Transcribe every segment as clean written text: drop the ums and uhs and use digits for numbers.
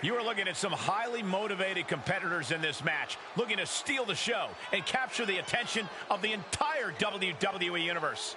You are looking at some highly motivated competitors in this match, looking to steal the show and capture the attention of the entire WWE Universe.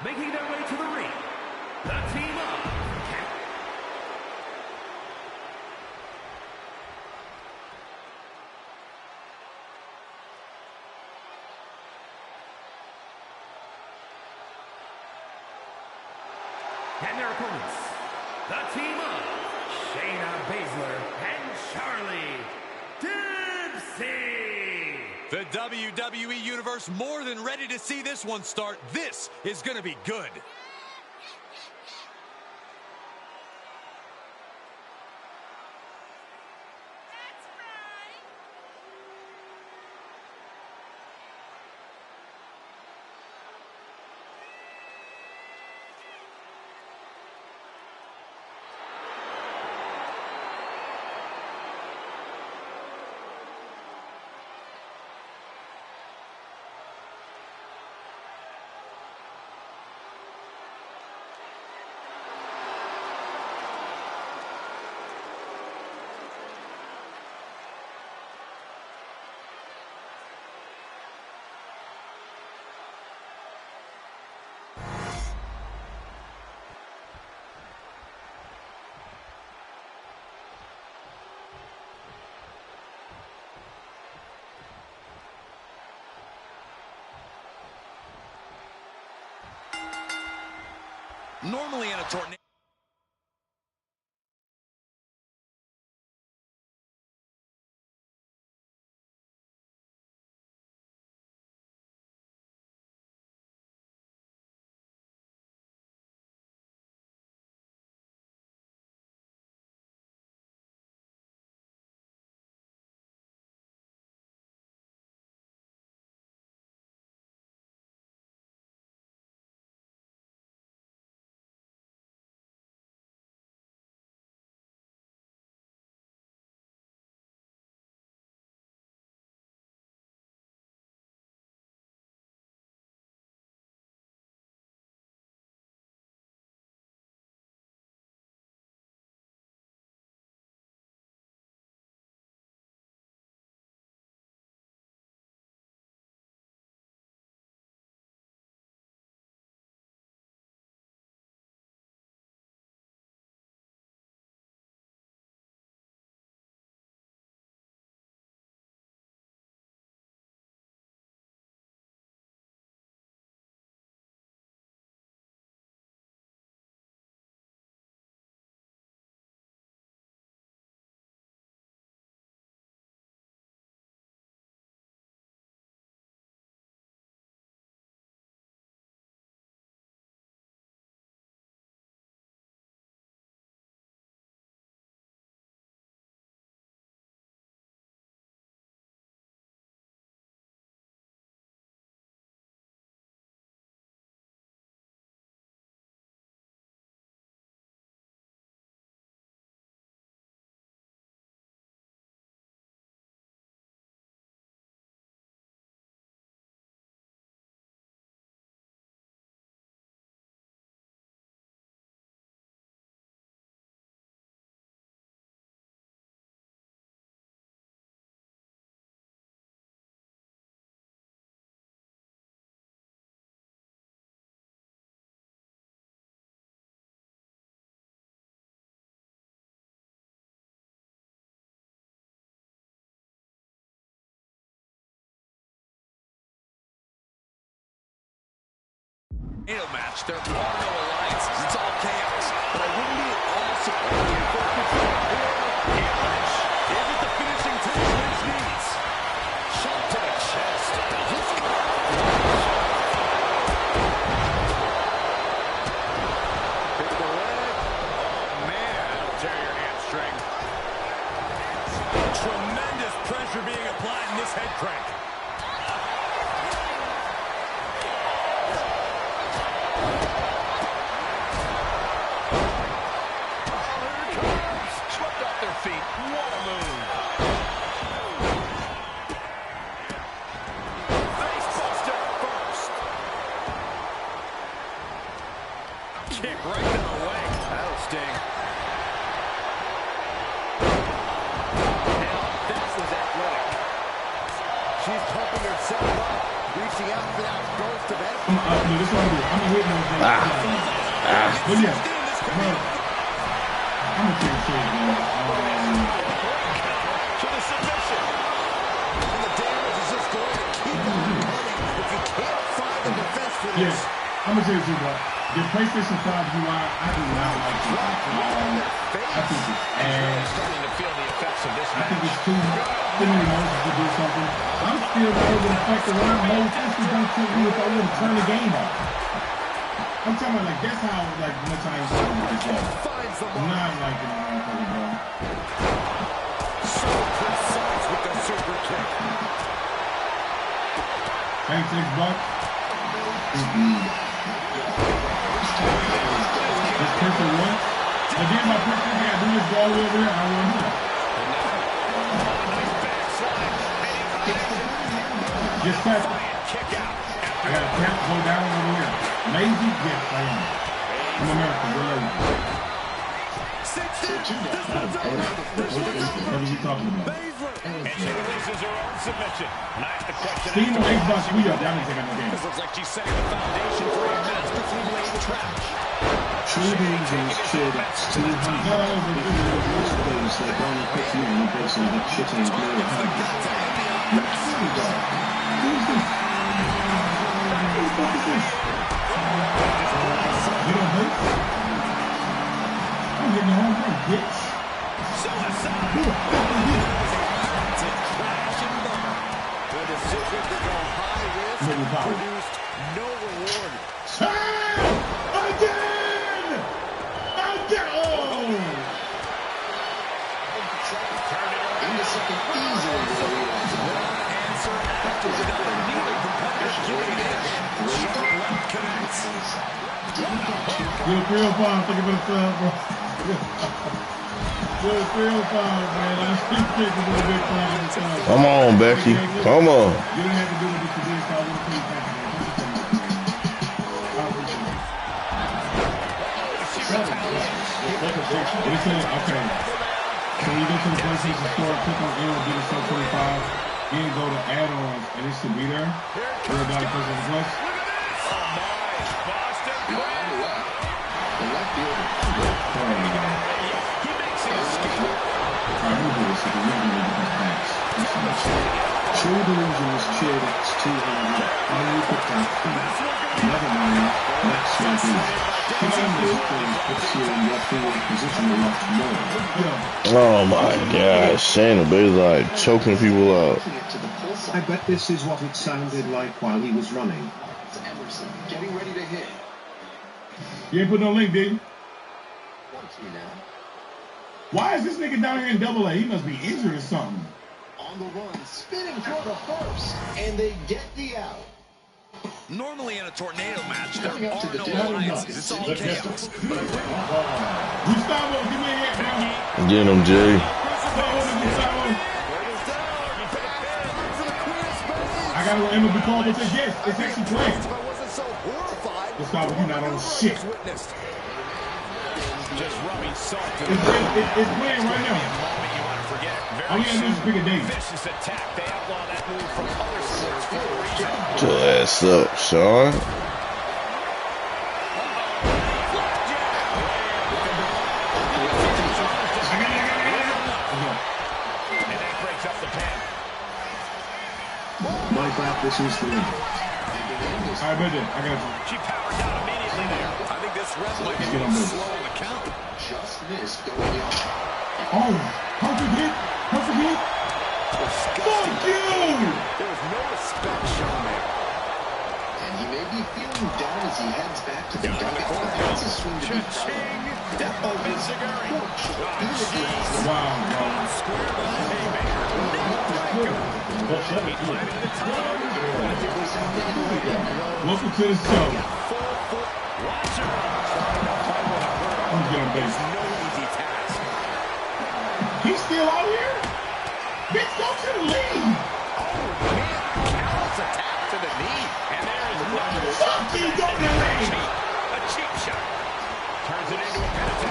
Making their way to the ring, the team of and their opponents, the team of Shayna Baszler and Charlie Dempsey. The WWE Universe more than ready to see this one start. This is going to be good. Normally in a tornado. Match. There are no alliances. It's all chaos. But I wouldn't be at all surprised if for control here. Is it the finishing touch Lynch needs? Shot to the chest. Does this pick the leg? Oh, man. That'll tear your hamstring. Tremendous pressure being applied in this head crank. Kick right in the leg. That'll sting. Now, that was athletic. She's pumping herself up, reaching out for that burst of energy. I'm gonna hit him. But yeah, I'm gonna take a shot, man. To the submission. And the damage is just going to keep on running if you can't find the defense for this. Yeah, I'm gonna tell you something. The PlayStation 5 UI, I do not like it. I think it's ass. Starting to feel the effects of this I match. think it's too many motions to do something. I'm still not able to affect the round whole system. Don't tell me if I want to turn the game off. I'm talking about like that's how like much I ain't talking about this game. I'm not liking it, motherfucker, bro. So precise with the super kick. Thanks, Xbox. Let's press it once. And then my first thing I gotta do is go all the way over here. I don't want to do that. Just tap. I gotta tap, go down over here. Lazy? Yes, I am. I'm American, we're lazy. What are you talking about? And she releases her own submission. And I ask the question. Steam on Xbox Wii up. Y'all need to take out no game. This looks like she's setting the foundation for a masterfully laid trap. True Angels cheered at 200 days like on the picture and based on that shit ain't blue. You don't hurt? I'm getting the whole thing, bitch. Who the fuck is this? The decision to go high risk produced no reward. Again! Again! Oh! And the second easily Answer after another. Neither competitor giving it in. Sharp left connects. Yo, 305, thank you for the sub, bro. Yo, 305, man. I'm still thinking of the big time. Come on, Becky. Come on. You didn't have to do it with this, so I wouldn't tell you thank you. Okay. So you go to the PlayStation Store, click on MLB to Show 25, then go to add-ons, and it should be there. Everybody PlayStation Plus. True Delusions cheered at 200 finally picked out feet. Never mind, next month is. Oh my God, Shayna Baszler like choking people out. I bet this is what it sounded like while he was running. Emerson getting ready to hit. You ain't put no link, did you? Why is this nigga down here in double A? He must be injured or something. On the run, spinning for the first, and they get the out. Normally in a tornado match, there are no alliances. It's all chaos. Gustavo, give me a hit, bro. Get him, Jay. I got a little MLB call that says yes, it's actually playing. Gustavo, you're not on shit. Just rubbing salt. It's playing right now. All you gotta do is pick a date. Vicious attack. They outlaw that move from other sports for a reason. Get your ass up, Sean. And that breaks up the pen. My bad, this is the limit. All right, I got you. She powered down immediately there. I think this ref might be a little slow on the count. Just missed going out. Oh, perfect hit. Perfect hit. Fuck you! There was no respect shown there. And he may be feeling down as he heads back to the dugout. That's a swing to be proud of. That ball is a Wow, bro. Welcome to the show. Let's get on base. no easy task. He's still out here? Bitch, go to the lead. Callous attack to the knee. And there is no Fuck you, go to the lead. a cheap shot. Turns it into a penalty.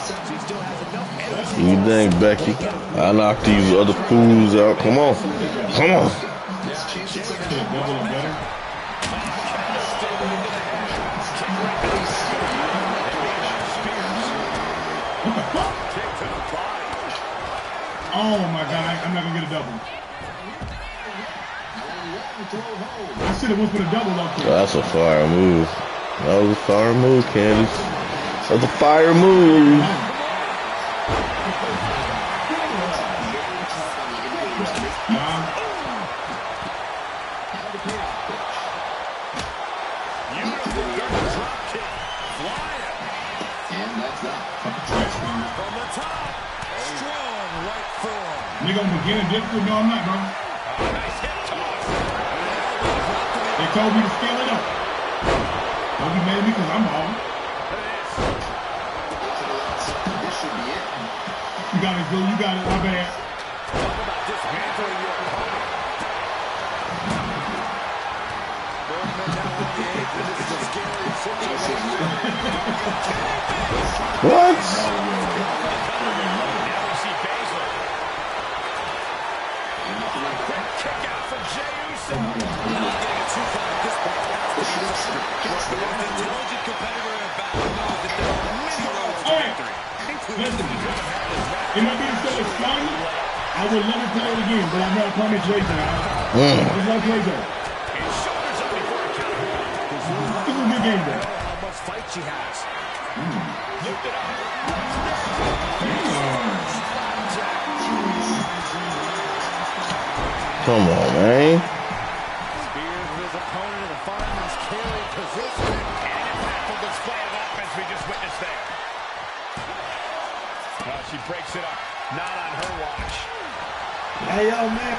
He still has enough energy. You dang, Becky. I knocked these other fools out. Come on. Come on. Double or better. What the fuck? Oh my god, I'm not gonna get a double. I should have went for the double up there. That's a fire move. That was a fire move, Candace. That's a fire move. From the top. Strong right forearm. Nigga, I'm beginning difficult. No, I'm not, bro. Nice hip toss. They told me to scale it up. Don't be mad at me because I'm balling. This should be it. You got it, Bill. You got it. My bad. Talk about dismantling your opponent. What? Now we see Baszler. Kick out from Jey Uso. Not getting too far at this point. The most intelligent competitor in a battle knows that there are many roads to Hey, victory. listen. It might be so exciting. I would love to play it again, but I'm not promised Razor. It's like Razor. His shoulders up before a counter. This is a good game, though. How much fight she has. Looked it up. Come on, man. Spears his opponent in the fireman's carry position. And an impactful display of offense we just witnessed there. Well, she breaks it up. Not on her watch. Hey, yo, man.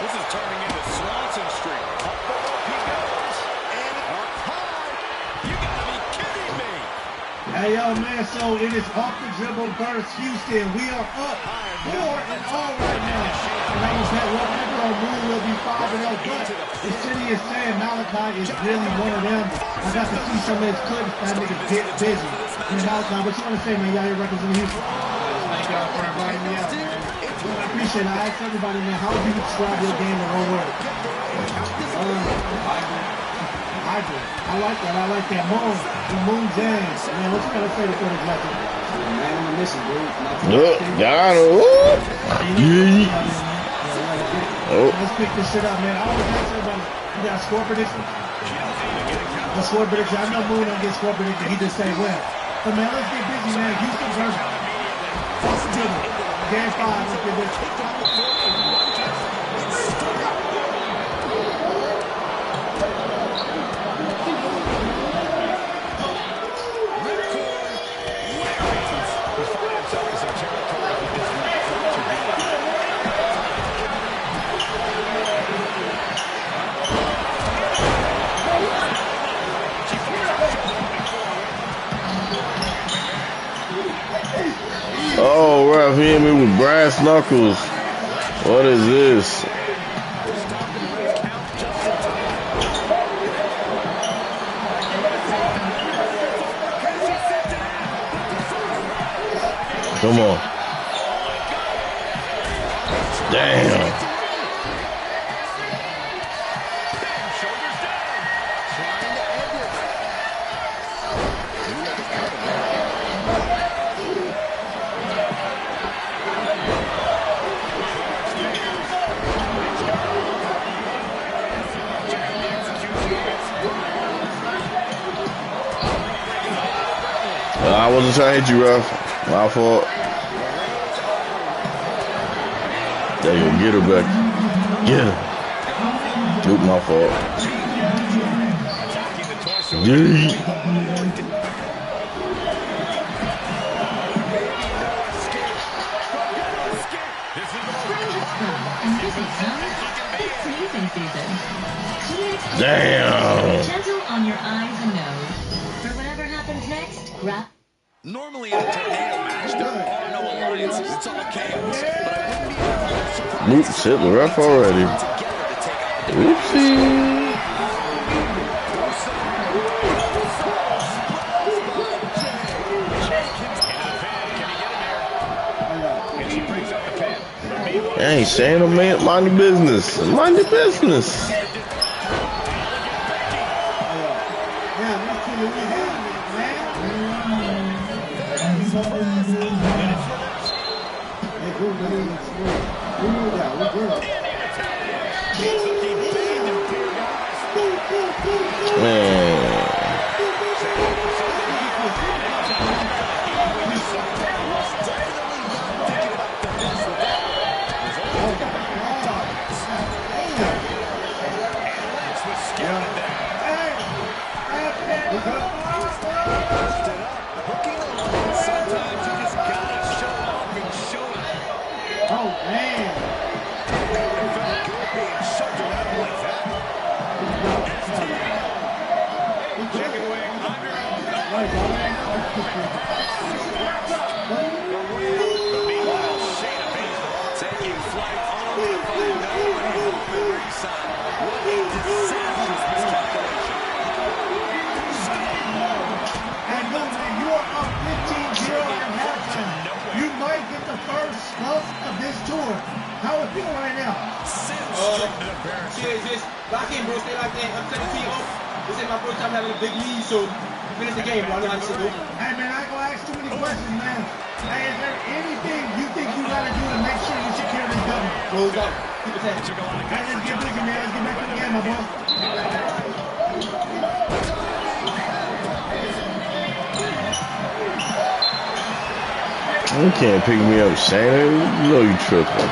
This is turning into Swanson Street. Up the rope he goes. And up high. You gotta be kidding me. Hey, yo, man. So it is off the dribble versus Houston. We are up 4-0 right now. And I was at what Negro Moon will be 5-0. But the city is saying Malachi is really one of them. I got to see some of his clips. That nigga get busy. And Malachi, what you want to say, man? Y'all here representing Houston? Thank y'all for inviting me out, man. I appreciate it. I asked everybody, man, how would you describe your game in one word? Hybrid. I like that. I like that. The Moon Jams. Man, what you gotta say before the Black? Man, I'm a mission, dude. Got it. Yeah. Oh. Let's pick this shit up, man. I always ask everybody, you got a score prediction? A score prediction. I know Moon don't get score prediction. He just say well. But man, let's get busy, man. Houston versus Austin. Game 5. Let's get busy. Oh, ref, he hit me with brass knuckles. What is this? Come on. Damn. wasn't trying to hit you, ref. My fault. There you go. Get her back. Get her. Oop, my fault. Yeah. Damn. Gentle on your eyes and nose. For whatever happens next, grab. Normally in a tornado match, there are no alliances. It's all chaos. But I wouldn't be surprised. Oops, hit the ref already. Oopsie. I ain't saying a man, mind your business. Mind your business. Man. You can't pick me up, Shayna. You know you tripping.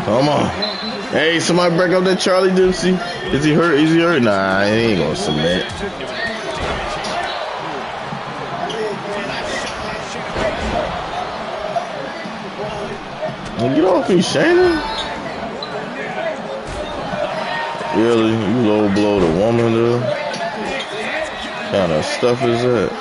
Come on. Hey, somebody break up that Charlie Dempsey. Is he hurt? Is he hurt? Nah, he ain't gonna submit. Get off me, Shayna. Really? You low blow the woman, dude? What kind of stuff is that?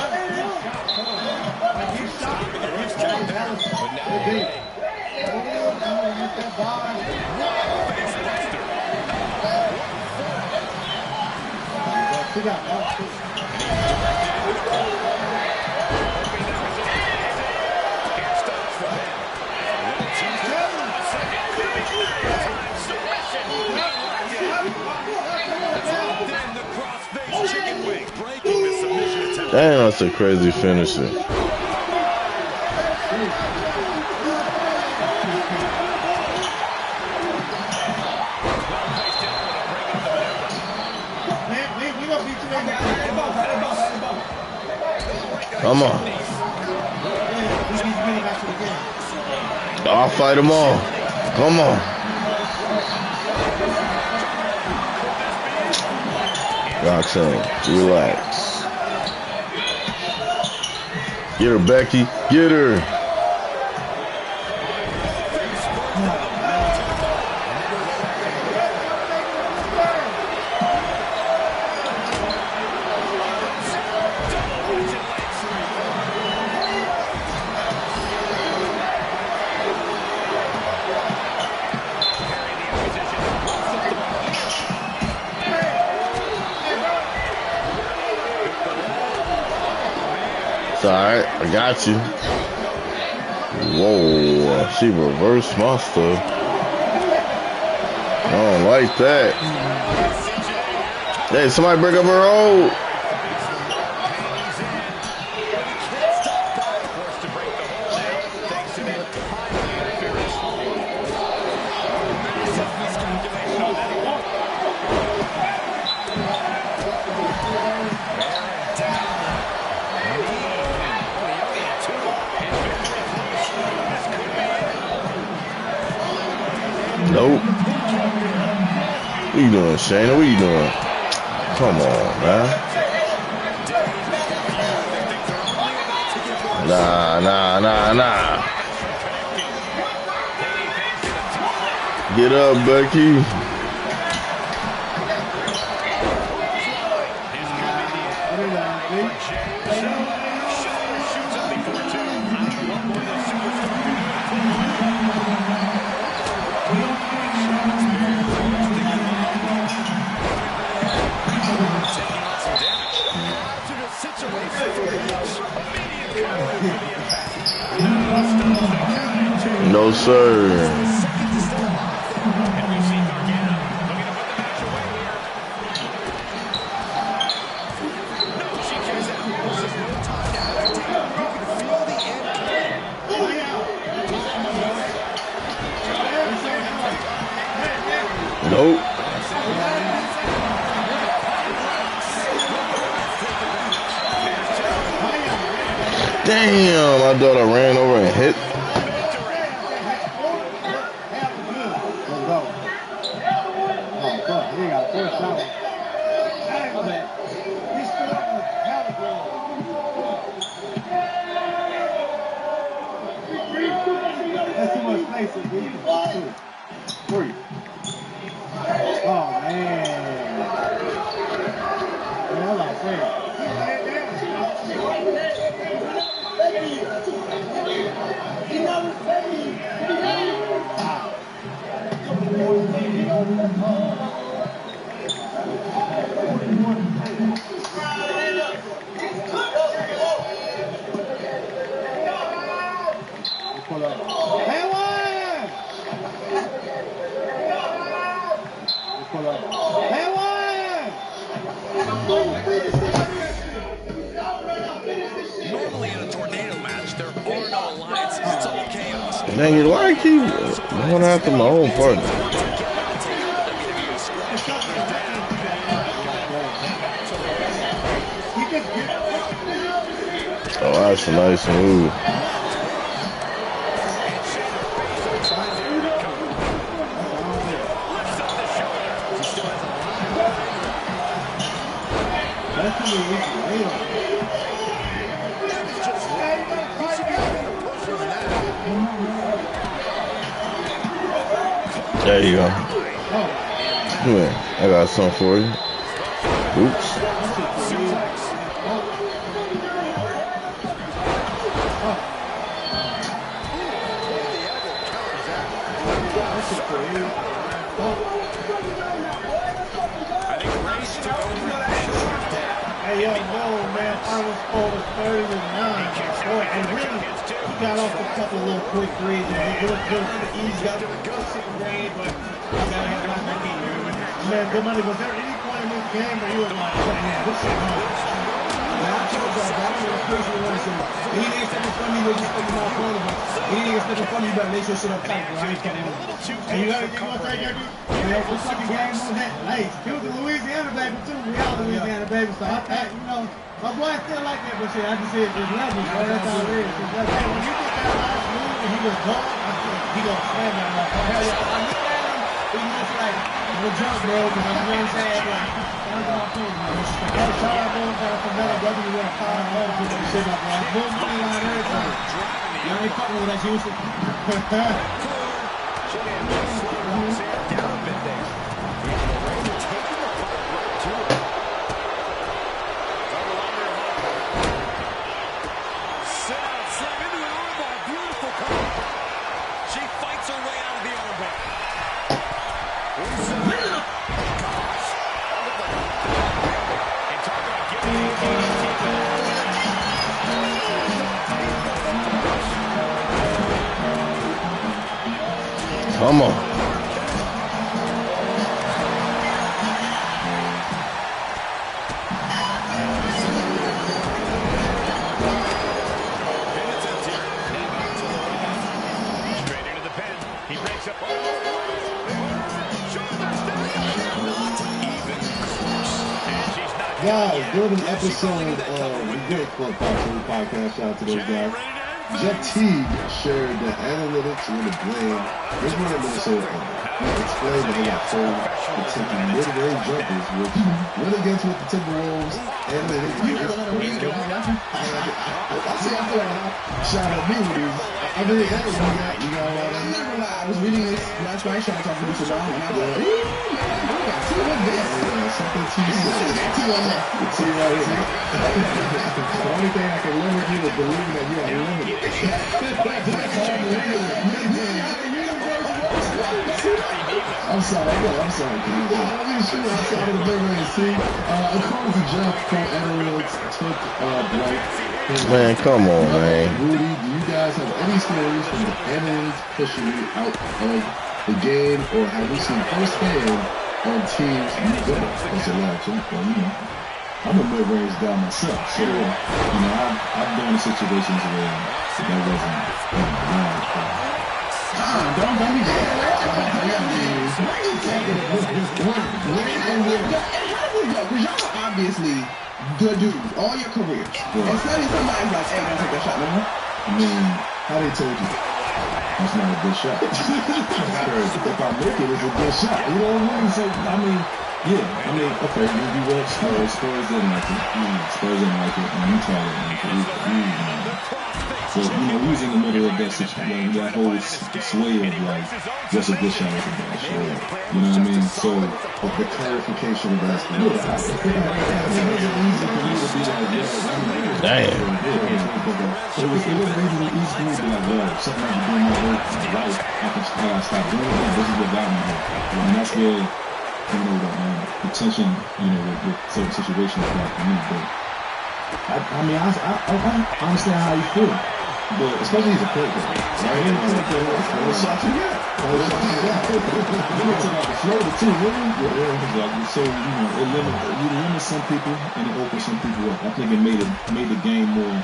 Damn, that's a crazy finisher. Come on. I'll fight them all. Come on. Roxanne, relax. Get her, Becky. Get her. It's alright. I got you. Whoa. She reversed my stuff. I don't like that. Hey, somebody break up her roll. Nope. What you doing, Shayna? What you doing? Come on, man. Nah. Get up, Becky. No, sir. Nope. Damn, I thought I ran over and hit. That's too much space. Oh, man. Hold on, wait. Normally in a tornado match, there are no alliances. It's all chaos. Dang it, why I keep going after my own partner? Oh, that's a nice move. There you go. Come here. I got something for you. Oops. Hey, yo, man, final score was 30-9. And really, he got off a couple of little quick threes. It was easy. It was sitting great, but I gotta have my money. Man, good money. Was there any point in this game where you was like, man, this shit hard? I told y'all, I don't know what person wants to. He ain't stepping funny, you're just thinking about corner, but he ain't stepping funny, you better make your shit up tight, bro. I ain't kidding. And you got anything you want to say, Jackie? Man, this fucking game on that. Hey, he was in Louisiana, baby, too. We all Louisiana, baby, so you know, my boy still like that, but shit, I just said there's levels, bro. That's all it is. Hey, when you get that last move and he was gone, I said, he gonna slam that motherfucker. Hell yeah, I looked at him, he was just like, no jump, bro, because you know what I'm saying? Like, that's all cool, man. Hey, shout out, bro, for another brother who went 5 home to the shit up, bro. Boom, money line, everything. You ain't fucking with us, Houston. Come on. Straight into the pen. He breaks up. Guys, during an episode of the Great Club Podcast, shout out to those guys. Jeff Teague shared the analytics with the blame. Here's what Minnesota explained that they got told to take mid-range jumpers, which went against what the Timberwolves analytics did. Shout out me with these. I mean, hey, you got a lot of. I'm not gonna lie, I was reading this last night, shout out to producer Ron, and I was like, we got two of this. Something T said. T on that. The T right here. The only thing I can limit you is believing that you are limited. I'm sorry. I'm sorry. Let me shoot outside of the big ring. See, according to Jeff from Analytics, took Blake. Man, come on, man. Rudy, do you guys have any stories from the Analytics pushing you out of the game, or have you seen firsthand on teams you go? That's a lot, well, you know. I'm a mid-range guy myself, so I've been in situations where that wasn't don't be because y'all are obviously good dudes all your careers. And suddenly somebody's like, hey, don't take that shot no more. I mean, how they told you? That's not a good shot. If I make it, it's a good shot. You know what I mean? So, I mean, yeah, I mean, okay, you watch Spurs didn't like it. Spurs didn't like it, and Utah didn't like it. So, we was in the middle of that situation, that whole sway of like, what's a good shot, what's a bad shot. You know what I mean? So, the clarification of basketball. It wasn't easy for me to be like, damn. It was easy for me to be like, yo, something like doing my work, life, I can stop doing it. This is what got me here. And that's where, the tension, with certain situations got for me. But I mean, I understand how you feel. But especially as a point guard, right? What shots you got? You can take out the floater too, really? Yeah, exactly. So, you limit some people and it opens some people up. I think it made the game more,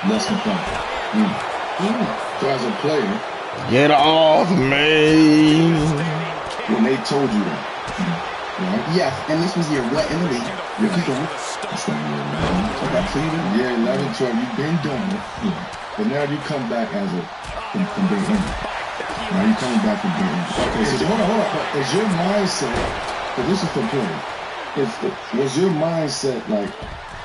less competitive. So as a player, get off me. When they told you that, right? Yes, and this was year what in the league? You're doing it. That's not year 11. Okay, so year 11, 12, you've been doing it. Yeah. But now you come back as from being injured. Now you're coming back from being injured. Okay, so hold on. Is your mindset, but this is for play, was your mindset like,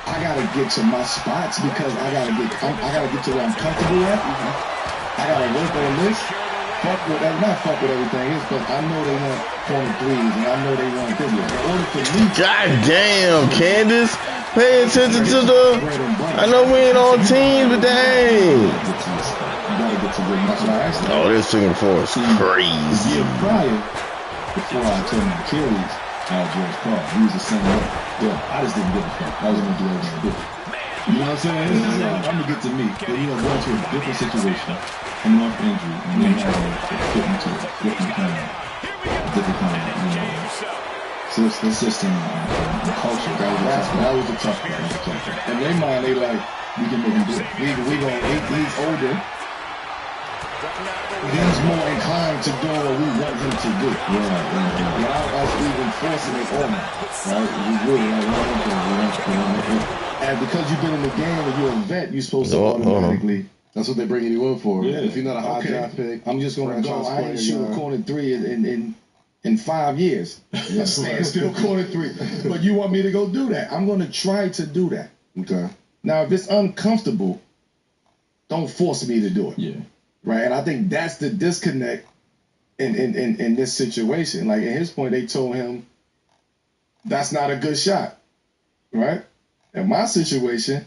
I gotta get to my spots because I gotta get to where I'm comfortable at? I gotta work on this? Not fuck with everything is, but I know they want corner threes, and I know they want this. In order for me, God damn, Candace, pay attention to the. I know we ain't on teams, but dang. You gotta get to where you. Oh, this Singapore is crazy. The year prior, before I turned my Achilles, George Paul, he was the same way. Yeah, I just didn't give a fuck. I was gonna do everything different. You know what I'm saying? I'm gonna get to me. But going to a different situation, coming off injury, and then having to fit into a different kind of, system and culture. That was a tough one. In their mind, they like, we can make him do it. He's older. He's more inclined to do what we want him to do. Without us even forcing it on him. Right? We really like, and because you've been in the game and you're a vet, you're supposed to automatically. That's what they're bringing you in for. Yeah. If you're not a high draft pick, I'm just going to go. I ain't shoot a corner three in 5 years. I'm staying still corner three. But you want me to go do that? I'm going to try to do that. Okay. Now, if it's uncomfortable, don't force me to do it. Yeah. Right. And I think that's the disconnect in this situation. Like at his point, they told him that's not a good shot. Right. In my situation,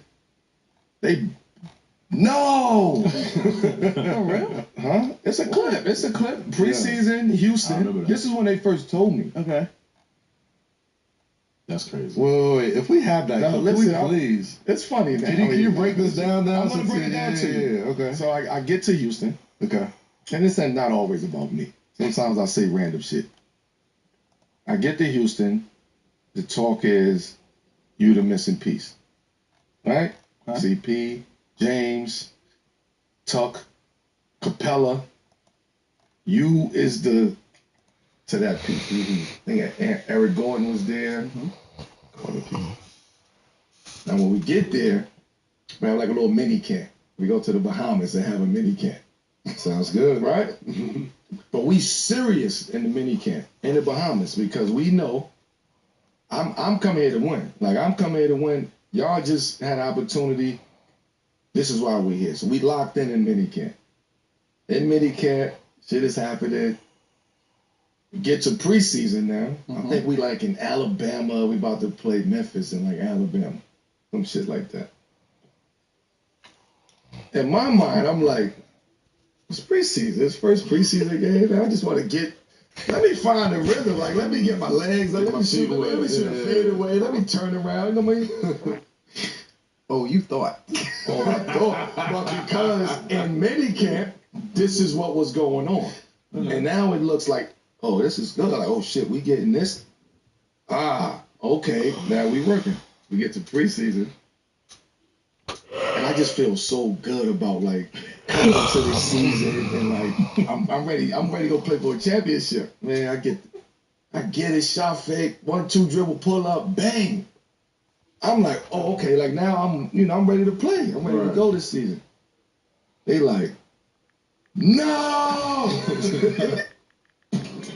no. Oh, really? Huh? It's a clip. Preseason, Houston. This is when they first told me. Okay. That's crazy. Wait. If we have that, please. It's funny, man. Can you break this down? I'm going to break it down to you. Okay. So I get to Houston. Okay. and this ain't not always about me. Sometimes I say random shit. I get to Houston. The talk is you the missing piece, right? Huh? CP, James, Tuck, Capella. You is the to that piece. I think Eric Gordon was there. Other people. Now when we get there, we have like a little mini camp. We go to the Bahamas and have a mini camp. Sounds good, right? But we serious in the mini camp in the Bahamas because we know I'm coming here to win. Like I'm coming here to win. Y'all just had an opportunity. This is why we're here. So we locked in mini camp. In mini camp, shit is happening. We get to preseason now. I think we like in Alabama. We about to play Memphis in like Alabama. Some shit like that. In my mind, I'm like, it's preseason. It's first preseason game. Man, I just want to let me find the rhythm. Like, let me get my legs. Like, let me shoot a fade away. Let me turn around. You know what I mean? Oh, you thought. Oh, I thought. But because in minicamp, this is what was going on. And now it looks like, oh, this is good. Like, oh, shit, we getting this. Ah, okay. Now we working. We get to preseason. And I just feel so good about like coming to this season and like I'm ready to go play for a championship. Man, I get it, shot fake, 1-2 dribble, pull up, bang. I'm like, oh, okay, like now I'm ready to play. I'm ready to go this season. They like, no.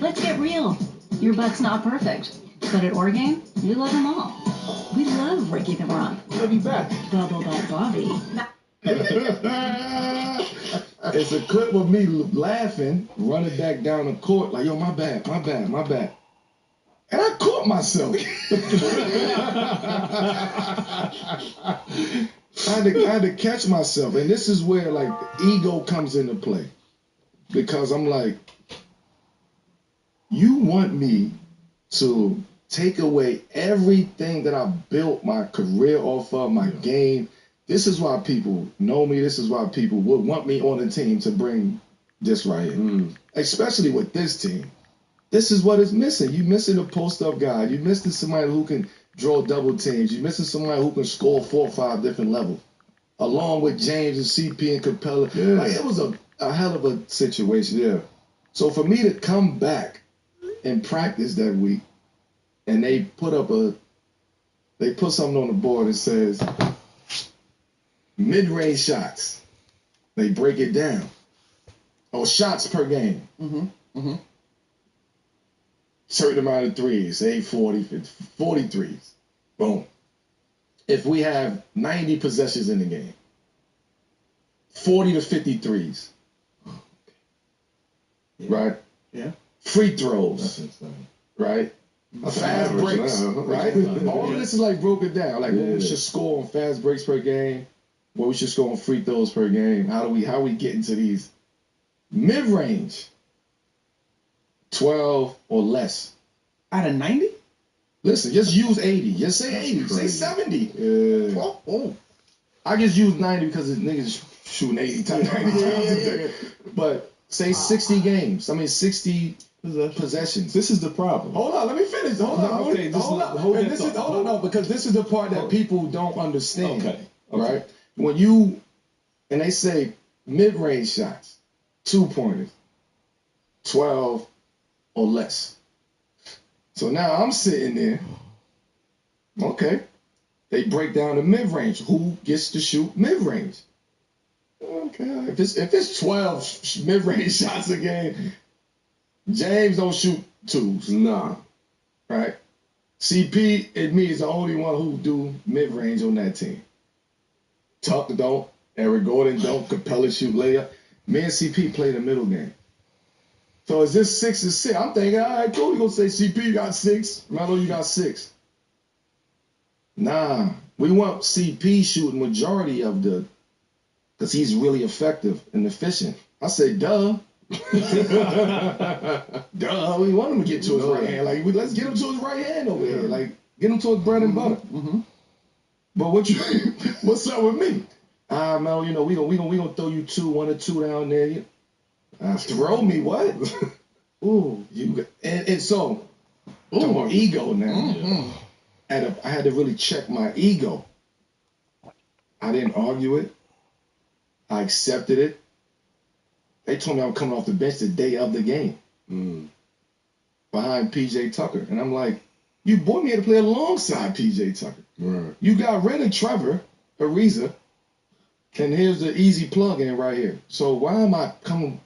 Let's get real. Your butt's not perfect, but at Oregon, we love them all. We love Ricky the Rump. I'll be back. Bubble Butt Bobby. It's a clip of me laughing, running back down the court, like, yo, my bad. And I caught myself. I had to catch myself. And this is where, like, the ego comes into play. Because I'm like, you want me to take away everything that I built my career off of, my game. This is why people know me. This is why people would want me on the team to bring this right here. Especially with this team. This is what is missing. You're missing a post-up guy. You're missing somebody who can draw double teams. You're missing somebody who can score 4 or 5 different levels. Along with James and CP and Capella. Yeah. Like, it was a hell of a situation. Yeah. So for me to come back and practice that week, and they put something on the board that says mid-range shots. They break it down. Or shots per game. Certain amount of threes, say 40, 40 threes. Boom. If we have 90 possessions in the game, 40 to 50 threes. Right? Yeah. Free throws. Right? Fast breaks, right? All of this is like broken down. Like what we should score on fast breaks per game, what we should score on free throws per game. How we get into these mid-range 12 or less. Out of 90? Listen, just use 80. Just say 80. Say 70. Yeah. Oh. I just use 90 because the niggas shooting 90 times a day. But say 60 games. I mean 60 possessions. This is the problem. Hold on, let me finish. Hold on. No, because this is the part that people don't understand. Okay. Right? When they say mid-range shots, 2-pointers, 12 or less. So now I'm sitting there. Okay. They break down the mid-range. Who gets to shoot mid-range? Okay. If it's 12 mid-range shots a game, James don't shoot 2s. Nah. Right? CP and me is the only one who do mid-range on that team. Tuck don't. Eric Gordon don't. Capella shoot layup. Me and CP play the middle game. So is this 6 and 6? I'm thinking, all right, cool. You're going to say CP, you got 6. Melo, you got 6. Nah. We want CP shooting majority of because he's really effective and efficient. I say, duh. Duh. We want him to get to his right hand. Like, let's get him to his right hand over here. Like, get him to his bread and butter. But what's up with me? Mel, we gonna throw you 1 or 2 down there. Throw me what? Ooh. And so, talking about ego now. I had to really check my ego. I didn't argue it. I accepted it. They told me I was coming off the bench the day of the game. Behind P.J. Tucker. And I'm like, you brought me here to play alongside P.J. Tucker. Right. You got rid of Trevor Ariza. And here's the easy plug-in right here. So why am I coming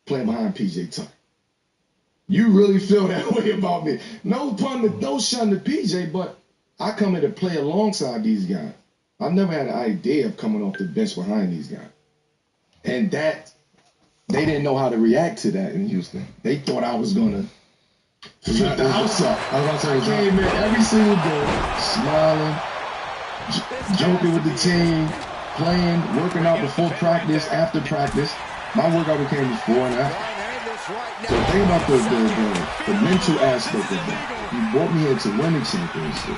playing behind P.J. Tucker? You really feel that way about me. No shun to P.J., but I come here to play alongside these guys. I never had an idea of coming off the bench behind these guys. And that, they didn't know how to react to that in Houston. They thought I was going to flip the house up. I came in every single day, smiling, joking with the team, playing, working out before practice, after practice. My workout became before and after. So think about the mental aspect of that. You brought me here to win a championship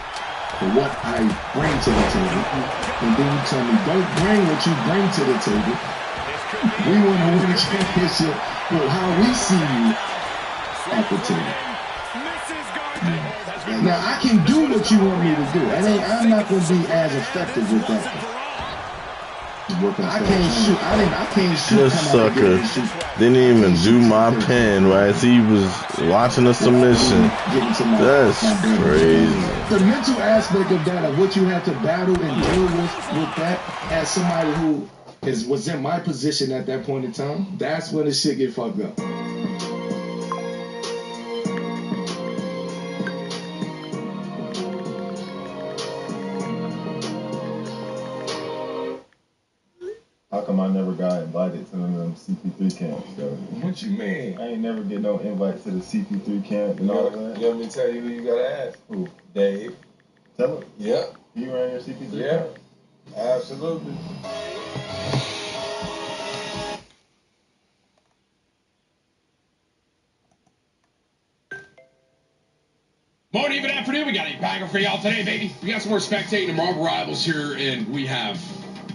for what I bring to the table. And then you tell me, don't bring what you bring to the table. We want to win a championship for how we see you at the table. Now, I can do what you want me to do. I'm not going to be as effective with that. I can't shoot. I can't shoot. This sucker didn't even do my pen right as he was watching a submission. That's crazy. The mental aspect of that, of what you had to battle and deal with that, as somebody who was in my position at that point in time, that's when the shit get fucked up. How come I never got invited to them CP3 camps, though? What you mean? I ain't never get no invite to the CP3 camp and all that. You want me to tell you who you gotta ask? Who? Dave. Tell him. Yep. You ran your CP3 Yeah. camp? Absolutely. Morning, even afternoon. We got a banger for y'all today, baby. We got some more spectating and Marvel Rivals here, and we have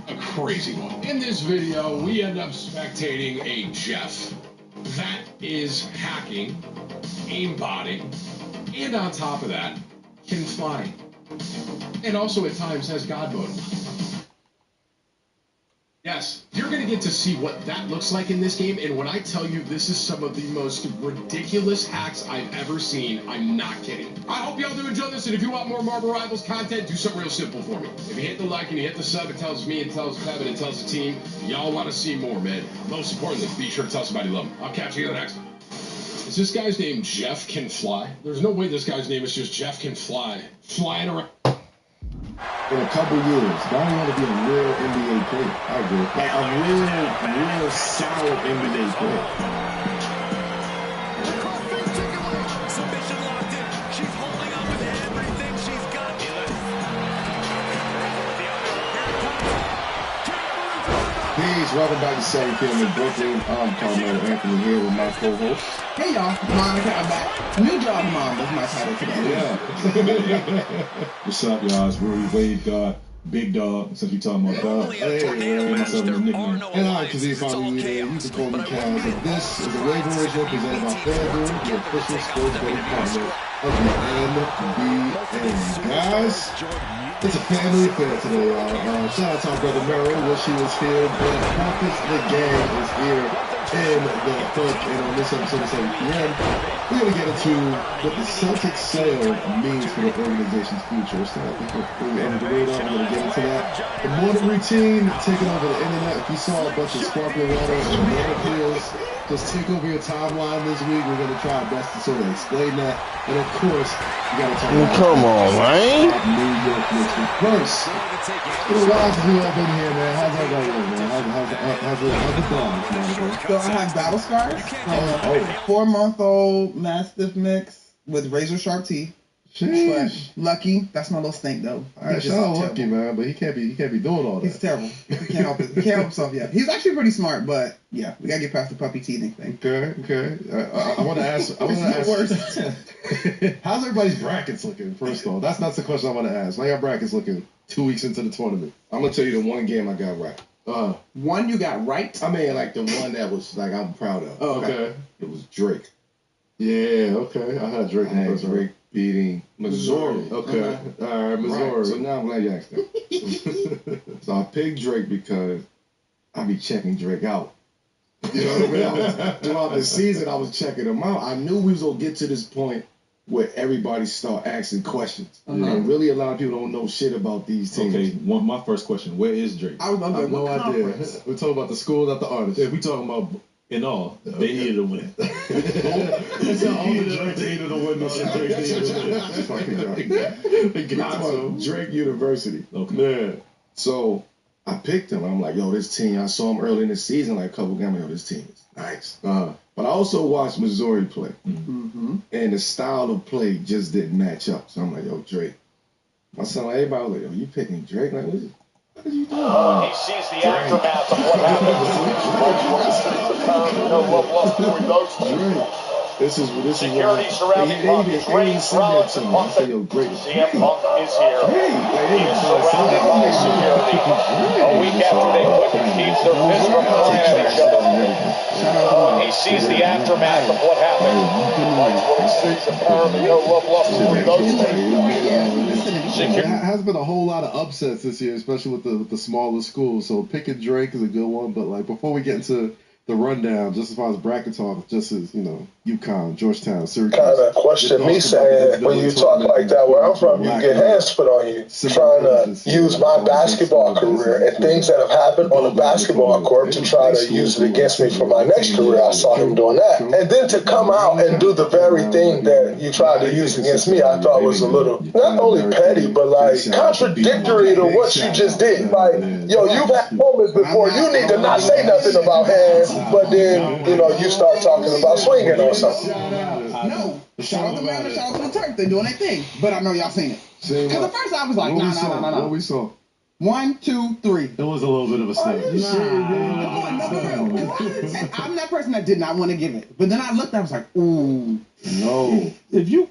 a crazy one. In this video, we end up spectating a Jeff that is hacking, aimbotting, and on top of that, can fly. And also at times has God mode. Yes, you're going to get to see what that looks like in this game, and when I tell you this is some of the most ridiculous hacks I've ever seen, I'm not kidding. I hope y'all do enjoy this, and if you want more Marvel Rivals content, do something real simple for me. If you hit the like and you hit the sub, it tells me, it tells Kevin, it tells the team, y'all want to see more, man. Most importantly, be sure to tell somebody you love them. I'll catch you in the next one. Is this guy's name Jeff Can Fly? There's no way this guy's name is just Jeff Can Fly. Flying around. In a couple years, but I don't want to be a real NBA player. I agree. Like a real solid NBA player. Submission locked in. She's holding up with everything she's got. Peace, welcome back to Saturday Film in Brooklyn. I'm Carmelo Anthony here with my co-host. Hey y'all, Monica, I'm back. New job, Mom, was my title today. Yeah. What's up, y'all? It's Rory Wade God, Big Dog, since we talking about dog. Hey, myself a nickname. And I'm Kazee Follow Me there. You can call me Kaz. And this is a waiver ratio presented by FanDuel, your official sports betting partner of the NBA. Guys, it's a family affair today, y'all. Shout out to our brother Merrill. Wish he was here, but Marcus the gang is here in the book. And on this episode of 7 p.m., we're going to get into what the Celtics sale means for the organization's future. So I think we're under the radar. We're going to get into that. The morning routine, taking over the internet. If you saw a bunch of sparkling water and banana peels just take over your timeline this week, we're going to try our best to sort of explain that. And of course, we got to talk about come on, man. New York Knicks. First, it's been a while since we all been here, man. How's that going, man? How's the dog, man? So I have battle scars. 4-month-old Mastiff mix with razor sharp teeth. Sheesh. But Lucky, that's my little stink though. Alright, shout out Lucky, man, but he can't be doing all that. He's terrible. He can't help it. He can't help himself yet. He's actually pretty smart, but yeah, we gotta get past the puppy teething thing. Okay. I want to ask. How's everybody's brackets looking? First of all, that's the question I want to ask. How your brackets looking 2 weeks into the tournament? I'm gonna tell you the one game I got right. One you got right. I mean, like the one that was like I'm proud of. Oh, okay. It was Drake. Yeah, okay. I had Drake. I had Drake beating Missouri. Okay. All right, Missouri. Right. So now I'm glad you asked that. So I picked Drake because I be checking Drake out. You know what I mean? Throughout the season, I was checking him out. I knew we was going to get to this point where everybody start asking questions. And really a lot of people don't know shit about these teams. Okay, my first question, where is Drake? I was under no idea. We're talking about the school, not the artist. Yeah, we talking about in all. They needed a win. It's all the Drake needed a win. Drake University. Okay. Yeah. So I picked him. I'm like, yo, this team, I saw him early in the season, like a couple games, yo, this team is nice. But I also watched Missouri play. And the style of play just didn't match up. So I'm like, yo, Drake. My son, everybody was like, yo, you picking Drake? Like, what are you doing? He sees the aftermath of what happened. This is security surrounding Punk is Reigns, Rollins, and Punk. CM Punk is here. He is surrounded by security. A week after they couldn't keep their fists from flying at each other. He sees the aftermath of what happened. March 26th, a power of no love lost before he goes to. There has been a whole lot of upsets this year, especially with the smaller schools. So picking Drake is a good one. But like before we get into the rundown, just as far as bracket talk, just as UConn, Georgetown, Syracuse. Kind of question me saying when you talk like that where I'm from, you get hands put on you. Trying to use my basketball career and things that have happened on the basketball court to try to use it against me for my next career. I saw him doing that, and then to come out and do the very thing that you tried to use against me, I thought was a little not only petty but like contradictory to what you just did. Like, yo, you've had moments before. You need to not say nothing about hands. But then, you start talking about swinging or something. No. Shout out to man and shout out to the Turk. They're doing their thing. But I know y'all seen it. Because at first I was like, no. What we saw? 1, 2, 3. It was a little bit of a step. I'm that person that did not want to give it. But then I looked, I was like, ooh. No. If you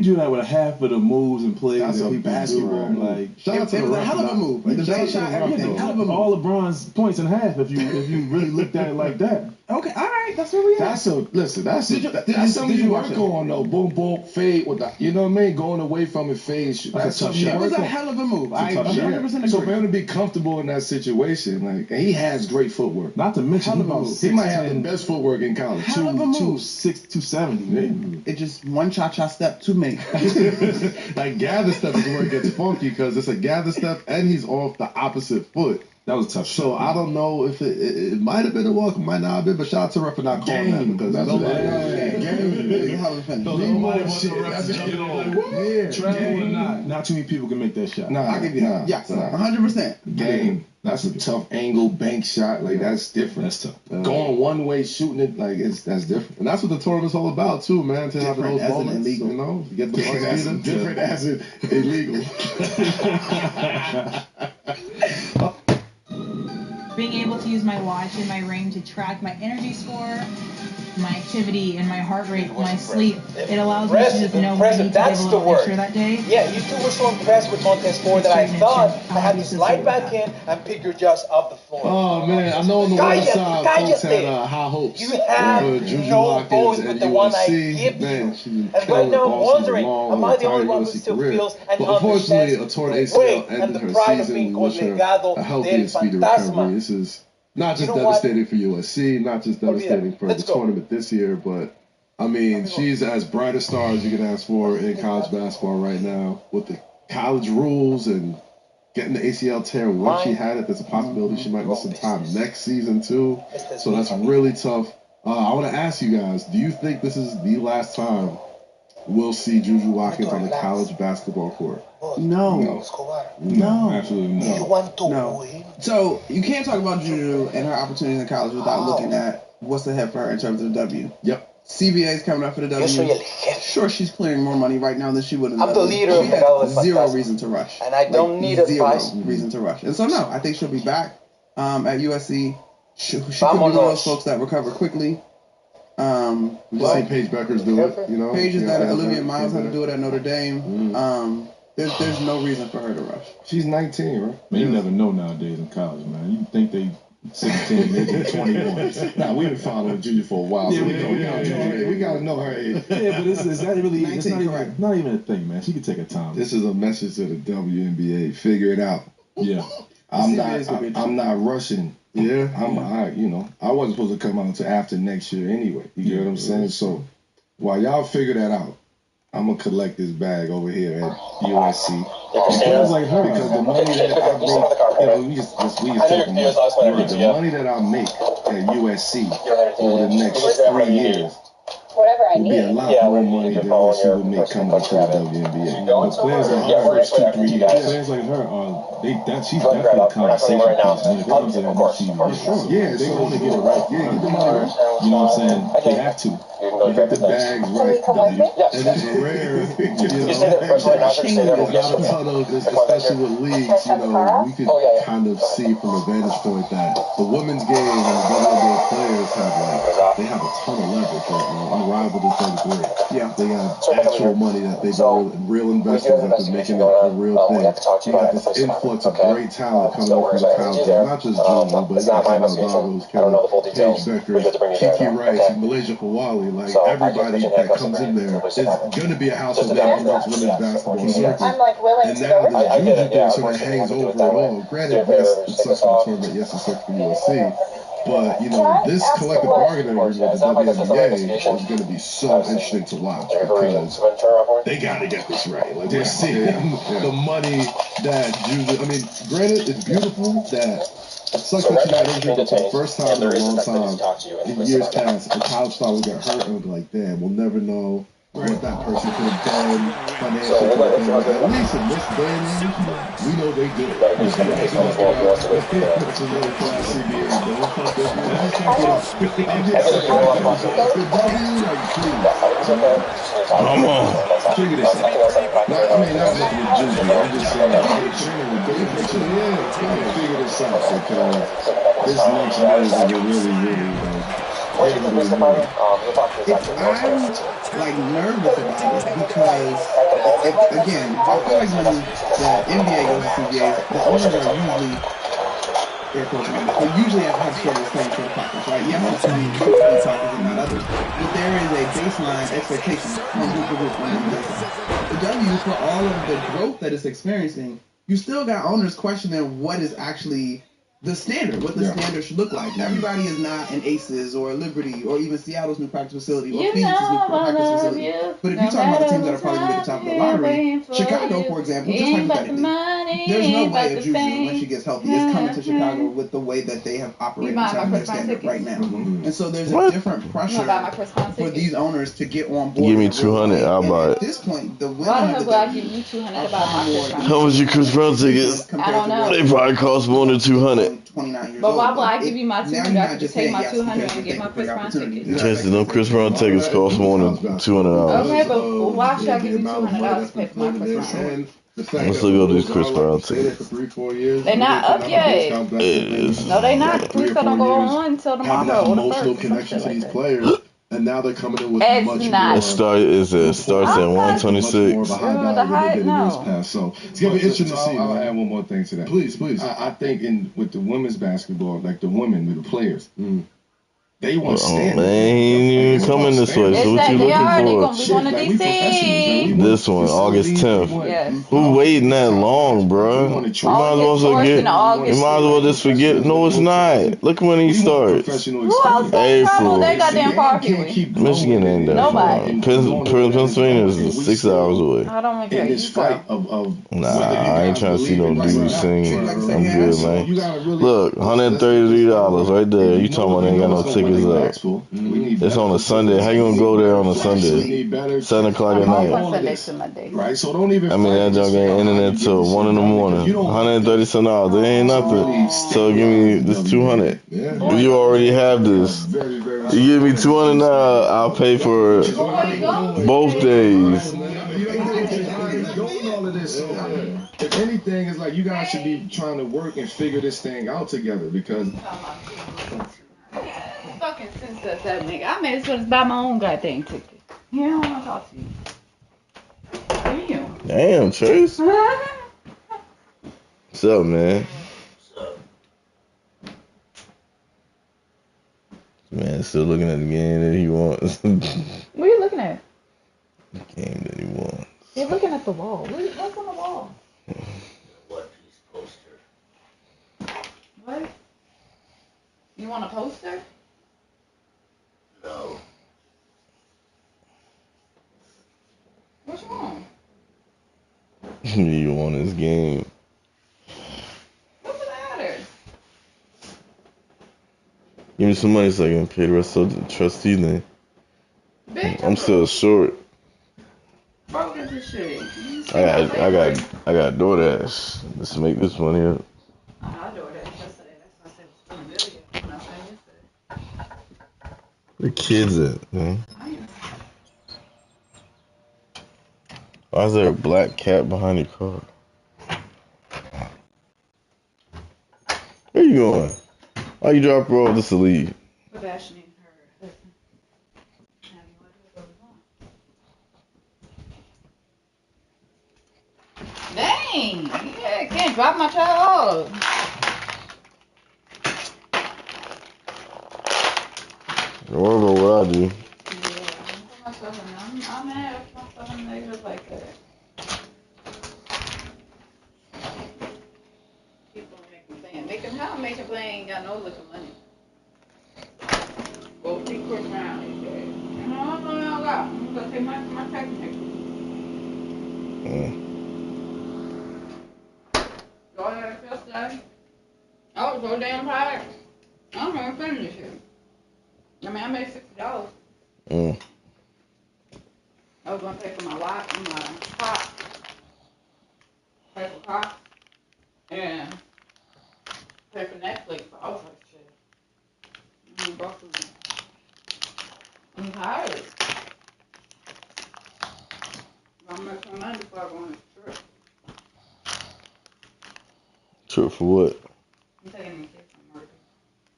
do that with half of the moves and plays, that's a basketball move. Like, shout out to the hell of a move. The jump shot, everything. Hell of a move. All LeBron's points in half if you really looked at it like that. Okay, all right, that's where we at. That's something you work on though. Boom, boom, fade with the, you know what I mean? Going away from it, fade. That's a tough shot. It was a hell of a move. I 100% agree. So for him to be comfortable in that situation, like, and he has great footwork. Not to mention he might have the best footwork in college. 2'6", 270. It just one cha-cha step too many. Like gather step is where it gets funky because it's a gather step and he's off the opposite foot. That was a tough shot. So I don't know if it might have been a walk, it might not have been, but shout out to ref for not calling that because that's what Not too many people can make that shot. I'll give you that. Yes, 100%. Game. That's a tough angle bank shot. Like, that's different. That's tough. Going one way, shooting it, like, that's different. And that's what the tournament's all about, too, man. To have those moments, illegal. To get the buzzer different as it illegal. Being able to use my watch and my ring to track my energy score, my activity, and my heart rate, my sleep, it allows me to just know what I need to give a little extra that day. Yeah, you two were so impressed with Montez Ford that I thought I had to slide back in and pick your just off the floor. Oh, man, I know on the one side, folks had high hopes you have for Juju no Watkins voice and with the one I USC. give Man, you. she's been And right killing now I'm all wondering, season long, am I the only one who USC still career. feels and But unfortunately, a understands torn the ACL weight and ended the her pride of season. being We wish her Legado a healthy del and speedy Fantasma? recovery. This is not just You know what? devastating for USC, not just devastating for the tournament this year, but I mean, she's as bright a star as you can ask for in college basketball right now. With the college rules and getting the ACL tear when she had it, there's a possibility she might miss some time next season too. So that's really tough. I want to ask you guys, do you think this is the last time we'll see Juju Watkins on the college basketball court? No. Absolutely no. So you can't talk about Juju and her opportunities in college without looking at what's ahead for her in terms of the W. Yep. CBA is coming up for the W. Sure, she's clearing more money right now than she would have. I'm the leader of the She had zero reason to rush. And I don't need advice. Zero reason to rush. And so, no, I think she'll be back at USC. She could be one of those folks that recover quickly. We just see Paige Beckers do it, Paige has done it. Olivia Miles had to do it at Notre Dame. There's no reason for her to rush. She's 19, right? Man, you never know nowadays in college, man. You think they 16, they 21. Nah, we've been following Junior for a while, so we gotta know her age. Yeah, but it's not really, 19, it's not even a thing, man. She can take her time. This is a message to the WNBA. Figure it out. Yeah. I'm not rushing. Yeah. I wasn't supposed to come out until after next year anyway. You get what I'm saying? So while y'all figure that out, I'm gonna collect this bag over here at USC. Players like her, because the money that I make, we just talking about the money that I make at USC over the next 3 years will be a lot more money than what she would make coming to the WNBA. But players like her, first 2-3 years. Players like her she's definitely a conversation piece when it comes to that next season. Yeah, they want to get it right. Yeah, get the money right. You know what I'm saying? They have to. They get the bags right. And it's rare, there's not a ton of, especially with leagues, we could kind of see from a vantage point that the women's game and the WNBA players have a ton of leverage right now. Unrivaled is great. Yeah. They have actual money that they brought, real investors that are making it a real thing. You got this influx of great talent coming up from the college, not just junior, but you got Navarro's, Paige Becker, Kiki Rice, Malaysia Fawali. Like everybody that comes in there is going to be a household name amongst women's basketball circles. And now the junior thing sort of hangs over it all. Granted, yes, it sucks for the tournament. Yes, it sucks for USC. But, this collective bargaining agreement with the WNBA is going to be so interesting to watch because they got to get this right. Like, we're seeing the money that granted, it's beautiful that it sucks that she got injured, but for the first time in a long time, in years past, a college star would get hurt and would be like, damn, we'll never know what that person could have done financially. At least in this day and age, we know they did it. It's a little classy beer, Come on. Figure this out. Not looking at Juju. I'm just saying, figure this out because this next move is really, I'm nervous about it because, again, I feel like when the NBA goes to CBAs, the owners are usually, they usually have sort of the same sort of practice, right? Yes, some practice and not others, but there is a baseline expectation from group to group when it does that. The W, for all of the growth that it's experiencing, you still got owners questioning what is actually the standard, what the standard should look like. Everybody is not an Aces or a Liberty or even Seattle's new practice facility or Phoenix's new practice facility. But if you talk about the teams that are probably going to be at the top of the lottery, Chicago, for example, just hypothetically, there's no way a Juju, when she gets healthy, is coming to Chicago with the way that they have operated inside their standard right now. And so there's a different pressure for these owners to get on board. Give me 200, I'll buy it. At this point, the women of the W give you 200 about my Chris Brown. How much your Chris Brown tickets? I don't know. They probably cost more than 200. 29 years but why old. would I give you my 200? I could just take my 200 and get my Chris Brown ticket. Chances them Chris Brown tickets cost more than $200. Okay, but why should I give you $200 to pay for my Chris Brown? Let's look at these Chris Brown tickets. They're not up yet. No, they're not. Please don't go on until tomorrow. Emotional connection to these players. And now they're coming in with much more. It starts at 126. So it's gonna be interesting to see. I'll add one more thing to that. Please. I think with the women's basketball, like the women, with the players, they want standards. Man, he ain't even coming this way. So what you looking for? This one, August 10th. Yes. Who waiting that long, bro? You might as well forget. You might as well just forget. No, it's not. Look when he starts. Who else April. They goddamn far away. Michigan ain't that Nobody. Pennsylvania is 6 hours away. I don't care. This fight of nah, I ain't trying to see no dudes sing. I'm good, man. Look, $133 right there. You talking about they ain't got no tickets up. It's on a Sunday. How you gonna go there on a Sunday? 7 o'clock at night. Right, so don't even. I mean, that junk ain't ending until 1 in the morning. $130. It ain't nothing. So give me this 200. You already have this. You give me 200 now. I'll pay for both days. If anything, it's like you guys should be trying to work and figure this thing out together because. Fucking sense that nigga. I may as well just buy my own goddamn ticket. Yeah, I don't want to talk to you. Damn. Damn, Trace. What's up, man? Man, still looking at the game that he wants. What are you looking at? The game that he wants. You're looking at the wall. What's on the wall? One Piece poster. What? You want a poster? No. What's wrong? You want his game. What's the matter? Give me some money so I can pay the rest of the trustee thing. I'm still short. Broke into shit. I got DoorDash. Let's make this money up. I DoorDash yesterday. That's why I said it's really good. When I said yesterday. Where kids at, man? Why is there a black cat behind your car? Where you going? Why you drop her off just to leave? Sebastian and her husband. Dang! Yeah, can't drop my child off. Don't worry about what I do. Yeah, I'm mad at myself in negative like that. People make a plan. How make a plan ain't got no liquor money. Go see Chris Brown, he said. You know, I'm gonna take my tax next week. So I had a field day. I was so damn tired. I'm gonna finish this shit. I mean, I made $60. I was gonna pay for my wife and my pot. Pay for pot. And pay for Netflix. So I was like, shit. I'm tired. I'm gonna make some money before I go on this trip. Trip for what? I'm taking the kids from Murphy.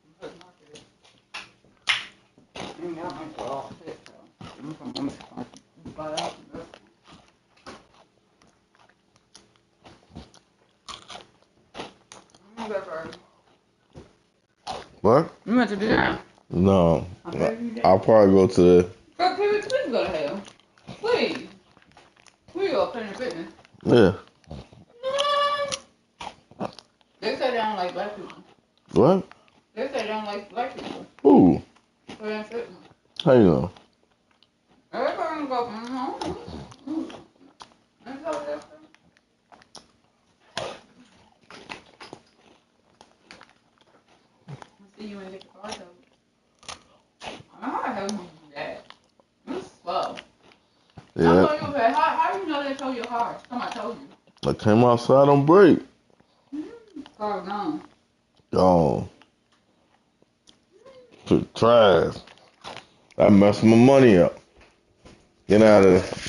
I'm putting market in. I got my all shit, so I'm gonna buy out some milk. I'm gonna go first. What? You went to dinner? No. I'll probably go to the... Girl, please go to hell. Please. We go Planet Fitness. Yeah. They say they don't like black people. What? They say they don't like black people. Who? Planet Fitness. How you know? Everybody go, Let's go there. See you and get the car towed. I don't know how the hell you do that. It's slow. Yeah. How do you know they told your car? Somebody told you. I came outside on break. Car gone. Gone. Trash. I messed my money up. Then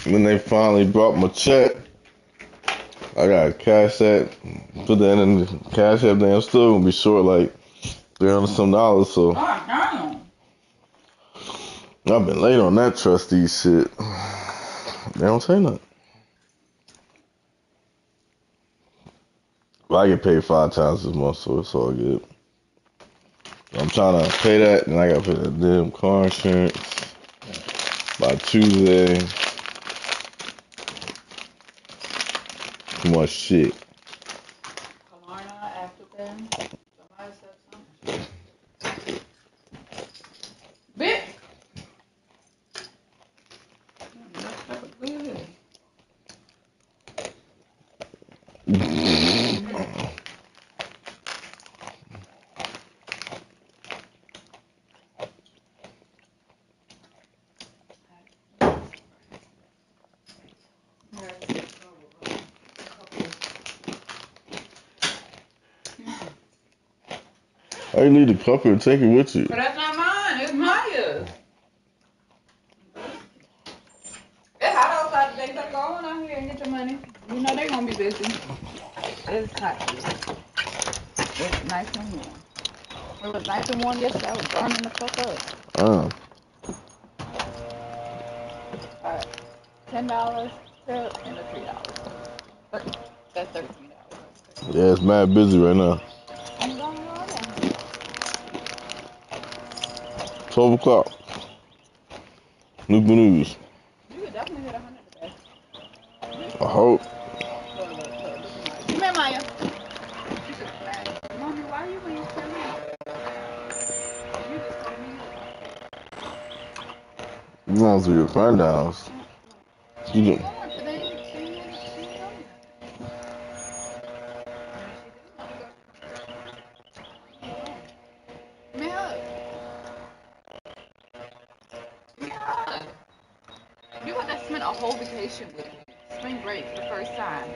when they finally brought my check, I got cash that, put that in the cash app. Damn, still gonna be short like $300 some. So Damn. I've been late on that trustee shit. They don't say nothing. But I get paid 5 times this month, so it's all good. I'm trying to pay that, and I gotta pay that damn car insurance by Tuesday. Too much shit. Kamarna, African. Somebody said something. Bitch! I need the cup and take it with you. But that's not mine. It's Maya's. It's hot outside today. So go on out here and get your money. You know they're gonna be busy. It's hot. It's nice and warm. It was nice and warm yesterday. I was burning the fuck up. Alright. $10 tip and a $3. That's $13. Yeah, it's mad busy right now. 12 o'clock. New news. You could definitely hit 100 today. I hope. Come here, Maya. Mommy, why are you being silly? You just told me You want to do your friend downs. You do. You got to spend a whole vacation with me. Spring break for the first time.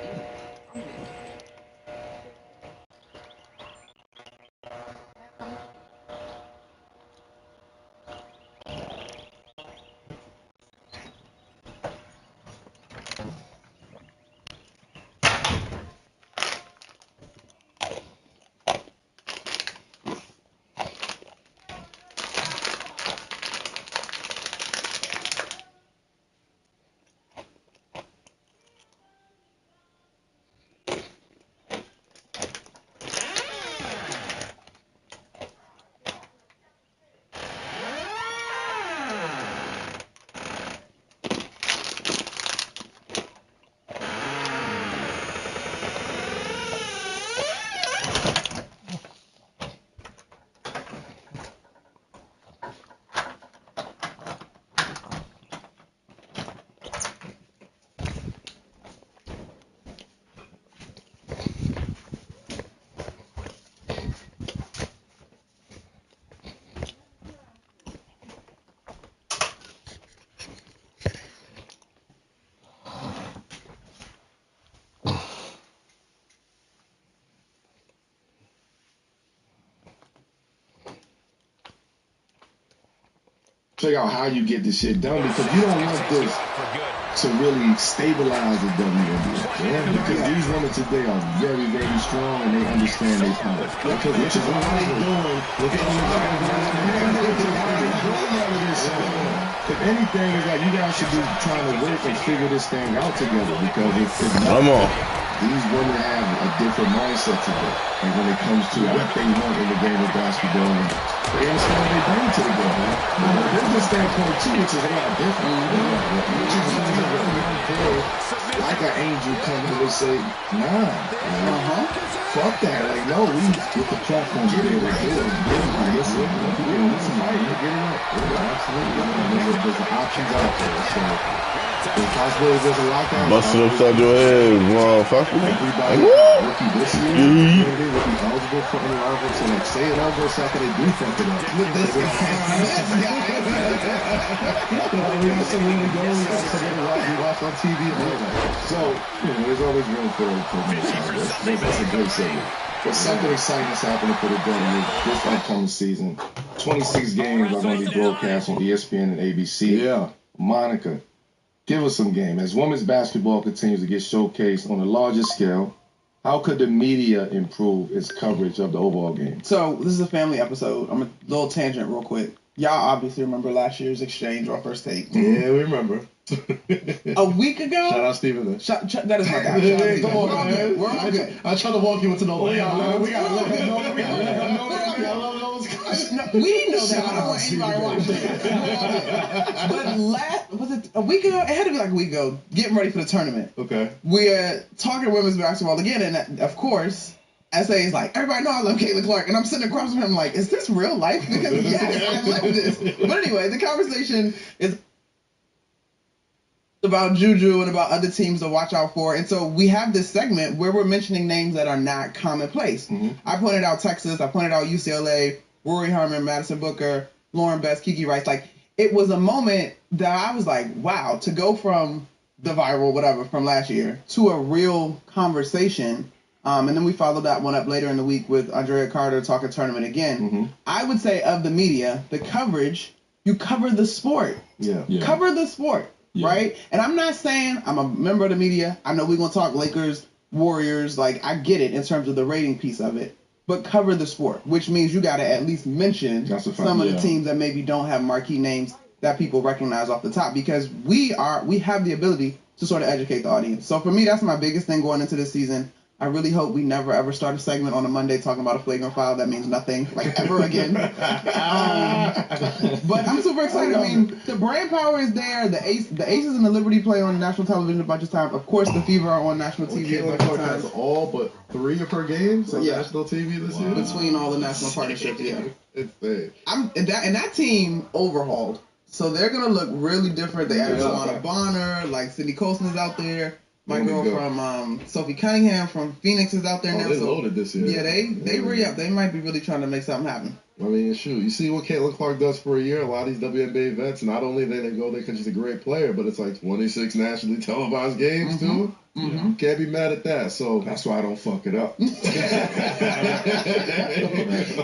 Figure out how you get this shit done because you don't want this to really stabilize the WNBA. Yeah? Because these women today are very, very strong and they understand their power. Because which is why they're doing if anything is that you guys should be trying to work and figure this thing out together because if not, these women have a different mindset today. And when it comes to what they want in the game of basketball, and they understand what they bring to the game. From a business standpoint too, which is a lot different. Which is like an angel coming and say, nah, fuck that. Like, no, we get the platform to be able to do it. Listen, somebody to get it up. Absolutely. There's options out there. So the possibility there's a lockout. Busting upside your head, motherfucker. Everybody rookie this year, they will be eligible for any level. So like, say it over so after they do fuck it up. With this guy. We got some really goals. We got some we watch on TV. So, there's always room for that's a great segment. But something exciting is happening for the W this upcoming season. 26 games are going to be broadcast on ESPN and ABC. Yeah. Monica, give us some game. As women's basketball continues to get showcased on a larger scale, how could the media improve its coverage of the overall game? So, this is a family episode. I'm a little tangent real quick. Y'all obviously remember last year's exchange or first take. Yeah, we remember. A week ago? Shout out Stephen Lynch. That is my guy. Come on, man. We're all good. I tried to walk you into the We know that. I don't want anybody watching it. But was it a week ago? It had to be like a week ago. Getting ready for the tournament. Okay. We're talking women's basketball again, and of course, SA is like, everybody know I love Caitlin Clark, and I'm sitting across from him like, is this real life? Because yes, I love this. But anyway, the conversation is about Juju and about other teams to watch out for. And so we have this segment where we're mentioning names that are not commonplace. I pointed out Texas, I pointed out UCLA, Rory Harmon, Madison Booker, Lauren Best, Kiki Rice. Like, it was a moment that I was like, wow, to go from the viral whatever from last year to a real conversation. And then we followed that one up later in the week with Andrea Carter talking tournament again. I would say of the media, the coverage, you cover the sport. Cover the sport. Right? And I'm not saying I'm a member of the media. I know we're going to talk Lakers, Warriors. Like, I get it in terms of the rating piece of it. But cover the sport, which means you got to at least mention some of the teams that maybe don't have marquee names that people recognize off the top. Because we have the ability to sort of educate the audience. So for me, that's my biggest thing going into this season. I really hope we never ever start a segment on a Monday talking about a flagrant foul that means nothing, like ever again. But I'm super excited. I mean, the brand power is there. The Aces and the Liberty play on national television a bunch of times. Of course, the Fever are on national TV a bunch of times. All but 3 of her games on national TV this year. Between all the national partnerships, It's big. And that team overhauled, so they're gonna look really different. They added Alana Bonner, like Sydney Colson is out there. My girl from Sophie Cunningham from Phoenix is out there now. They loaded this year. Yeah, they re-up. They might be really trying to make something happen. I mean, shoot, you see what Caitlin Clark does for a year. A lot of these WNBA vets, not only they go there because she's a great player, but it's like 26 nationally televised games too. Mm-hmm. Can't be mad at that. So that's why I don't fuck it up.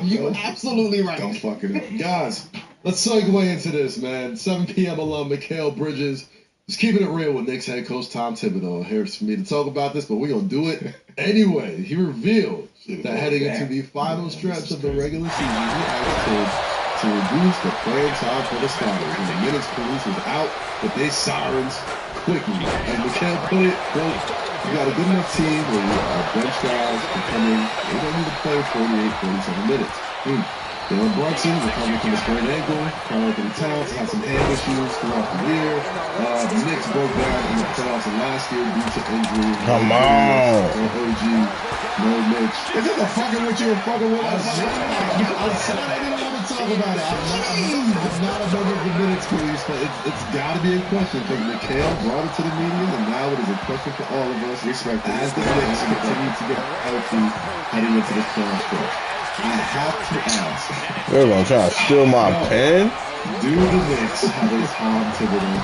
You're absolutely right. Don't fuck it up, guys. Let's segue into this, man. 7 p.m. alum Mikal Bridges. Just keeping it real with Knicks head coach Tom Thibodeau. Here for me to talk about this, but we're going to do it anyway. He revealed that heading into the final stretch of the regular season, he asked kids to reduce the playing time for the starters. And the minutes police was out, but they sirens quickly. As Mikal put it, quote, "You got a good enough team where our bench guys can come in. They don't need to play 48, 47 minutes. Dylan Brunson recovering from a sprained ankle. Karl Anthony Towns had some hand issues throughout the year. The Knicks broke down in the playoffs last year due to injury. Come on. OG, no Mitch. Is this a fucking with you or fucking with us? I didn't want to talk about it. I'm not a member of the minutes police, but it's got to be a question because Mikal brought it to the media, and now it is a question for all of us. Respect as the Knicks continue to get healthy heading into this playoff stretch. I have to ask. They're going to try to steal my pen? Do the Knicks have a Tom Thibodeau?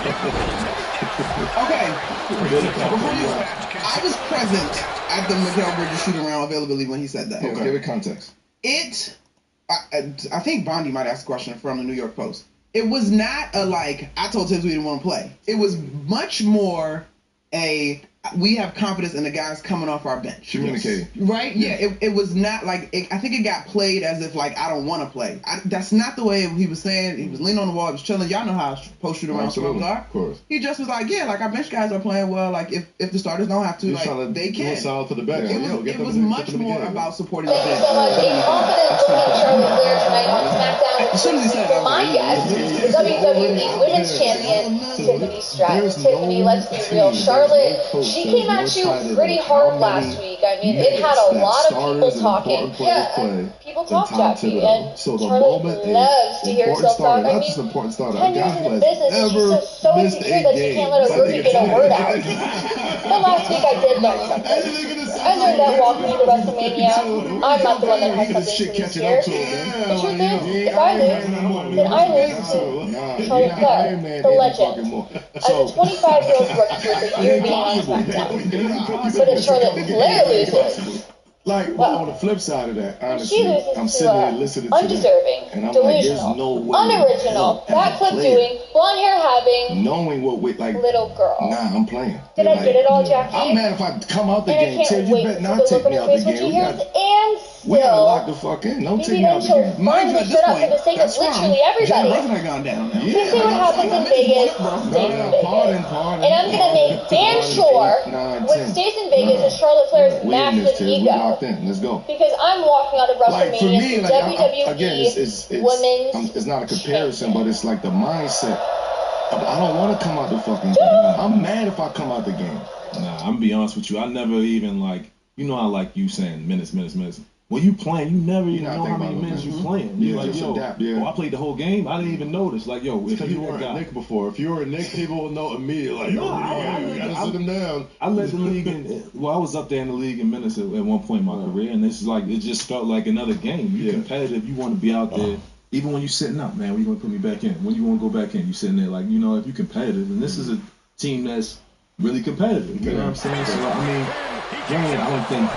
Okay. I was present at the Mikal Bridges shoot-around availability when he said that. Okay. Give it context. I think Bondi might ask a question from the New York Post. It was not I told Tibbs we didn't want to play. It was much more we have confidence in the guys coming off our bench. Communicating. Right? Yeah. It was not I think it got played as if I don't want to play. That's not the way he was saying. He was leaning on the wall. He was chilling. Y'all know how post shoot around scrums are. Of course. He just was our bench guys are playing well. If the starters don't have to, they can. Do a solid for the bench. It was much more about supporting the bench. Thank you so much. A confident joining Charlotte Flair tonight on SmackDown. As soon as he said For my guest, the WWE's Women's Champion, Tiffany Stratton. Tiffany, let's be real. Charlotte, she came at you pretty hard last week. I mean, it had a lot of people talking. Yeah, people talked at you, and Charlotte loves to hear herself talk. I mean, 10 years in the business, she's just so insecure that she can't let a rookie get a word out. But last week I did learn something. I learned that walking into WrestleMania, I'm not the one that has something to lose here. The truth is, if I lose, then I lose to Charlotte Flair, the legend. As a 25-year-old rookie with a year being on SmackDown. But if Charlotte Flair loses, on the flip side of that, honestly, she loses I'm sitting here listening to undeserving, and I'm delusional, like, there's no way unoriginal, backflip doing, blonde hair having, knowing what little girl. Nah, I'm playing. Did I get it all, Jackie? I'm mad if I come out the and game. Tim, you bet not take me out the game. We gotta lock the fuck in. Don't take me out the game. Finally shut up for the sake of literally everybody. You see what happens in Vegas, stays in Vegas. And I'm gonna make damn sure what stays in Vegas is Charlotte Flair's massive ego. Let's go. Because I'm walking out of WrestleMania WWE Women's it's not a comparison, but it's like the mindset. I don't want to come out the fucking game. I'm mad if I come out the game. Nah, I'm gonna be honest with you. I never even how you saying minutes. When you playing, you never even know how many minutes you playing. You're like, I played the whole game. I didn't even notice. Like, if you weren't a Nick before, if you were a Nick, people will know immediately. Like, you gotta sit them down. I led the league I was up there in the league in minutes at one point in my career, and it's like it just felt like another game. You're competitive. You want to be out there. Even when you're sitting up, man, when you gonna put me back in? When you want to go back in? You sitting there like, if you're competitive, and this is a team that's really competitive. You know what I'm saying? So I don't think.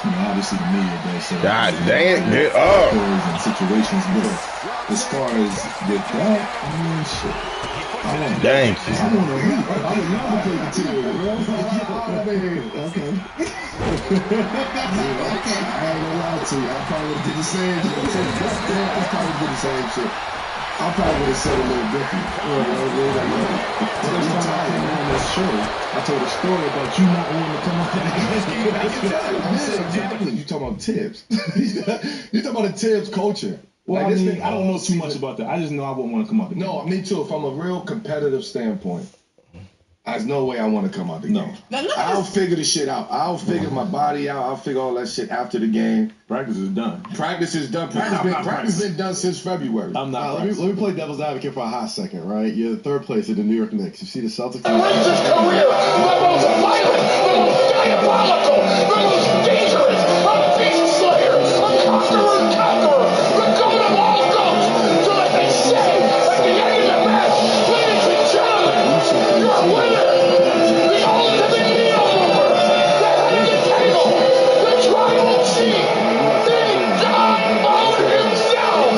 Obviously, the media does say. God dang it, get up. And situations, but as far as with that, shit. Thank you. I would love to play the team, bro. Okay. I ain't gonna lie to you. I probably would have did the same shit. I probably did the same shit. I probably would have said a little different. The first time I came on this show, I told a story about you not wanting to come on the game. You talking about Tibbs. You talking about the Tibbs culture. Well, like, I don't know too much about that. I just know I wouldn't want to come out the game. No, me too. From a real competitive standpoint, there's no way I want to come out the game. I'll figure the shit out. I'll figure my body out. I'll figure all that shit after the game. Practice is done. Practice is done. Practice been done since February. I'm not. Let me play devil's advocate for a hot second, right? You're the third place at the New York Knicks. You see the Celtics. He runs his career the most violent, the most diabolical, the most dangerous, a beast slayer, a conqueror, the goat of all goats. So that they say at the end of the match, ladies and gentlemen, your winner, the ultimate needle mover, the head of the table, the tribal chief, Big Dog Mode himself,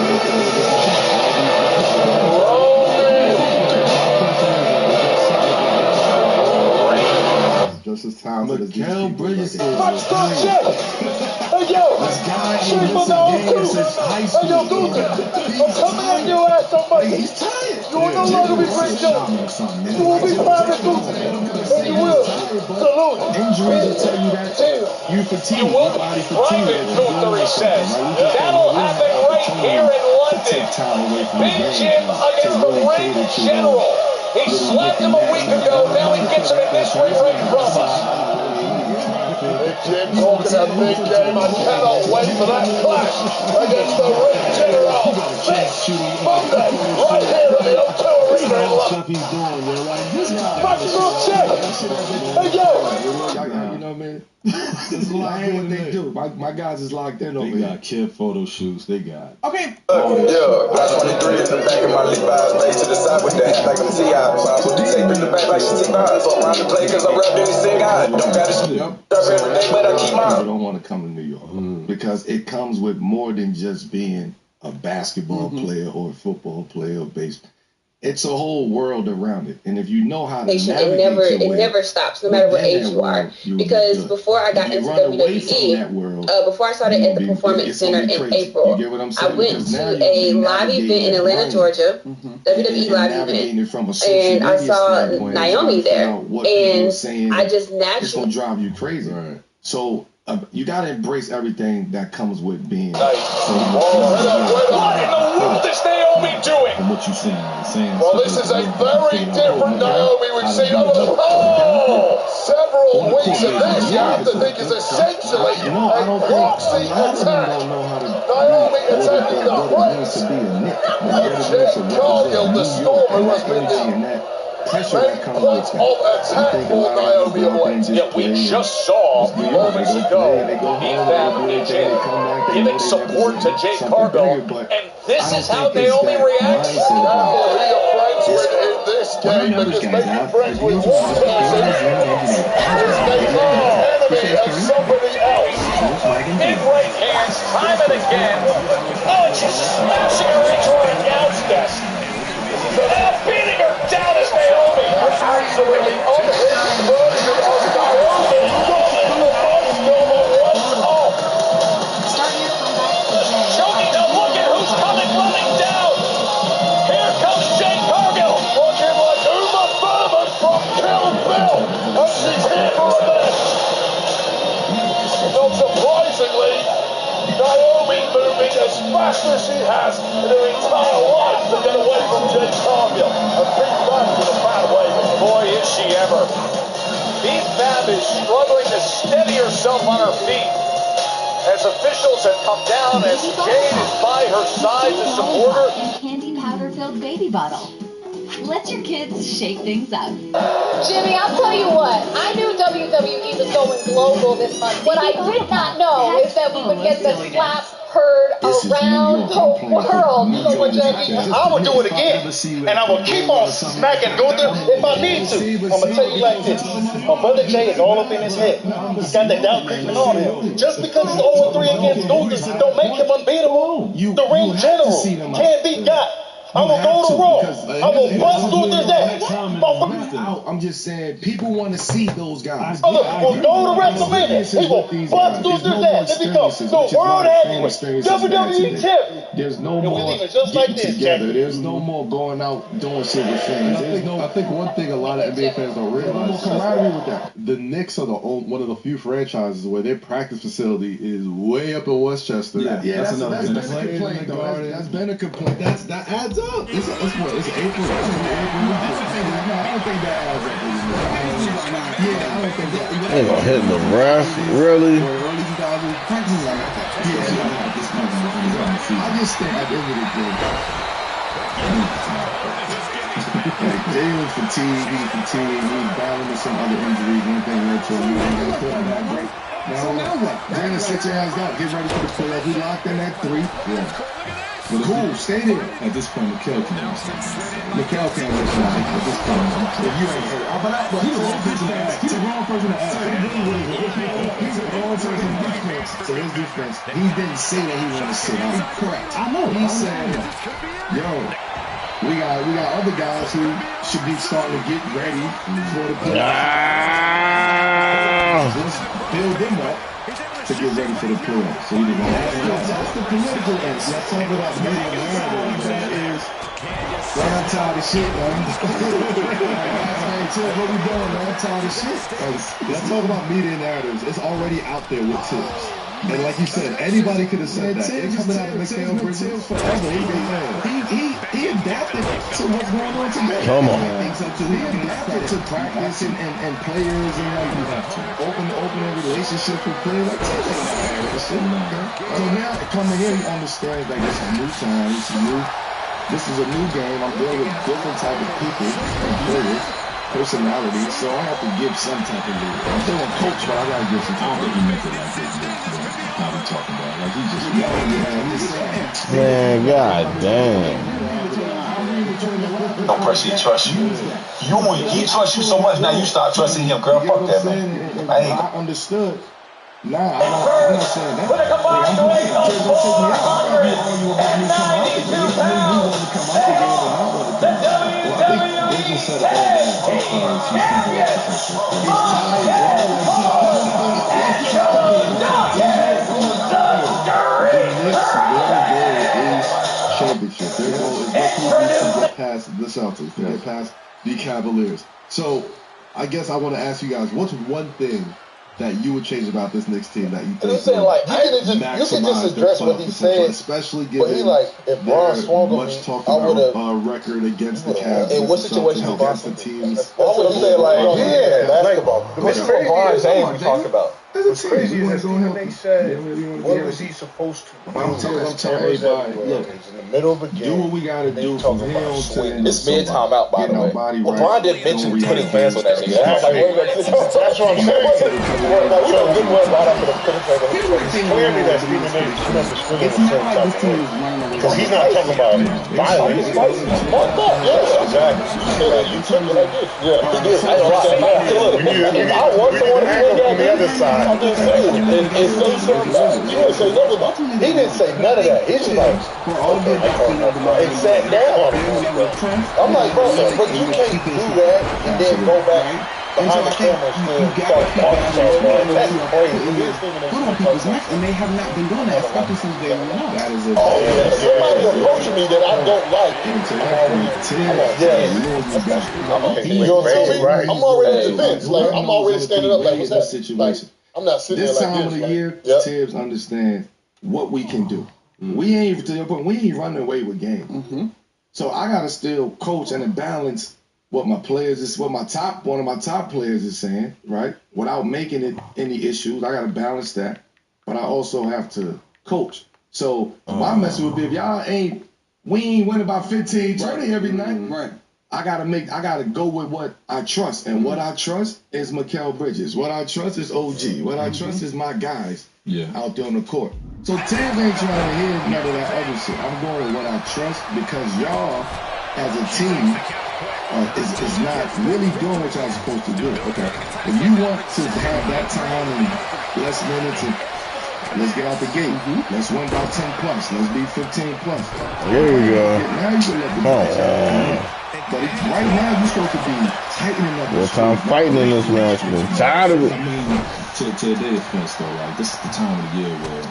Just as talented as Mikal Bridges is touchdown check. Hey yo, shake my dog too. Hey yo, Gunther, I'm coming at your ass somebody. He's tired. You will no longer be Great Joe. You will be Private Gunther. And you will. Salute. Injuries will tell you that. You fatigue. You will be Private Gunther, he says. That'll happen right here in London. Big Jim against the Ring General. He slapped him a week ago. Now he gets him in this ring right from us. Jim talking that big game. I cannot wait for that clash against the Ring General. This Monday, right here at the O2 Arena in London. Maximum check. Hey yo. You know what I mean? This is what they do. My guys is locked in over here. They got kid photo shoots. They got. Okay. Yeah, that's 23 in the back of my Levi's, face to the side with the hat like I'm T.I. So I put the tape in the back like she's T.I. Fuck around the play cause I'm rapping and sing I don't got to shit up every day, but I keep mine. People don't want to come to New York because it comes with more than just being a basketball player or a football player or baseball. It's a whole world around it, and if you know how to navigate it never stops, no matter what age you are. Because before I got into WWE, before I started at the Performance Center in April, I went to a live event in Atlanta, Georgia, WWE live event, and I saw Naomi there, and I just naturally. It's gonna drive you crazy. Right. So. You gotta embrace everything that comes with being. What in the world is Naomi doing? From what you saying? Well, this is a very different Naomi we've seen over the several weeks of this. You have to think is essentially a proxy attack. Naomi attacking the Prince. Jake Cargill, the Storm, who has been the main point of attack for Naomi away. Yeah, we just saw moments ago Ethan Nugent giving support to Jake Cargill, and this is how Naomi reacts. Now will be a friends with in this game because making friends with one person is making an enemy of somebody else. Big right hands, time and again. Oh, just smashing her into her announce desk. So now beating her down is Naomi. Absolutely unhinged version of Naomi. Looking the most normal one off. Choking to look at who's coming running down. Here comes Jake Cargill. Looking like Uma Thurman from Kill Bill. And she's here for a match. Not surprisingly, Naomi moving as fast as she has in her entire life to get away from Jake Cargill. And beat back with a bad way. Boy, is she ever. Beef Bab is struggling to steady herself on her feet as officials have come down as Jade is by her side to support her. And candy powder-filled baby bottle. Let your kids shake things up. Jimmy, I'll tell you what. I knew WWE was going global this month. What I did not know is that we would get the slap heard around the world. I will do it again, and I will keep on smacking Gunther if I need to. I'm gonna tell you like this: my brother Jay is all up in his head. He's got that doubt creeping on him. Just because he's 0-3 against Gunther don't make him unbeatable. The Ring General can't be got. I will go to Raw. I will bust through this day. I'm just saying, people want to see those guys. We'll go to WrestleMania. He will bust through this day. They become the world heavyweight WWE champion. There's no more getting together. There's no more going out doing shit with fans. I think one thing a lot of NBA fans don't realize the Knicks are one of the few franchises where their practice facility is way up in Westchester. Yeah, that's been a complaint, though. That's been a complaint. That adds up. It's April. I don't think that adds up. Yeah, I don't think that. They gonna hit the ref, really? I just think at the end of the day, Jay was fatigued, he's battling with some other injuries, one thing led to another. Now what? Jalen, sit your ass down, get ready for the playoffs. We locked in at 3. Yeah. Cool, stay there. At this point, Mikal can't. Mikal can't listen at this point. If you ain't hurt. But he's the wrong person to ask. He's the wrong person to ask. He's the wrong person to defense. So his defense, he didn't say that he wanted to sit out. Correct. I know. He said, yo, we got other guys who should be starting to get ready for the playoffs. Let's build them up to get ready for the playoffs. So that's the political answer. Let's talk about the media narrative. I'm tired of shit, man. What we doing, man? I'm tired of shit. Let's talk about media narratives. It's already out there with tips. And like you said, anybody could have said that. It's coming out of Mikal Bridges forever. He adapted to what's going on today. Come on. He adapted to practice and players and opening relationships with players. Like, so now coming here, he understands like this is a new time. This is a new game. I'm dealing with different type of people and players, personalities. So I have to give some type of lead. I'm still a coach, but I gotta give some time. He meant it like this. How we talking about? Like he just man, god damn. No pressure, he trusts you. He trusts you so much now you start trusting him, girl. Fuck that, man. I understood. Nah, I'm not saying that. I'm championship. Their goal is to get past the Celtics, to get past the Cavaliers. So, I guess I want to ask you guys, what's one thing that you would change about this Knicks team that you think you can just address what he said, especially given if Braun swung on me, I would have record against the Cavs. In what situation against the teams? I would have said basketball. What's crazy is we talk about. What's crazy is they said, what was he supposed to do? I'm telling everybody, look, in the middle of a game. Do what we gotta do from here on to the It's mid-time out, by the way. LeBron didn't mention putting hands on that nigga. That's what I'm saying. We don't get worried about after the penetrator. Clearly that Stephen A. Smith is feeling the same type of way. Because he's not talking about violence. Exactly. You took it like this. Yeah, he did. I was the one to swing at on the other side. I'm just saying, and say something back. You didn't say nothing about it. He didn't say none of that. He's just like, and sat down. I'm like, bro, but you can't do that and then go back behind the camera and start talking. That's crazy. Put on people's necks, and they have not been doing that, especially since day one. That is a somebody's approaching me that I don't like. I'm already defense. Like, I'm already standing up like, what's that? Situation. I'm not sitting this there like time of the year, Tibbs understands what we can do. We ain't to your point. We ain't running away with game. So I gotta still coach and balance what my players is, what one of my top players is saying, right? Without making it any issues, I gotta balance that. But I also have to coach. So my message would be, if we ain't winning about 15, 20 every night. Right. I gotta go with what I trust, and what I trust is Mikal Bridges. What I trust is OG. What I trust is my guys out there on the court. So Tibbs ain't trying to hear none of that other shit. I'm going with what I trust because y'all, as a team, is not really doing what y'all supposed to do. Okay. If you want to have that time and less minutes, and Let's get out the gate. Let's win by 10 plus. Let's be 15 plus. There you go. Now you can let the But right now you're supposed to be tightening up. What time fighting in this match? I'm tired of it. I mean, to their defense though, like this is the time of the year where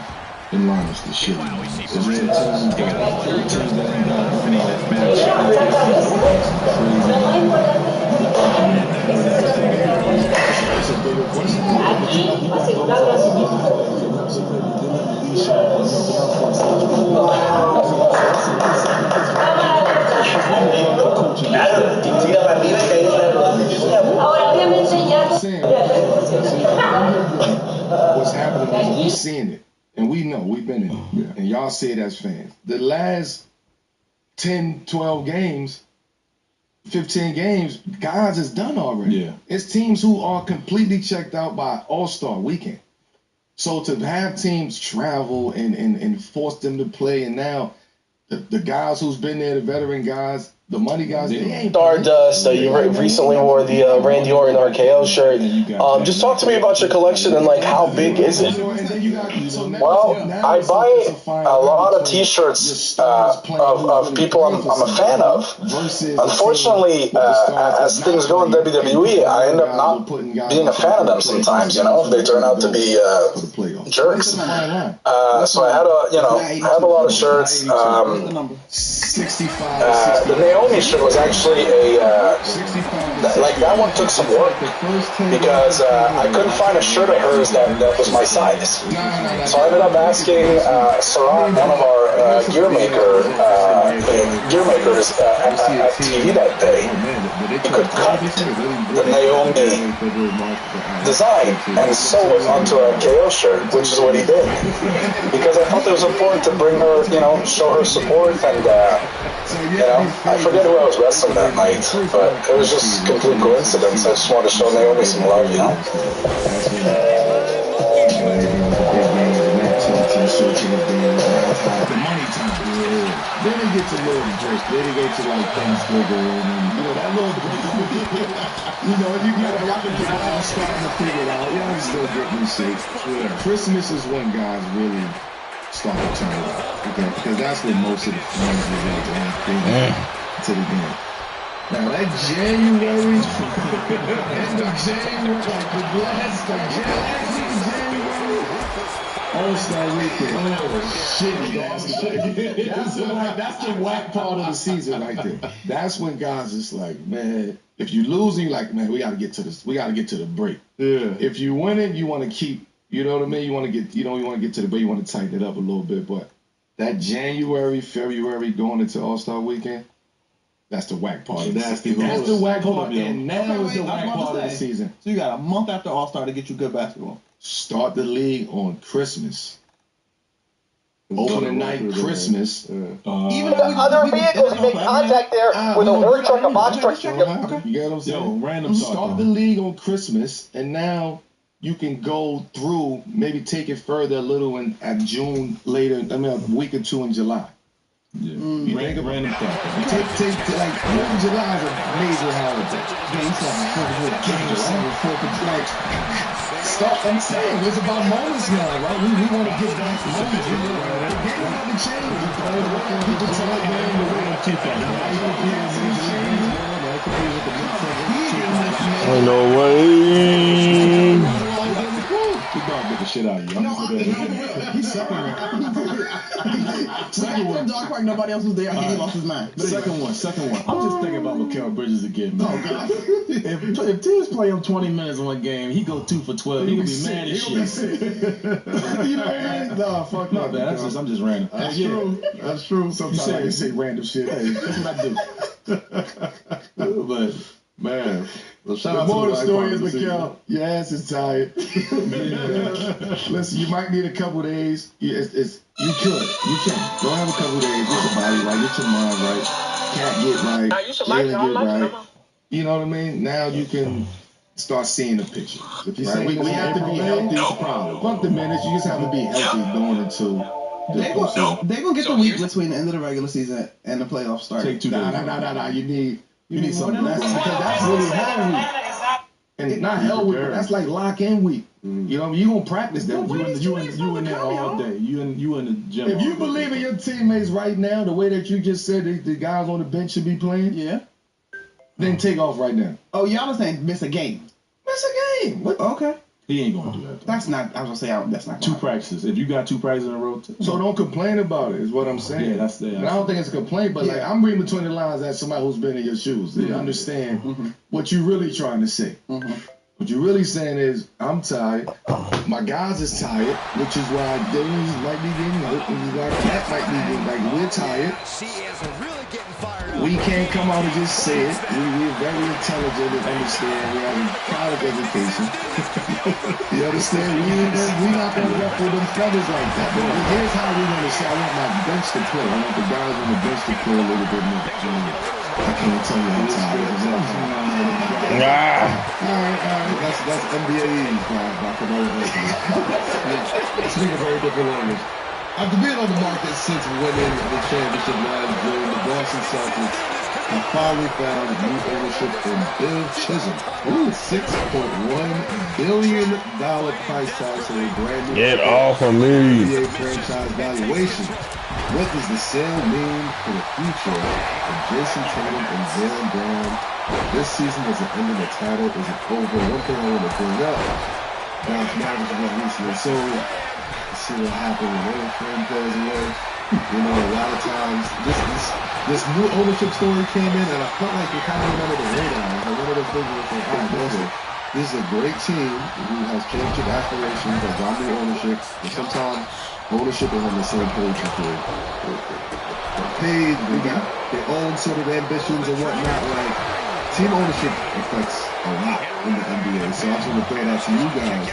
them lineups the shit. It's teams that ain't got any match. It's a bigger question. What's happening is we're seeing it, and we know we've been in it, and y'all see it as fans. The last 10, 12 games, 15 games, guys is done already. Yeah. It's teams who are completely checked out by All-Star weekend. So to have teams travel and force them to play, and now the guys who's been there, the veteran guys, the money guys, they ain't. Stardust, you recently wore the Randy Orton RKO shirt. Just talk to me about your collection and like how big is it? Well, I buy a lot of T-shirts of people I'm a fan of. Unfortunately, as things go in WWE, I end up not being a fan of them sometimes. You know, they turn out to be jerks. So I had I have a lot of shirts. The Naomi shirt was actually that one took some work because I couldn't find a shirt of hers that was my size. So I ended up asking Sarat, one of our gear makers at TV that day, he could cut the Naomi design and sew it onto a KO shirt, which is what he did. Because I thought it was important to bring her, show her support and, I forget who I was wrestling that night, but it was just complete coincidence. I just wanted to show Naomi some love, The money time. Then it gets a little break. Then it gets to like Thanksgiving and that little break. Y'all can get all starting to figure it out. Y'all still getting shape. Christmas is when guys really start to turn it up. Okay, because that's when most of the fans are going to to the game. Now that January, end of January, like the last January. All-Star weekend. Oh, shit. That's the whack part of the season right there. That's when guys is like, man, if you lose, you're like, man, we got to get to this. We got to get to the break. Yeah. If you win it, you want to keep, you know what I mean? You want to get, you want to get to the break. You want to tighten it up a little bit. But that January, February going into All-Star weekend, that's the whack part of the season. That's the whack part. And now is the whack part of the season. So you got a month after All-Star to get you good basketball. Start the league on Christmas. Opening night, Christmas. Even the other vehicles, you make contact there with a work truck, a box truck. You get what I'm saying? Random start the league on Christmas, and now you can go through, maybe take it further a little at June later. I mean, a week or two in July. Yeah. You think about random stuff. Take like 4th of July is a major holiday. Start. I'm saying it's about moments now, right? We want to get back to moments. The game hasn't changed. People tell the game to wait on 2 Ain't no way. Get the shit out of you. He's sucking right. Second one. Dog park, nobody else was there. I think he lost his mind. Second one. I'm just thinking about Mikal Bridges again, man. Oh, God. If teams play him 20 minutes on a game, he go 2 for 12. He gonna be mad as shit. You know what I mean? No, fuck no, man. I'm just random. That's true. Sometimes I say random shit. Hey, that's what I do. But man, the moral of the story is, Mikal, your ass is tired. Listen, you might need a couple days. You can. Go have a couple days. Get your body right. Get your mind right. Cat get right. Jalen get right. You know what I mean? Now you can start seeing the picture. If you say we have to be healthy, fuck the minutes. You just have to be healthy going into the postseason. They're going to get the week between the end of the regular season and the playoffs start. Take 2 days. Nah. You need something less because that's really hell week. And not hell week, but that's like lock-in week. You know, you gonna practice them. You in there all day. You in the gym. If you believe in your teammates right now, the way that you just said the guys on the bench should be playing, then take off right now. Oh, y'all was saying miss a game. Miss a game. What? Okay. He ain't gonna do that. That's not. I was gonna say that's not. 2 practices. If you got 2 practices in a row, so don't complain about it. Is what I'm saying. Yeah, that's the. I don't think it's a complaint, but like I'm reading between the lines as somebody who's been in your shoes. They understand what you're really trying to say. What you're really saying is, I'm tired. My guys is tired, which is why Dylan might be getting hurt, which is why Cat might be getting like we're tired. We can't come out and just say it. We're very intelligent and understand. We have a college education. You understand? We're not going to ruffle them feathers like that. But here's how we're going to say, I want my bench to play. I want the guys on the bench to play a little bit more. I can't tell you how tired it is. All right. That's NBA by Camelo Anthony. Speaking a very different language. After being on the market since winning the championship last June, the Boston Celtics have finally found new ownership in Bill Chisholm. $6.1 billion price tag for a brand new Get off of me. NBA franchise valuation. What does the sale mean for the future of Jason Tatum and Jaylen Brown? This season is the end of the title. Is it over? One thing I want to bring up, Dallas Mavericks was recently sold. See what happened when their friend goes away. You know, a lot of times this new ownership story came in, and I felt like it kind of went under the radar. Like one of those things where it's like, this is a great team who has championship aspirations, that got new ownership, and sometimes ownership is on the same page with they're paid, they got their own sort of ambitions and whatnot. Like, team ownership affects a lot in the NBA. So I just want to throw that to you guys.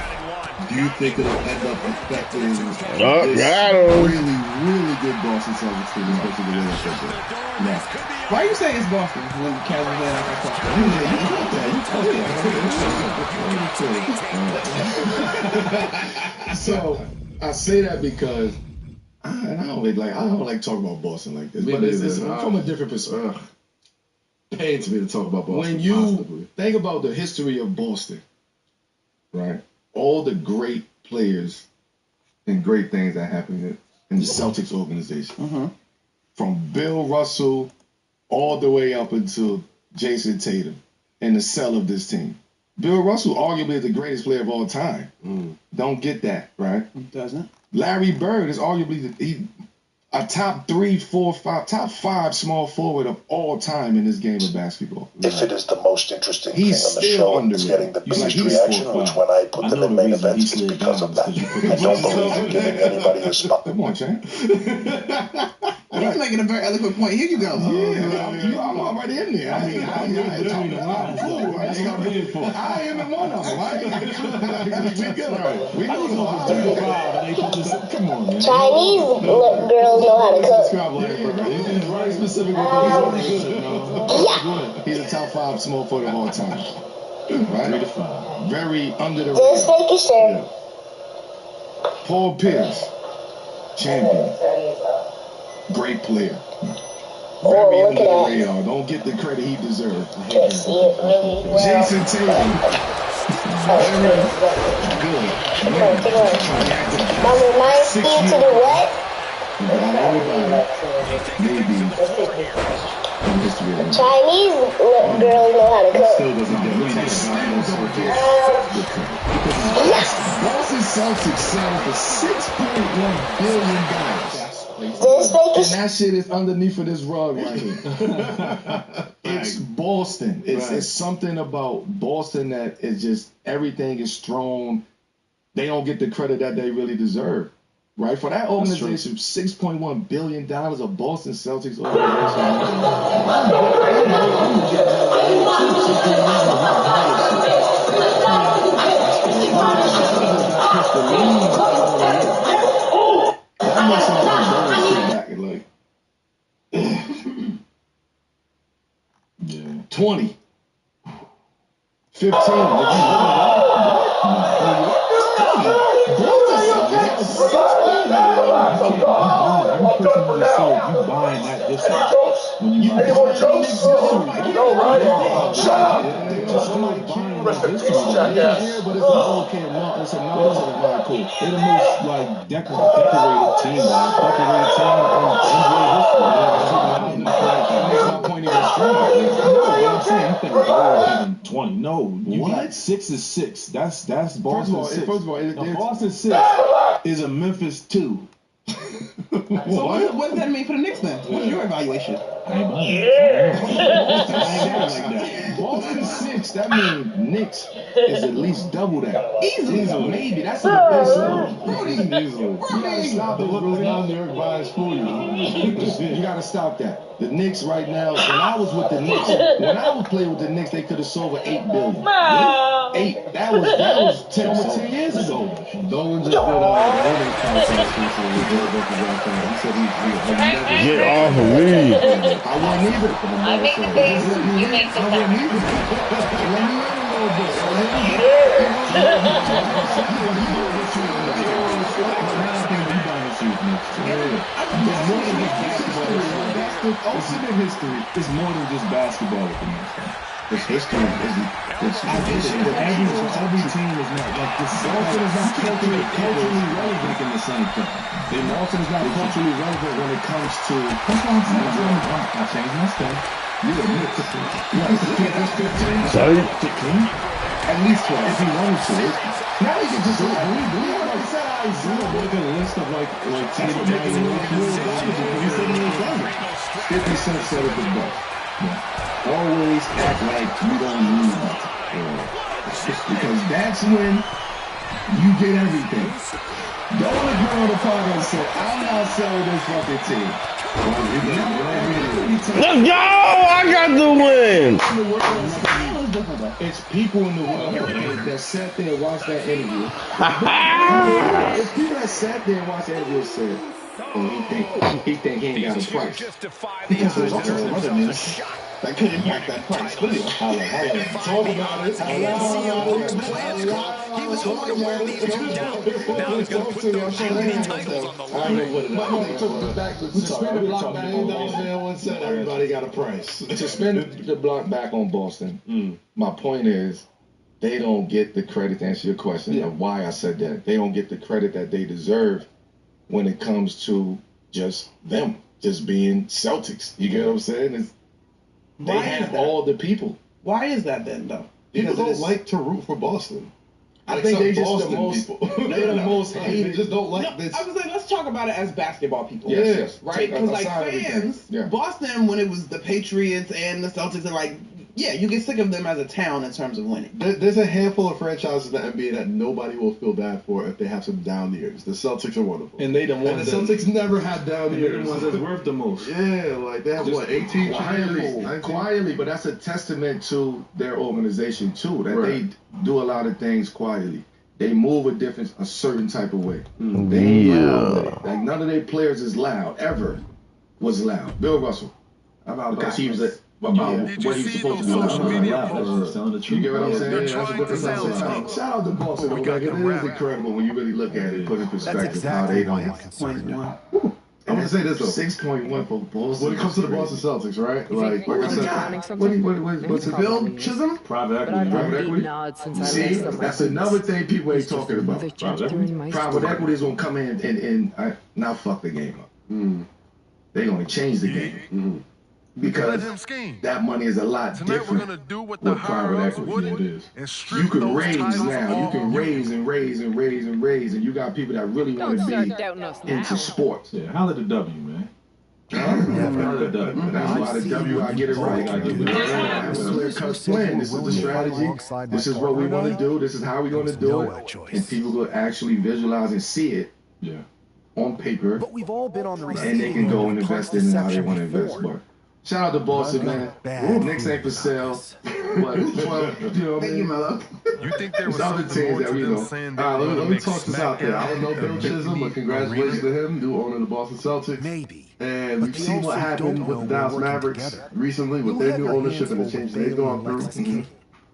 Do you think it'll end up affecting this really, really good Boston Celtics team, especially the way they play it? No. Why you say it's Boston when Cavs win? So I say that because I don't like talking about Boston like this, but it's from a different perspective. Pains me to talk about Boston. When you think about the history of Boston, right? All the great players and great things that happened in the Celtics organization. From Bill Russell all the way up until Jason Tatum and the cell of this team. Bill Russell arguably is the greatest player of all time. Don't get that, right? Doesn't. Larry Bird is arguably a top 3, 4, 5, top 5 small forward of all time in this game of basketball. If it is the most interesting thing on the show and it's getting the biggest reaction, which when I put them in main events, it's because of that. I don't believe in giving anybody a spot. Come on, champ. He's making a very eloquent point. Here you go. I'm already in there. I am in one of them. We come on, man. Chinese girls know how to cook. Very specific. He's a top 5 small forward of all time. Right? Very under the radar. Just making sure. Paul Pierce, champion. Great player. Very under the radar. Don't get the credit he deserves. Can't see it really well. Jason Tatum. Very good. That reminds me to do what? Maybe. Chinese girls know how to cook. Yes! Boston Celtics sell for $6.1 billion. And that shit is underneath of this rug right here. It's Boston. It's something about Boston that is just, everything is thrown. They don't get the credit that they really deserve. Right? For that organization, $6.1 billion of Boston Celtics organization. That makes them back and like 20. 15. person who just sold, you buying that difference. When you buy Anyone else? No, right? Shut up. rest in peace, jackass. But it's an okay, no, it's a non-incident, right? Cool. They're the most like decorated team, decorated team in NBA history. Makes my point even stronger. No, what I'm saying, you think thinking 20? No, you got 6 is 6. That's Boston 6. First of all, Boston 6 is a Memphis 2. So what does that mean for the Knicks then? What's your evaluation? Boston 6, that means Knicks is at least double that. Easily. Maybe. That's the best level. Easily. You gotta stop it. New York vibes for you. You gotta stop that. The Knicks right now, when I was with the Knicks, when I would play with the Knicks, they could have sold for $8 billion. 8. That was 10 years ago. Dolan just did a winning contest recently. Get off of me. I wouldn't either. I make the face, you make the sound. Ultimate history is more than just basketball with the Knicks. It's history. Every team is not like this. Boston is not culturally relevant in the same thing. Boston is not culturally relevant when it comes to. I changed my stuff. You're the Knicks. Sorry. 15? At least 12. If he wanted to. Now he can just look. Look at a list of like team evaluations. 50 Cent said it the best. Always act like you don't need nothing. Because that's when you get everything. Don't agree on the part and say, I'm not selling this fucking team. Let's go! I got the win! It's people in the world that sat there and watched that interview. It's people that sat there and watched that interview and said, he think he ain't got a price. Because there's also other news that could impact that price. But anyway, talk about it. He was hoping to wear these two down. Now he's going to put those many titles on the line. Suspend the block back on Boston. Everybody got a price. Suspend the block back on Boston. My point is, they don't get the credit to answer your question of why I said that. They don't get the credit that they deserve when it comes to just them, just being Celtics. You get what I'm saying? They have all the people. Why is that then, though? People don't like to root for Boston. I think they just Boston the most. They're the most hated. They just don't like this. I was like, let's talk about it as basketball people. Yes. Right? Because like fans, Boston, when it was the Patriots and the Celtics, are like, yeah, you get sick of them as a town in terms of winning. There's a handful of franchises in the NBA that nobody will feel bad for if they have some down years. The Celtics are one of them. And they the ones. And the Celtics never had down years. They're the ones that's worth the most. Yeah, like they have what, 18 quietly, but that's a testament to their organization too. That they do a lot of things quietly. They move a certain type of way. They ain't loud with it. Like none of their players is loud ever. Was loud. Bill Russell, because he was about what he's supposed to be loud. You get what I'm saying? Shout out to Boston. It is incredible when you really look at it, put in perspective how they don't. I'm gonna say this though. 6.1 for Boston. When it comes to the Boston Celtics, right? Like I said, what's it? Bill Chisholm? Private equity. See, that's another thing people ain't talking about. Private equity is gonna come in and now fuck the game up. They're gonna change the game. Because that money is a lot different with private equity. It is. You can raise now. You can raise and raise and raise and raise, and you got people that really want to be into sports. Yeah, holla the W, man. Holla the W. That's why the W, I get it right. I get it right. It's a clear-cut plan. This is the strategy. This is what we want to do. This is how we're going to do it. And people will actually visualize and see it. Yeah. On paper. But we've all been on the and they can go and invest in how they want to invest. But shout out to Boston, man. Knicks ain't for sale. But, you know what I mean? You think there was other teams that we know. Let me talk this out there. I don't know Bill Chisholm, but congratulations to him, new owner of the Boston Celtics. Maybe. And we've seen what happened with the Dallas Mavericks recently with their new ownership and the changes they've gone through.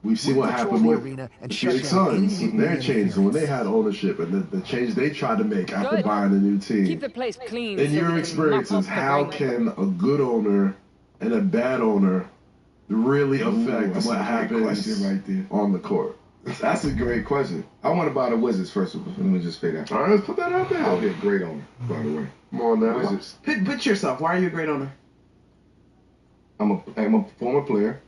We see what happened with the Phoenix Suns with their changes when they had ownership and the change they tried to make after buying a new team. Keep the place clean. In your experiences, how can a good owner and a bad owner really affect what happens right there on the court? That's a great question. I want to buy the Wizards first of all. Let me just say that. All right, let's put that out there. I'll be a great owner, by the way. Come on now. Wizards. Pitch yourself. Why are you a great owner? I'm a former player.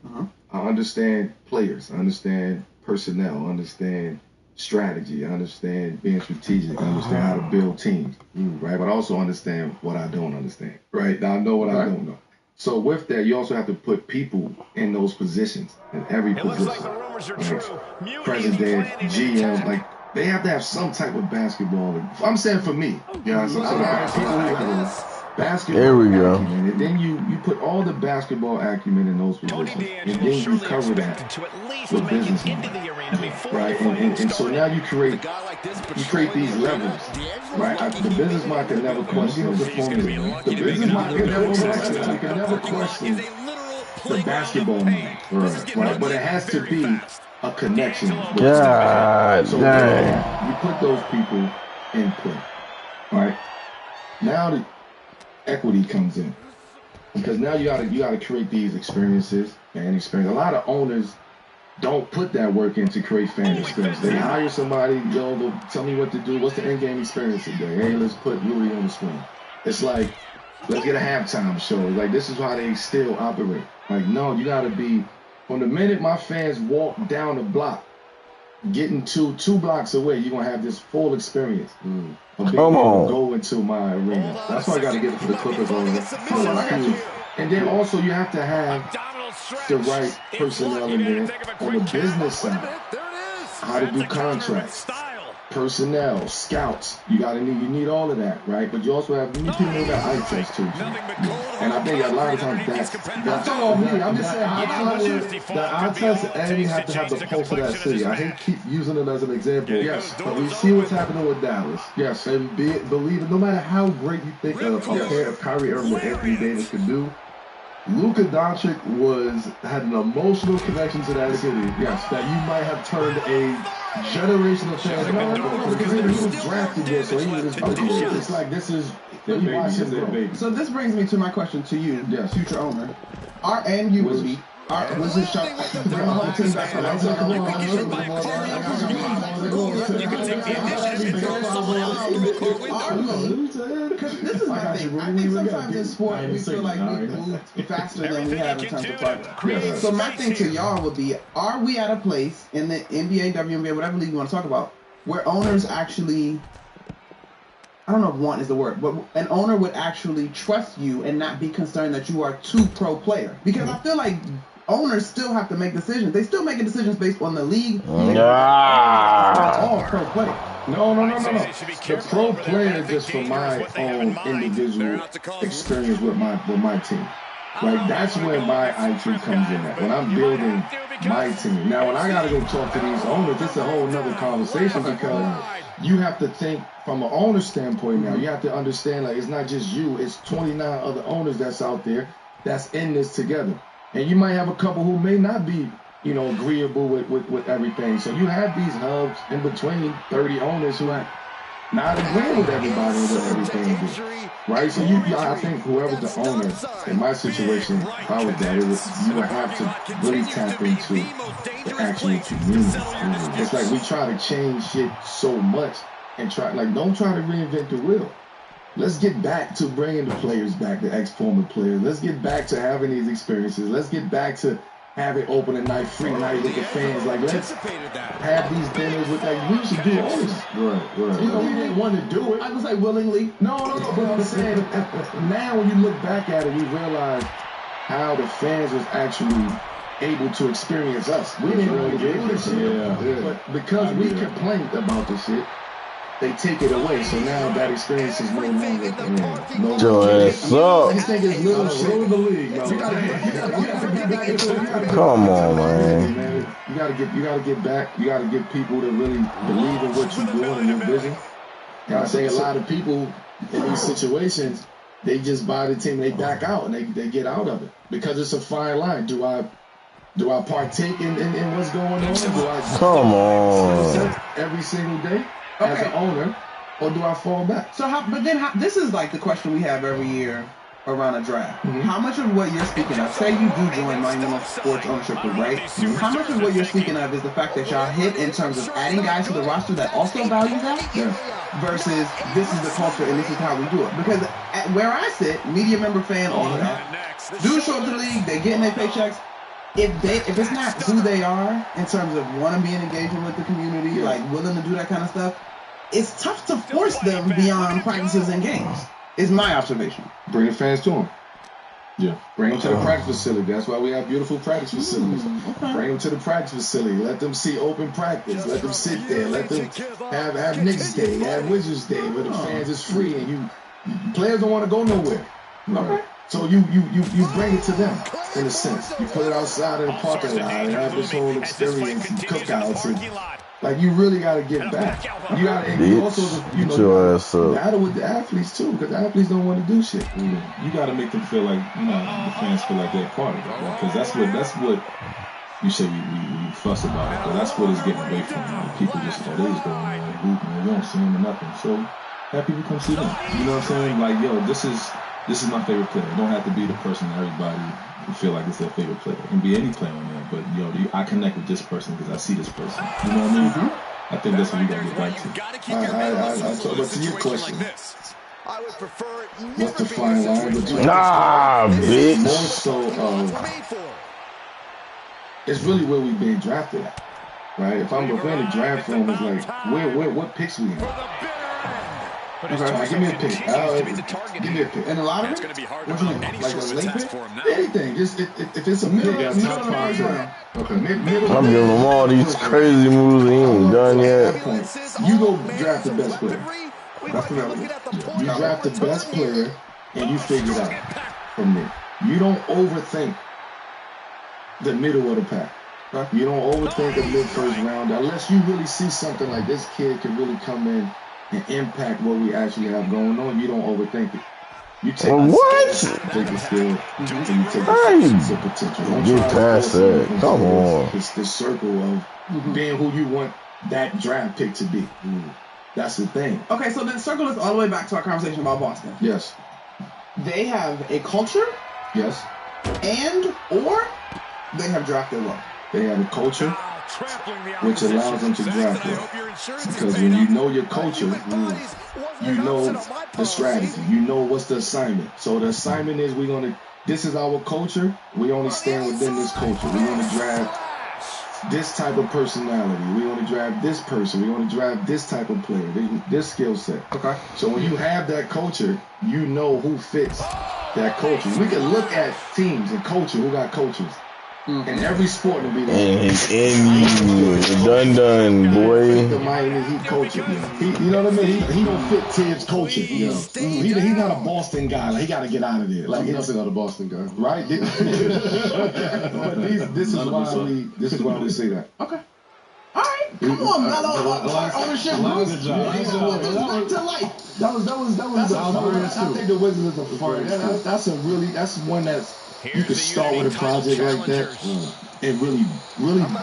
I understand players. I understand personnel. I understand strategy. I understand being strategic. I understand how to build teams. Right? But I also understand what I don't understand. Right? Now I know what I don't know. So with that, you also have to put people in those positions, in every position. Like the rumors are true. President, GM, like they have to have some type of basketball. I'm saying for me, basketball there we go. acumen, and then you put all the basketball acumen in those positions, and then you cover that with business model, right? And so now you create these levels, right? The business mind can never question the formula. The business mind can never question the basketball mind, right? But it has to be a connection. God so dang. you put those people in play, right? Now the equity comes in, because now you gotta create these experiences and experience. A lot of owners don't put that work in to create fan experience. They hire somebody, tell me what to do. What's the end game experience today? Hey, let's put Rudy on the screen. It's like, let's get a halftime show. Like, this is how they still operate. Like, no, you gotta be, from the minute my fans walk down the block, getting two blocks away, you're gonna have this full experience. Come on. Go into my arena. That's why I got to get it for the Clippers on it. And then also you have to have the right personnel in there on the business side. How to do contracts, personnel, scouts. You need all of that, right? But you also have people who got eye test too. And I think a lot of times that's all me. I'm just saying the eye test, and you have to have the pulse of that city. I hate keep using it as an example. Yes. But we see what's happening with Dallas. Yes. And believe it, no matter how great you think a pair of Kyrie Irving and Anthony Davis could do, Luka Doncic had an emotional connection to that city. Yes, that you might have turned a generation of fans. Because he was drafted there, so he was it's like this is their baby. So this brings me to my question to you, future owner. And you, Rudy. Was it shot? Bring the whole team back. Because this is my thing. I think sometimes in sport we feel like we move faster than we have in terms of progress. So my thing to y'all would be: are we at a place in the NBA, WNBA, whatever league you want to talk about, where owners actually, I don't know if want is the word, but an owner would actually trust you and not be concerned that you are too pro player? Because I feel like owners still have to make decisions. They still making decisions based on the league. Not all pro player. No. The pro player just for my own individual experience with my team. Right? That's where my IQ comes in at. When I'm building my team. Now, when I got to go talk to these owners, it's a whole nother conversation, because you have to think from an owner standpoint now. You have to understand, like, it's not just you. It's 29 other owners that's out there that's in this together. And you might have a couple who may not be, agreeable with everything. So you have these hubs in between 30 owners who are not agreeing with everybody and what everything is. Right? So I think whoever's the owner, in my situation, if I was that, you would have to really tap into the actual community. It's like we try to change shit so much and don't try to reinvent the wheel. Let's get back to bringing the players back, the ex-former players. Let's get back to having these experiences. Let's get back to having opening night, free night with the fans. Like, let's have these dinners with we should do all this. Right. We didn't want to do it. I was like, willingly. No. But I'm saying, now when you look back at it, we realize how the fans was actually able to experience us. We didn't really do this shit. But because we complained about the shit, they take it away. So now that experience is no longer. Your ass up. I just think it's little shit in the league, bro. Come on, man. You gotta get back. You gotta get people to really believe in what you're doing and your vision. And I say a lot of people in these situations, they just buy the team, they back out, and they get out of it because it's a fine line. Do I Do I partake in what's going on? Do I Come on every single day as an owner, or do I fall back? So this is like the question we have every year around a draft. How much of what you're speaking of, say you do join Monumental Sports Ownership Group, right? How much of what you're speaking of is the fact that y'all hit in terms of adding guys to the roster that also value that? Yes. Versus this is the culture and this is how we do it. Because where I sit, media member, fan, owner, dudes show up to the league, they getting their paychecks. If it's not who they are in terms of wanting to be engaging with the community, like willing to do that kind of stuff, it's tough to force them beyond practices and games. Is my observation. Bring the fans to them. Yeah. Bring them to the practice facility. That's why we have beautiful practice facilities. Bring them to the practice facility. Let them see open practice. Let them sit there. Let them have Knicks Day, have Wizards Day, where the fans is free and players don't want to go nowhere. Okay. So you bring it to them in a sense. You put it outside in the parking lot and have this whole experience and cookouts and like you really got to get back. You got to also battle with the athletes too, because the athletes don't want to do shit. You got to make them feel like the fans feel like they're part of it, because that's what you say we fuss about it, but that's what it's getting away from. People just they just going around and hooping and you don't see them or nothing. So have people come see them. You know what I'm saying? Like, yo, this is my favorite player. It don't have to be the person that everybody feel like it's their favorite player. It can be any player on there, but I connect with this person because I see this person. You know what I mean? I think that's what we gotta get back to. But to your question, what's the fine line between bitch? More so it's really where we've been drafted at, right? If I'm in the draft room, it's like what picks we have. Okay, give me a pick. Give me a pick. And a lot of it? What you mean? Like a late pick? Anything. Just if it's a middle of the first round. Okay. I'm giving them all these crazy moves. He ain't done yet. You go draft the best player. That's available. You draft the best player and you figure it out from there. You don't overthink the middle of the pack. You don't overthink a mid-first round unless you really see something like this kid can really come in and impact what we actually have going on. You don't overthink it. You take take the skill, and you take the potential. Don't get past that. Come on. It's the circle of being who you want that draft pick to be. That's the thing. Okay, so then circle us all the way back to our conversation about Boston. Yes. They have a culture. Yes. Or they have drafted low. They have a culture, which allows them to draft low. Because when you know your culture, you know the strategy. You know what's the assignment. So the assignment is this is our culture. We only stand within this culture. We want to draft this type of personality. We want to draft this person. We want to draft this type of player, this skill set. Okay. So when you have that culture, you know who fits that culture. We can look at teams and culture who got coaches. And every sport will be like done, boy. The Miami Heat coach. You know what I mean? He don't fit Tibbs coaching. You know? He's not a Boston guy. Like, he got to get out of there. Like, he's not a Boston guy, right? But this is why we say that. Okay. All right, come on, Mello. Ownership group. To life. That was. I think the Wizards is a fun. That's one that's. You could start with a project like that and really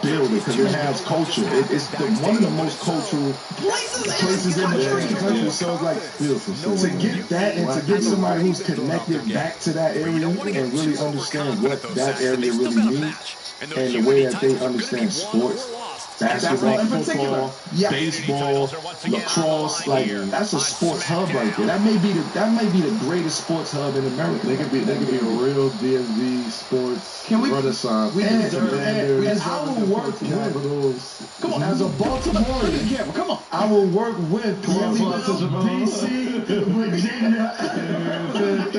build it because it has culture. It's one of the most cultural places in the country. So it's like beautiful. To get that and to get somebody who's connected back to that area and really understand what that area really means and the way that they understand sports. Basketball, football, baseball, lacrosse, like that's a sports hub right there. That may be the greatest sports hub in America. They could be a real DSV sports renaissance. And I will work with. Come on, as a Baltimorean, come on. I will work with DC, Virginia, Maryland.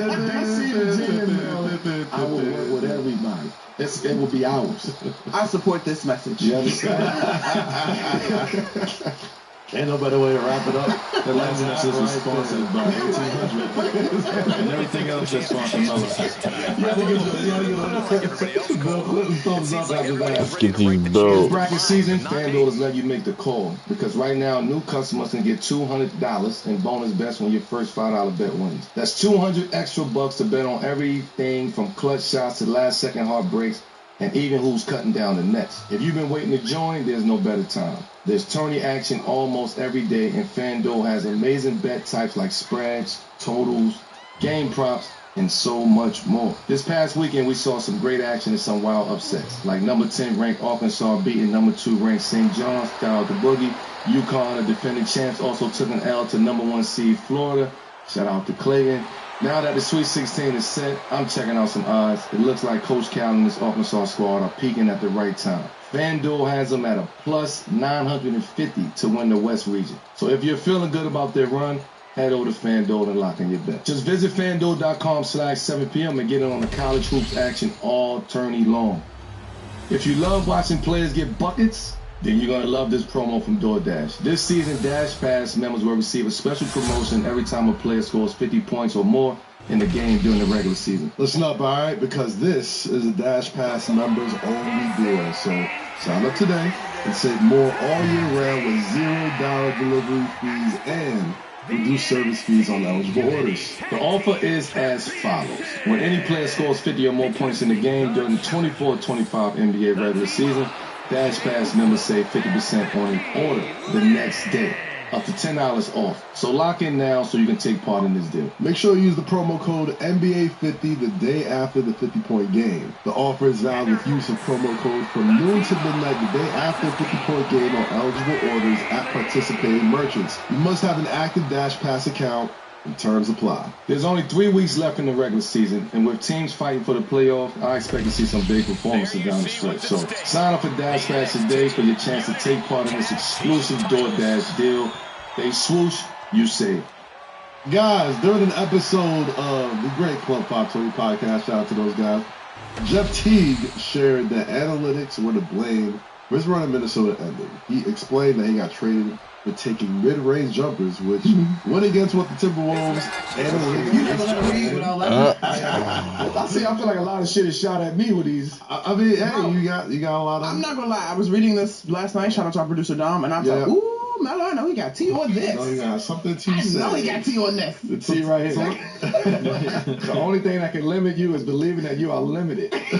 I will work with everybody. It will be ours. I support this message. You understand? Ain't no better way to wrap it up. The last episode was sponsored by 1800. And everything else is sponsored by thumbs up after that. Get these bills. Bracket season, FanDuel is letting you make the call. Because right now, new customers can get $200 in bonus bets when your first $5 bet wins. That's $200 extra bucks to bet on everything from clutch shots to last-second heartbreaks and even who's cutting down the nets. If you've been waiting to join, there's no better time. There's tourney action almost every day, and FanDuel has amazing bet types like spreads, totals, game props, and so much more. This past weekend, we saw some great action and some wild upsets, like number 10 ranked Arkansas beating number 2 ranked St. John's. Shout out to Boogie. UConn, the defending champs, also took an L to number 1 seed Florida. Shout out to Clayton. Now that the Sweet 16 is set, I'm checking out some odds. It looks like Coach Cal and this Arkansas squad are peaking at the right time. FanDuel has them at a plus 950 to win the West region. So if you're feeling good about their run, head over to FanDuel and lock in your bet. Just visit FanDuel.com/7 p.m. and get in on the college hoops action all tourney long. If you love watching players get buckets, then you're going to love this promo from DoorDash. This season, Dash Pass members will receive a special promotion every time a player scores 50 points or more in the game during the regular season. Listen up, all right, because this is a Dash Pass members only deal. So sign up today and save more all year round with $0 delivery fees and reduced service fees on eligible orders. The offer is as follows. When any player scores 50 or more points in the game during the 24-25 NBA regular season, Dash Pass members save 50% on an order the next day, up to $10 off. So lock in now so you can take part in this deal. Make sure you use the promo code NBA50 the day after the 50-point game. The offer is valid with use of promo code from noon to midnight the day after the 50-point game on eligible orders at participating merchants. You must have an active Dash Pass account. And terms apply. There's only 3 weeks left in the regular season, and with teams fighting for the playoff, I expect to see some big performances down the stretch. So sign up for Dash Pass today for your chance to take part in this exclusive DoorDash deal. They swoosh, you save. Guys, during an episode of the Great Club 520 podcast, shout out to those guys, Jeff Teague shared that analytics were to blame for his run in Minnesota ended. He explained that he got traded for taking mid-range jumpers, which went against what the Timberwolves analytics. You never let him read without letting I feel like a lot of shit is shot at me with these. I mean, hey, you got a lot of. I'm not gonna lie. I was reading this last night. Shout out to our producer Dom, and I was like, ooh. Melo, I know he got T on this. No, he got something to say. I know he got T on this. The T right here. The only thing that can limit you is believing that you are limited. You see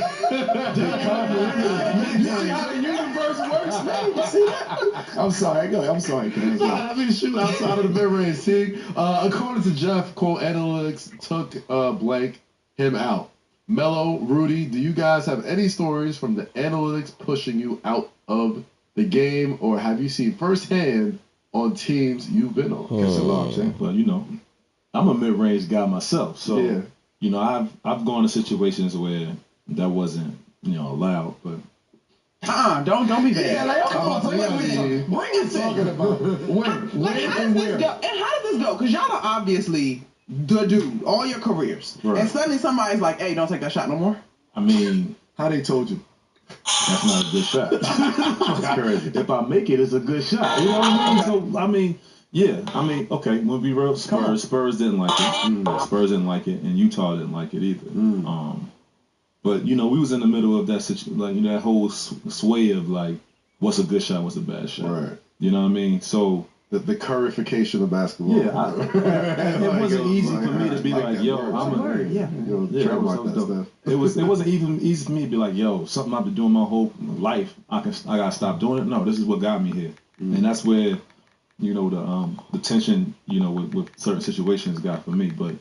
how the universe works, man? You see that? I'm sorry. Go ahead. I'm sorry. I mean, shoot, outside of the mid-range, Teague. According to Jeff, quote, analytics took blank him out. Melo, Rudy, do you guys have any stories from the analytics pushing you out of the game, or have you seen firsthand on teams you've been on? Well, you know, I'm a mid-range guy myself, so you know, I've gone to situations where that wasn't, you know, allowed, but. Don't be bad. Yeah, like, bring it talking about when and where. And how did this go? Because y'all are obviously the dude all your careers, right. And suddenly somebody's like, "Hey, don't take that shot no more." I mean, how they told you? That's not a good shot. That's crazy. If I make it, it's a good shot. You know what I mean? So, I mean, yeah. I mean, okay, we'll be real. Spurs didn't like it. Spurs didn't like it, and Utah didn't like it either. But, you know, we was in the middle of that situation, like, you know, that whole sway of, like, what's a good shot, what's a bad shot. Right. You know what I mean? So. The currification of basketball. Yeah. It wasn't easy for me to be like, yo, I'm a. It wasn't even easy for me to be like, yo, something I've been doing my whole life, I gotta stop doing it. No, this is what got me here. And that's where, you know, the tension, you know, with certain situations got for me. But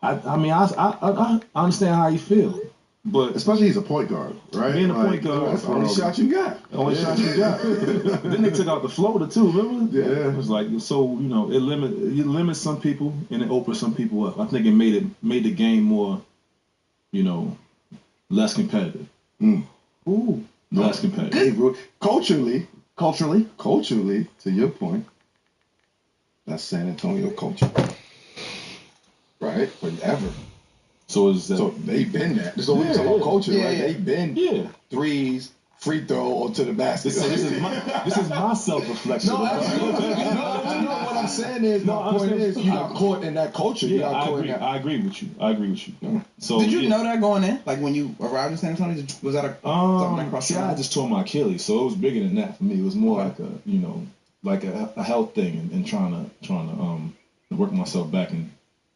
I mean, I understand how you feel. But especially he's a point guard, right? Being a point guard, that's the only shot you got. Shot you got. Then they took out the floater too, remember? Yeah. It was like, so, you know, it limits some people and it opens some people up. I think it made the game more, you know, less competitive. Ooh. Less competitive. Culturally, to your point, that's San Antonio culture. Right? Forever. So is that? So they've been that. So we're talking about culture, right? They've been threes, free throw, or to the basket. This is my self-reflection. No, what I'm saying is, my point is, you got caught in that culture. You got caught in that. I agree with you. So did you know that going in? Like when you arrived in San Antonio, was that something that crossed your mind? I just tore my Achilles, so it was bigger than that for me. It was more like a, you know, like a health thing and trying to work myself back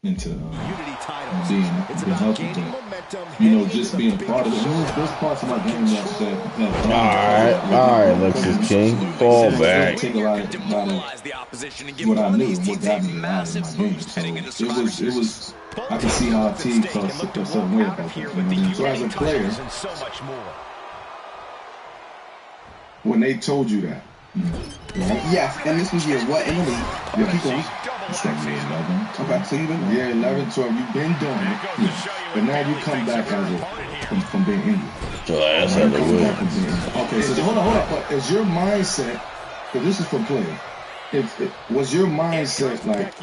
into being healthy. But, just being a part of it. There's parts of my game that all right, Lexus King, fall back. Take a lot of what I knew and what got me out of my game. So it was. I can see how a team felt a certain way about that. You know what I mean? So as a player, when they told you that, right? Yes, and this was year what in the league? Yeah, keep going. Okay, so you've been 11, 12. You've been doing it, but now you come back from being injured. Okay, so hold on. But is your mindset? Because this is for players. Was your mindset like,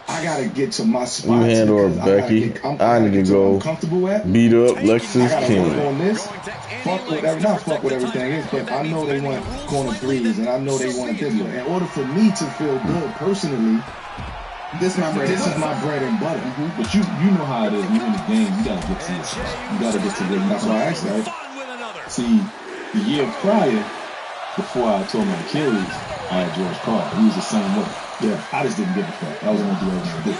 I gotta get to my spot? You handle her, Becky. I need to go beat up Lexus King. On this, fuck with everything is, but I know they want corner threes, and I know they want this. In order for me to feel good personally, this is my bread and butter. But you know how it is. You in the game, you gotta get to it. You gotta get to it. That's why I asked that. See, the year prior, before I tore my Achilles, I had George Carl. He was the same way. Yeah. I just didn't give a fuck. I was gonna do what I was gonna do.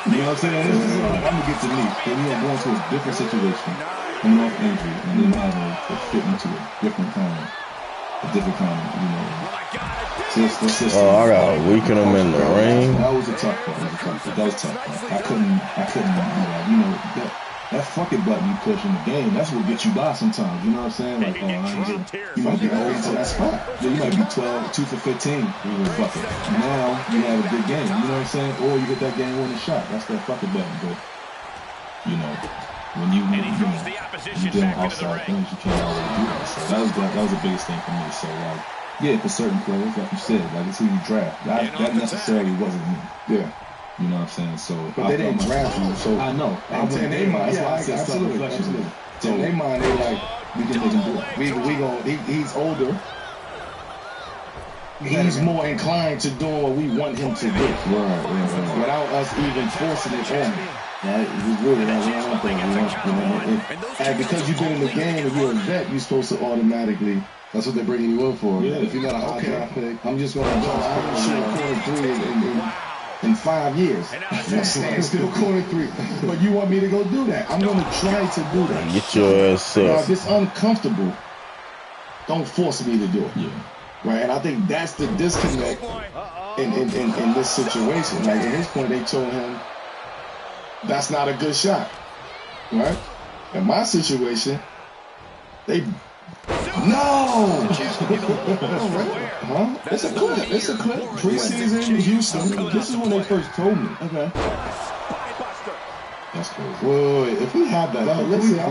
You know what I'm saying? I'm gonna get to me. Then we are going to a different situation, coming off injury, and then having to fit into a different kind of, I got a weaken him in the ring. That was a tough part. That was tough. I couldn't that fucking button you push in the game, that's what gets you by sometimes. You know what I'm saying? Like, you might be over to that spot. Yeah, you might be 2 for 15. Fuck it. Now you have a good game. You know what I'm saying? Or you get that game winning shot. That's that fucking button. But when you doing outside things, you can't always do that. So that was the biggest thing for me. So for certain players, like you said, like it's who you draft. That necessarily wasn't me. Yeah. You know what I'm saying? So, but they didn't draft you, so I know. In their mind, absolutely. So in their mind, they like, we can do it. He's older. He's more inclined to doing what we want him to do, right. Without us even forcing it on him. Right? He's really and because you've been in the game and you're a vet, you're supposed to automatically. That's what they're bringing you in for. Yeah. If you're not a high draft pick, I'm just going to shoot corner 3 in 5 years. Still corner 3. But you want me to go do that? I'm going to try to do that. Get your ass up. Now, if it's uncomfortable, don't force me to do it. Yeah. Right? And I think that's the disconnect in this situation. Like, at his point, they told him, that's not a good shot. Right? In my situation, they... No! Huh? It's a clip. Preseason in Houston. This is when they first told me. Okay. That's crazy. Wait. If we have that,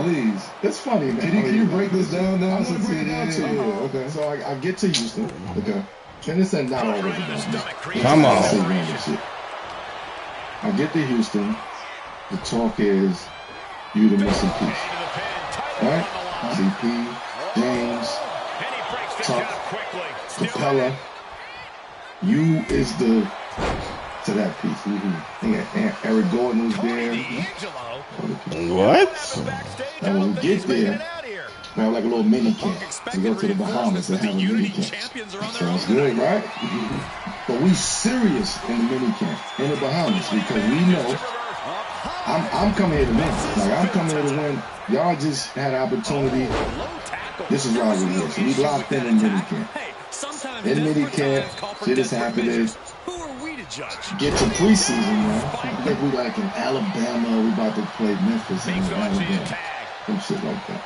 please. It's funny, man. Can you break this down now? I'm going to break it down to you. Okay. So I get to Houston. Okay. And this ain't not always about. Come on. I get to Houston. The talk is you the missing piece. Right? CP. James, Tuck, Capella, you is to that piece. And Eric Gordon was there. What? And when we get there, we have like a little mini camp. We go to the Bahamas and have a mini camp. Sounds good, right? But we serious in the mini camp in the Bahamas because we know I'm coming here to win. Like I'm coming here to win. Y'all just had an opportunity. This is why we're here. So we locked in minicamp. In minicamp, shit is happening. Get to preseason, man. I think we like in Alabama. We about to play Memphis and Alabama. Some shit like that.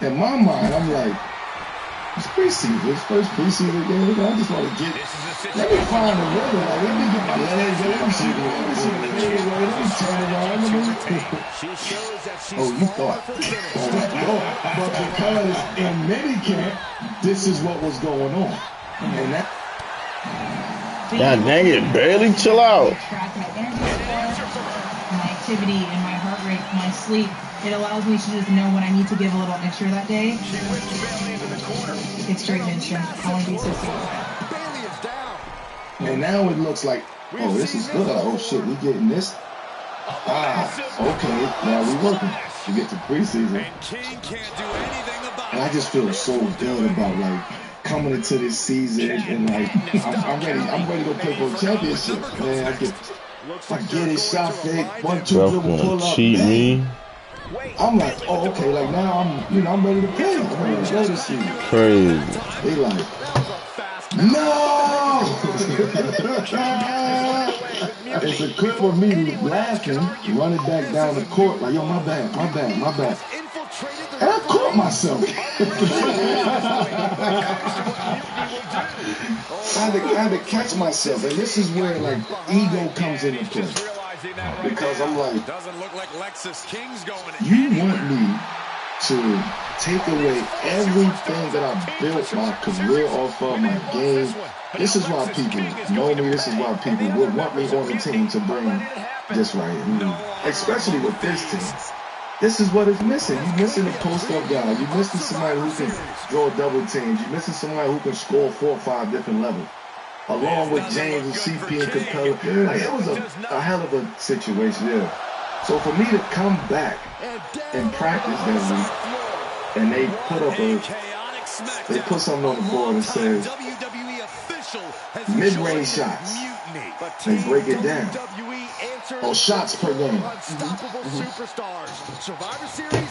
In my mind, I'm like, it's preseason. It's first preseason game. I just want to let me find a rhythm. Like, let me get my legs. Let me see let me turn around. Oh, you thought. But because in minicamp, this is what was going on. And that. God dang it, barely chill out. My activity and my heart rate, my sleep, it allows me to just know when I need to give a little extra that day. It's straight instant. I want to be associated with that. And now it looks like, oh, this is good. Oh, shit, we getting this. Okay, now we working. We get to preseason. And I just feel so good about, like, coming into this season and, like, I'm ready to go play for a championship. Man, I get it, shot fake, 1-2 dribble, pull up, cheat me. I'm like, oh, okay, like now I'm ready to play. I'm ready to play this season. Crazy. They like, no! It's a clip of me laughing, running back down the court, like, yo, my bad. And I caught myself. I had to catch myself, and this is where like ego comes into play. Because I'm like, you want me to take away everything that I built my career off of, my game. This is why people know me. This is why people would want me on the team to bring this right here. Especially with this team. This is what is missing. You're missing a post-up guy. You're missing somebody who can draw double teams. You're missing somebody who can score 4 or 5 different levels. Along with James and CP and Capella. Like, it was a hell of a situation. Yeah. So for me to come back and practice that week, and they put something on the board and says mid-range shots. They break it down. Oh, shots per game.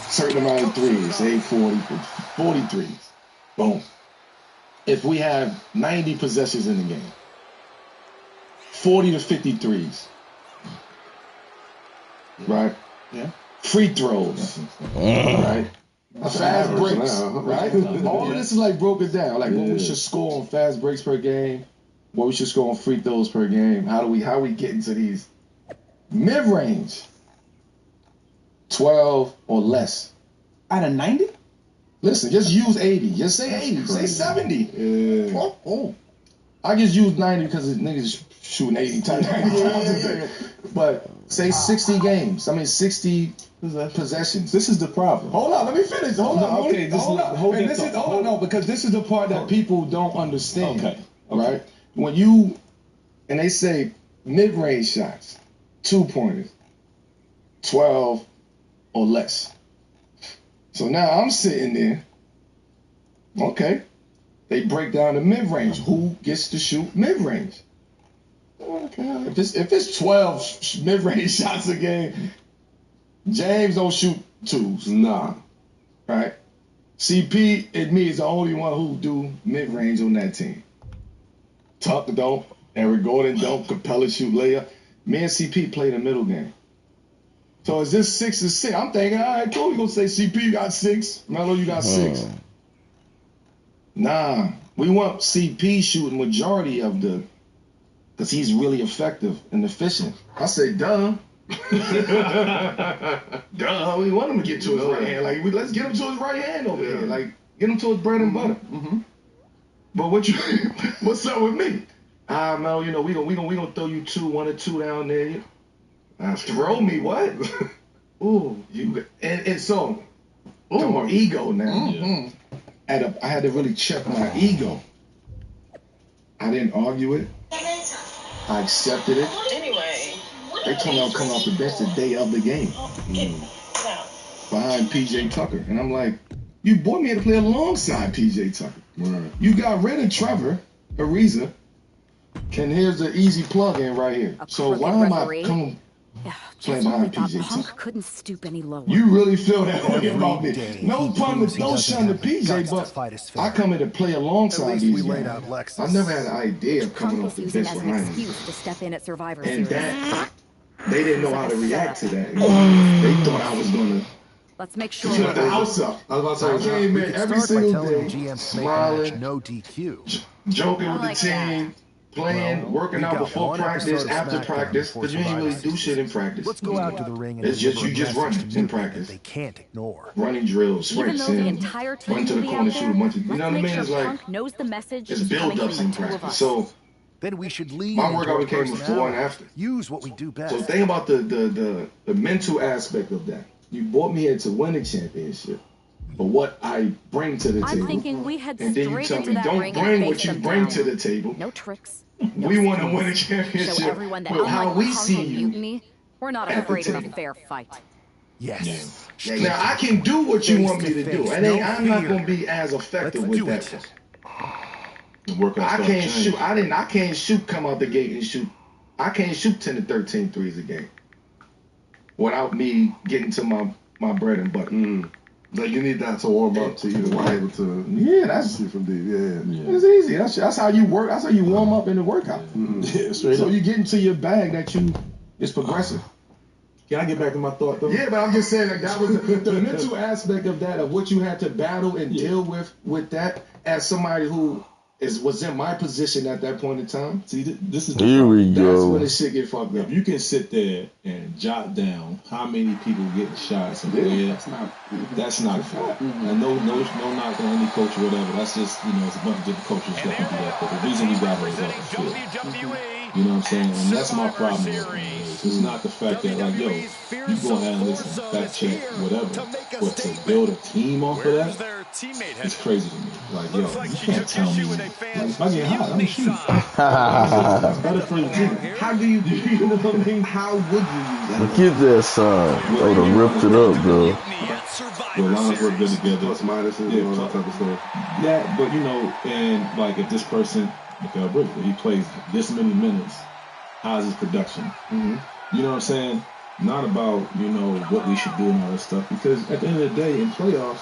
Certain amount of threes, 40, 43. Boom. If we have 90 possessions in the game, 40 to 53s. Right? Yeah. Free throws. Right? Fast breaks. Right? All of this is like broken down. Like what we should score on fast breaks per game, what we should score on free throws per game. How we get into these mid-range 12 or less. Out of 90? Listen, just use 80. Just say 80. Say 70. Yeah. Oh. I just use 90 because niggas shooting 80 times a day. But say 60 games. I mean 60 possessions. This is the problem. Hold on, let me finish. Hold on. Okay, hold on, because this is the part that people don't understand. Okay. Right? When you, and they say mid-range shots, 2-pointers, 12 or less. So now I'm sitting there, okay, they break down the mid-range. Who gets to shoot mid-range? Okay, if it's 12 mid-range shots a game, James don't shoot 2s. Nah. Right? CP and me is the only one who do mid-range on that team. Tuck don't, Eric Gordon don't, Capella shoot layup. Me and CP play the middle game. So is this 6 or 6? I'm thinking, all right, cool. We're going to say CP, you got 6. Melo, you got 6. Nah. We want CP shooting majority of the, because he's really effective and efficient. I say, duh. Duh. We want him to get to his right hand. Like, let's get him to his right hand over here. Like, get him to his bread and butter. But what's up with me? Mel, you know, we gonna throw you 1 or 2 down there. Throw me what? Ooh, and so, more ego now. I had to really check my ego. I didn't argue it. I accepted it. Anyway, they told me I was coming off the bench the day of the game behind PJ Tucker, and I'm like, you brought me here to play alongside PJ Tucker. Right. You got rid of Trevor Ariza, and here's the easy plug-in right here. So why am I coming? Playing behind PJ Tucker. Couldn't stoop any lower. You really feel that way about me? No pun, no shun to PJ, but I come here to play alongside these guys. I never had an idea of coming off the bench behind him. To step in at Survivor and Series. that, they didn't know how to react to that. They thought I was gonna. Let's make sure. Shut the house up. I was about to say, I came in every single day, smiling, no DQ, joking with the team. Playing, working out before practice, after practice, because you ain't really do shit in practice. Let's go out to the ring and it's just you just run in practice. They can't ignore. Running drills, sprints, and run to the corner, shoot a bunch of. You know what I mean? It's like knows the message. It's build-ups in practice. So then we should lead. My workout became before and after. Use what we do best. So think about the mental aspect of that. You brought me here to win a championship. But what I bring to the table. I'm thinking we head and then you tell me, don't bring what you bring to the table. No tricks. We want to win a championship. Show everyone that with how we see you. Mutiny, we're not afraid of a fair fight. Yes. Now I can do what you want me to do, and I'm not going to be as effective with that. I can't shoot. I can't shoot. Come out the gate and shoot. I can't shoot 10 to 13 threes a game without me getting to my bread and butter. Like you need that to warm up to you to be able to. Yeah, that's shoot from deep. Yeah. It's easy. That's how you work. That's how you warm up in the workout. Yeah, so you get into your bag that it's progressive. Can I get back to my thought though? Yeah, but I'm just saying like that was the mental aspect of that, of what you had to battle and deal with that as somebody who was in my position at that point in time. See, this is here we That's go. when the shit get fucked up. If you can sit there and jot down how many people getting shots and where, that's not fair. And no knock on any coach or whatever. That's just, it's a bunch of different coaches that can do that. But the reason we got here is off the field. You know what I'm saying? And that's my problem with it. It's not the fact that, like, yo, you go ahead and listen, fact check, whatever. But to build a team off of that, it's crazy to me. Like, yo, you can't tell me. Like, if I get hot, I'm going to shoot. That's better for the team. How do you know what I mean? How would you use that? Look at that son. I would have ripped it up, bro. The lines work good together. Plus minuses, all that type of stuff. Yeah, but, and, like, if this person, he plays this many minutes, how's his production? You know what I'm saying? Not about, what we should do and all that stuff. Because at the end of the day, in playoffs,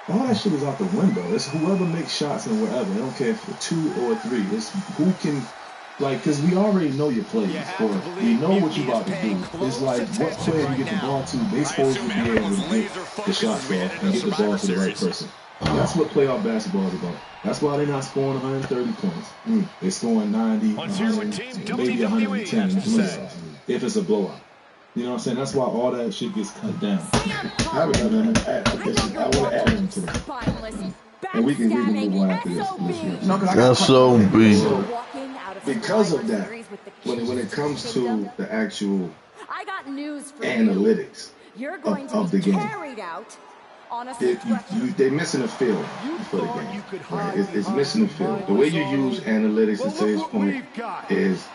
all that shit is out the window. It's whoever makes shots and whatever. I don't care if it's 2 or 3. It's who can, because we already know your plays. Or we know what you're about to do. It's like what player you get the ball to, they supposed to be able to get the shots off and get the ball to the right person. That's what playoff basketball is about. That's why they're not scoring 130 points. They're scoring 90, 100, maybe 110 in the playoffs, if it's a blowout. You know what I'm saying? That's why all that shit gets cut down. I want to add into that. And we can move on after this. That's so big. Because of that, when it comes to the actual analytics of the game, they're missing a field for the game. Right? It's missing a field. The way you use analytics, to Say's point, is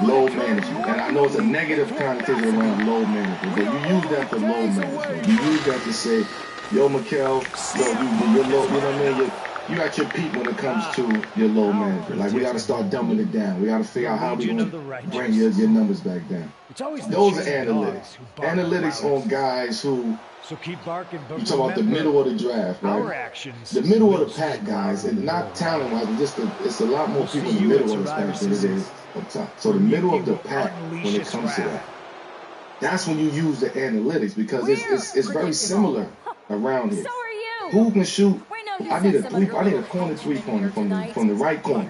load management. And I know it's a negative connotation around load management, but you use that for load management. You use that to say, yo, Mikal, you're low, you know what I mean? You got your peak when it comes to your load management. Like, we got to start dumbing it down. We got to figure out how we going to bring your numbers back down. Those are analytics. Analytics on guys who, you talk about the middle of the draft, right? The middle of the pack guys, and not talent-wise, it's a lot more people in the middle of the pack than it is up top. So the middle of the pack, when it comes to that, that's when you use the analytics, because it's very similar around here. Who can shoot? I need a corner three-pointer from the right corner.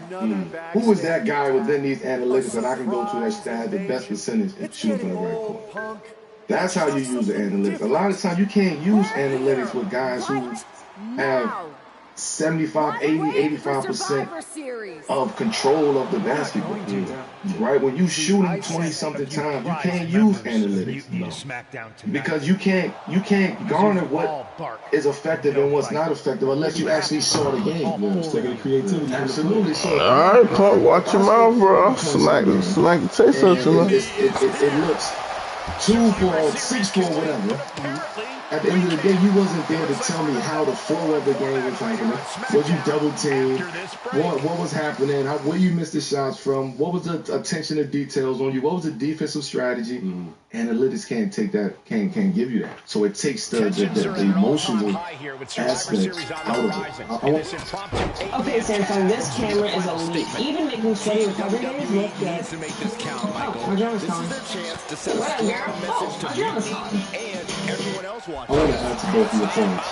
Who is that guy within these analytics that I can go to that has the best percentage and shoot from the right corner? That's how you use the analytics. A lot of times you can't use analytics with guys who have 75, 80, 85% of control of the basketball. Right? When you shooting 20-something times, you can't use analytics. Because you can't garner what is effective and what's not effective unless you actually saw the game. It's taking creativity. Absolutely. So, all right, Punk, watch your mouth, bro. Smack, say something. It looks 2-4, 6-4, whatever. At the end of the day, you wasn't there to tell me how the flow of the game was happening. Was you double teamed? What was happening? Where you missed the shots from? What was the attention to details on you? What was the defensive strategy? Analytics can't take that, can't give you that. So it takes the emotional aspect out of it. Okay, Samsung, this camera is elite. Even making steady recovery days look good. Oh, my drummer's gone. What up, girl? Oh, my drummer's gone. I want to add to both of your points.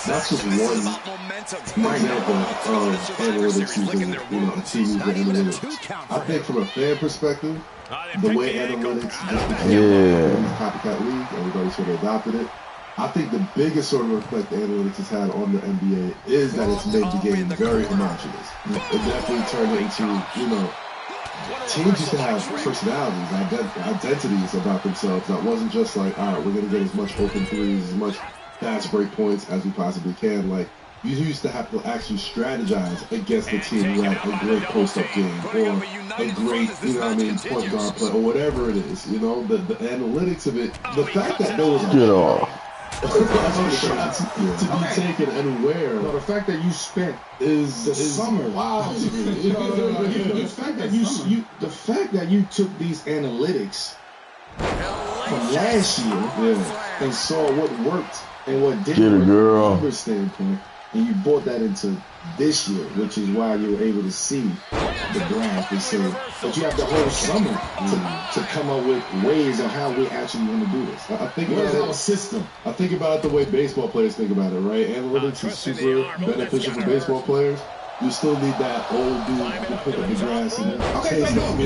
That's just one example of analytics using, team analytics. I think from a fan perspective, the way analytics just became a copycat league, everybody sort of adopted it. I think the biggest sort of effect the analytics has had on the NBA is that it's made the game very homogenous. It definitely turned it into, teams used to have personalities, identities about themselves that wasn't just like, all right, we're going to get as much open threes, as much fast break points as we possibly can. Like, you used to have to actually strategize against the team who had a great post-up game or a great, point guard play or whatever it is. The analytics of it, the fact that those shots to be taken and where. No, the fact that you spent is summer. Wow. The fact that you took these analytics from last year and saw what worked and what didn't work from a numbers standpoint, and you brought that into this year, which is why you were able to see the graph and say, but you have the whole summer to come up with ways of how we actually want to do this. I think about our system. I think about it the way baseball players think about it, right? Analytics is super beneficial for baseball players. You still need that old dude to pick up the grass and chase that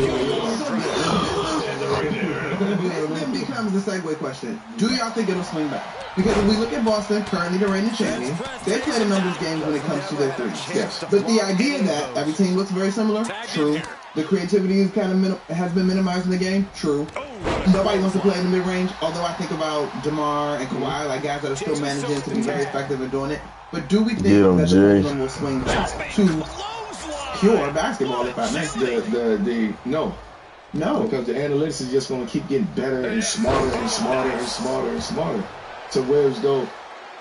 This then becomes the segue question. Do y'all think it'll swing back? Because if we look at Boston, currently the reigning champions, they play the numbers games when it comes to their threes. Yes. But the idea that every team looks very similar, true. The creativity is kind of has been minimized in the game, true. Nobody wants to play in the mid-range, although I think about DeMar and Kawhi, like guys that are still managing to be very effective at doing it. But do we think that the pendulum will swing back to pure basketball, if I may? No, because the analytics is just going to keep getting better and smarter and smarter and smarter and smarter. To where as though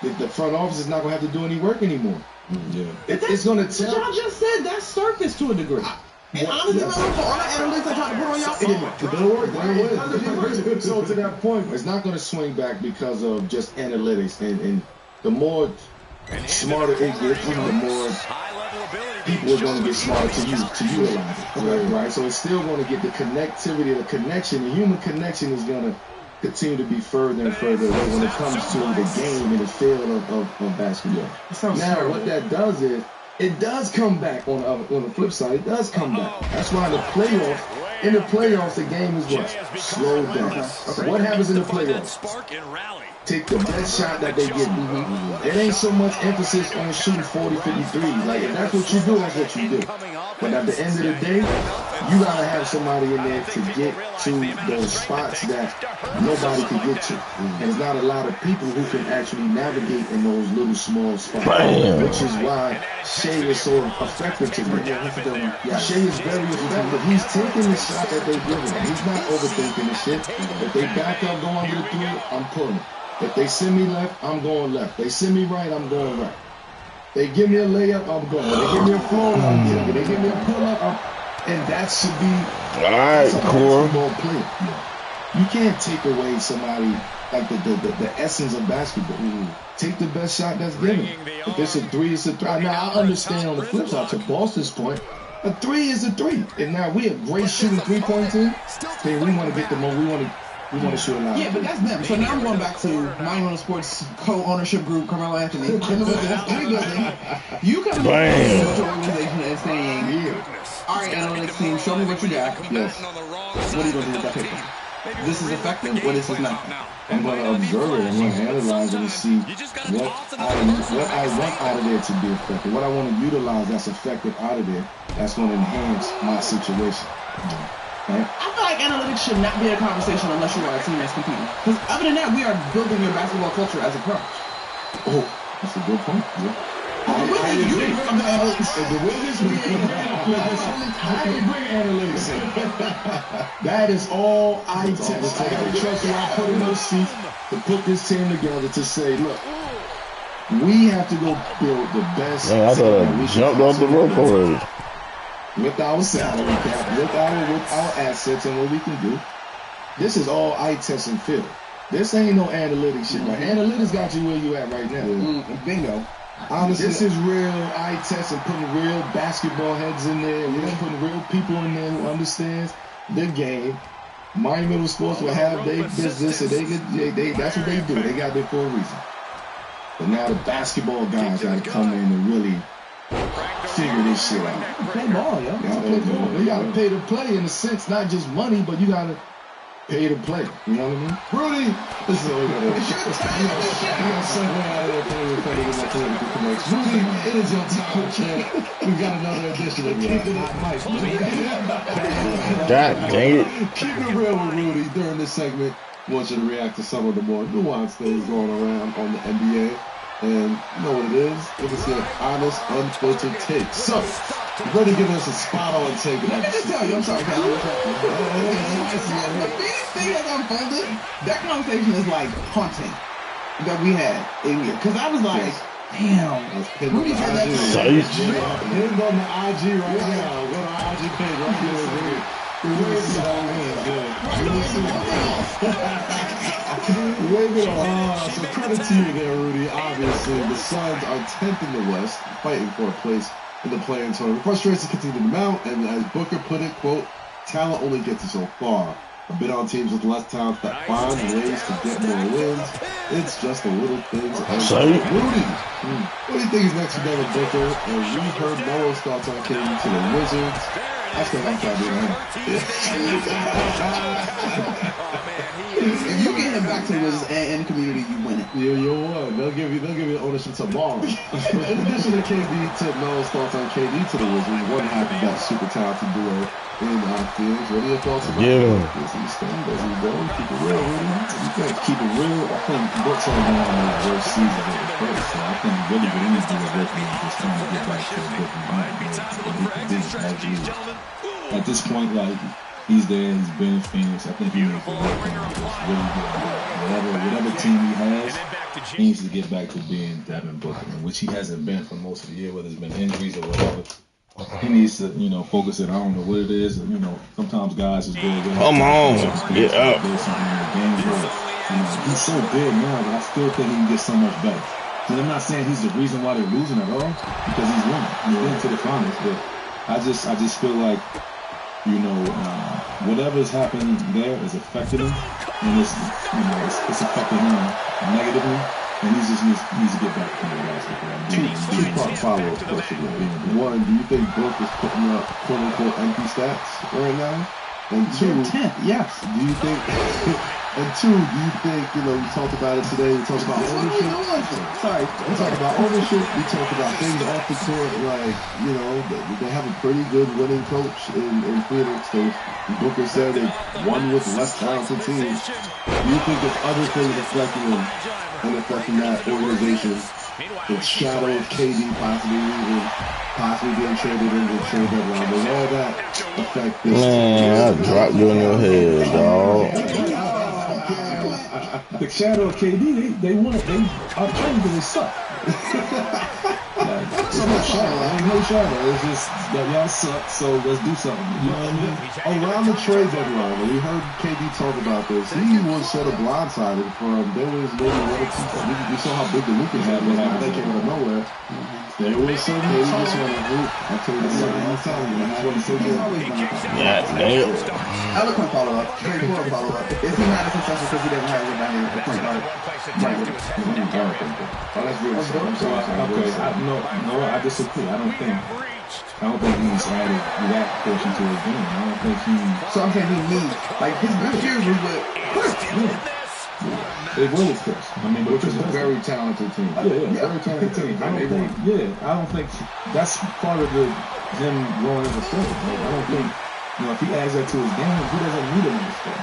the front office is not going to have to do any work anymore. Yeah, it's going to tell. Y'all just said that's surface to a degree. And honestly, man, for all the analytics I tried to put on y'all, it didn't work. So to that point, it's not going to swing back because of just analytics. And the more smarter it gets, the more people are going to get smarter to utilize it. Right? So it's still going to get the connectivity, the connection. The human connection is going to continue to be further and further away when it comes to the game and the field of basketball. Now, what that does is, it does come back on the flip side. It does come back. That's why in the playoffs, the game is what? Slowed down. Okay. What happens in the playoffs? Take the best shot that they give you. It ain't so much emphasis on shooting 40, 53s. Like, if that's what you do, that's what you do. But at the end of the day, you gotta have somebody in there to get to those spots that nobody can get to. And there's not a lot of people who can actually navigate in those little small spots. Which is why Shea is so effective to me. Shea is very effective. He's taking the shot that they give him. He's not overthinking the shit. If they back up, go under the three, I'm pulling. If they send me left, I'm going left. They send me right, I'm going right. They give me a layup, I'm going. They give me a floater, I'm getting. They give me a pull-up, and that should be all right, basketball play. You can't take away somebody like the essence of basketball. Take the best shot that's given. If it's a three, it's a three. Now I understand on the flip side, to Boston's point, a three is a three. And now we have great shooting three-point team. Then we want to get the more. We want to shoot a lot. Yeah, but that's them. So now I'm going back to My Own Sports co-ownership group, Carmelo Anthony. You come into the organization and saying, all right, analytics team, show me what you got. Yes. What are you going to do with that paper? This is effective, or this is not? I'm going to observe it. I'm going to analyze it and see what I want out of there to be effective. What I want to utilize that's effective out of there, that's going to enhance my situation. Right? I feel like analytics should not be a conversation unless you are a team that's competing. Because other than that, we are building your basketball culture as a pro. Oh, that's a good point. Yeah. I agree. Bring analytics in. That is all I test. I got to trust you. I put in those seats to put this team together to say, look, we have to go build the best. Man, I thought I jumped off the rope already. With our salary cap, with our assets and what we can do. This is all eye test and feel. This ain't no analytics shit. Right? Analytics got you where you at right now. Bingo. Honestly, this is real eye test and putting real basketball heads in there. We're putting real people in there who understands the game. Monumental Sports will have their business, and they that's what they do. They got there for a reason. But now the basketball guys got to come in and really figure this shit out. Play ball, yo. You gotta pay to play in a sense, not just money, but you gotta pay to play. You know what I mean? Rudy, this is all we gotta do. Rudy, it is your time, champ. We got another edition of Keep It Hot Mike. God dang it. Keep it real with Rudy during this segment. I want you to react to some of the more nuanced things going around on the NBA. And you know what it is? It is your honest, unfiltered take. So, ready to give us a spot-on take. Let me just tell you, I'm sorry, Cal. The biggest thing that's unfolded, that conversation is like haunting. that we had in here. Because I was like, damn, Rudy said that Psych. Pinned on the IG right now. Go to our IG page right here. So credit to you there, Rudy. Obviously, the Suns are 10th in the West, fighting for a place in the play-in tournament. Frustrations continue to mount, and as Booker put it, quote, talent only gets you so far. A bit on teams with less talent that find ways to get more wins. It's just the little things. Rudy, what do you think is next for Devin Booker? And we heard Melo's thoughts on KD to the Wizards. I still like that, man. If you get him back to the Wizards and the community, you win it. Yeah, you won. They'll give you ownership tomorrow. In addition to KD, to Melo's thoughts on KD to the Wizards, one half of that super talented duo in our fields. What are your thoughts about that? Does he stay? Does he go? Keep it real, Rudy. You think keep it real? I think Brooks on the worst season of the first, so I think really what he needs to do is work on just trying to get back to a different at this point, like, he's there, he's been in Phoenix. I think he needs to work on just really good. Whatever team he has, he needs to get back to being Devin Booker, which he hasn't been for most of the year, whether it's been injuries or whatever. He needs to, focus it. I don't know what it is. Sometimes guys is good. Come on, get up. He's so big now, but I still think he can get so much better. And I'm not saying he's the reason why they're losing at all, because he's winning. He's been to the finals, but I just feel like, whatever's happening there is affecting him, and it's affecting him negatively, and he just needs to get back to the basketball. Two-part follow-up question. One, do you think Brooke is putting up quote-unquote empty stats right now? And two, 10th, yes. Do you think? And two, do you think, we talked about it today, we talked about ownership. Sorry. We talked about ownership, we talked about things off the court, like, they have a pretty good winning coach in Phoenix. Booker said they won with less talented teams. Do you think there's other things affecting them and affecting that organization? The shadow of KD possibly being traded in the trade deadline. Does all that affect this? Man, I dropped you in your head, dog. The shadow of KD, they want it. They are trying to suck. There's no shadow. Ain't no shadow. It's just that y'all suck, so let's do something. You know what I mean? Around the trade deadline, when we heard KD talk about this, he was sort of blindsided from, there was maybe one or two, we saw how big the Lucas had was, but they came out of nowhere. There was some KD just want to hoop. I'll tell you this all the time. I just want to say this. Eloquent follow-up. Straightforward follow-up. Is he not as successful because he doesn't have a point guard? Oh, that's really No, I disagree. I don't think he's added that portion to his game. I don't think he. So I'm saying he needs, like, his good years was with Chris. It was Chris. I mean, which is a very talented team. Very talented team. I don't think that's part of him growing as a player. Like, I don't think, if he adds that to his game, he doesn't need another star.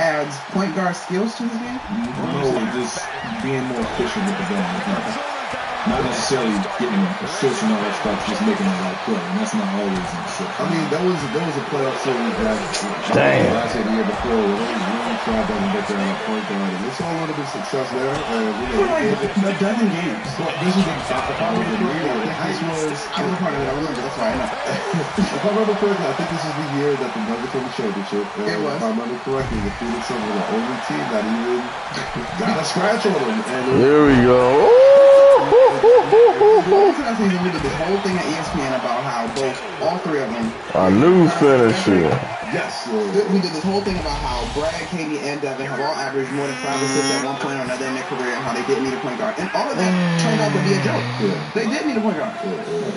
Adds point guard skills to his game? No, just being more efficient with the game. Not necessarily getting assists and all that stuff, just making the right play, and that's not always an assist. I mean, there was a playoff series last year, the year before, where they really tried to get there on a point guard, and they saw a little bit of success there. A dozen games. But this is the problem with the leader. This was, I was a part of it. I remember. That's why I know. If I remember correctly, I think this is the year that the Nuggets won the championship. It was. If I remember correctly, the Phoenix Suns were the only team that even got a scratch on them. Here we go. We did this whole thing at ESPN about how all three of them. A new finisher. Yes. We did this whole thing about how Brad, Katie, and Devin have all averaged more than 5 assists at one point or another in their career, and how they didn't need a point guard. And all of that turned out to be a joke. They did need a point guard.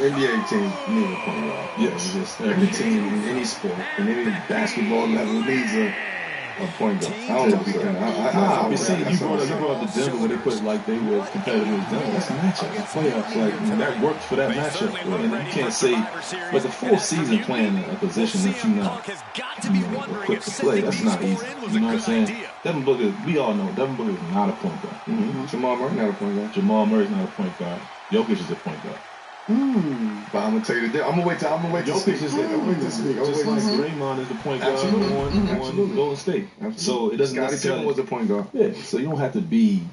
NBA teams need a point guard. Yes. Just every team in any sport, in any basketball level, needs a point guard. I don't know if you can. You brought up the Denver where they put like they were competitive with Denver. That's a matchup. The playoffs, like, that worked for that matchup. And you can't say, but the full season playing a position that you're not equipped to play, that's not easy. You know what I'm saying? Devin Booker, we all know Devin Booker is not a point guard. Jamal Murray not a point guard. Jamal Murray's not a point guard. Jokic is a point guard. But I'm gonna tell you the I'm gonna wait to speak. Just like Draymond is the point guard on Golden State. So it doesn't Scottie Pippen was a point guard. Yeah, so you don't have to be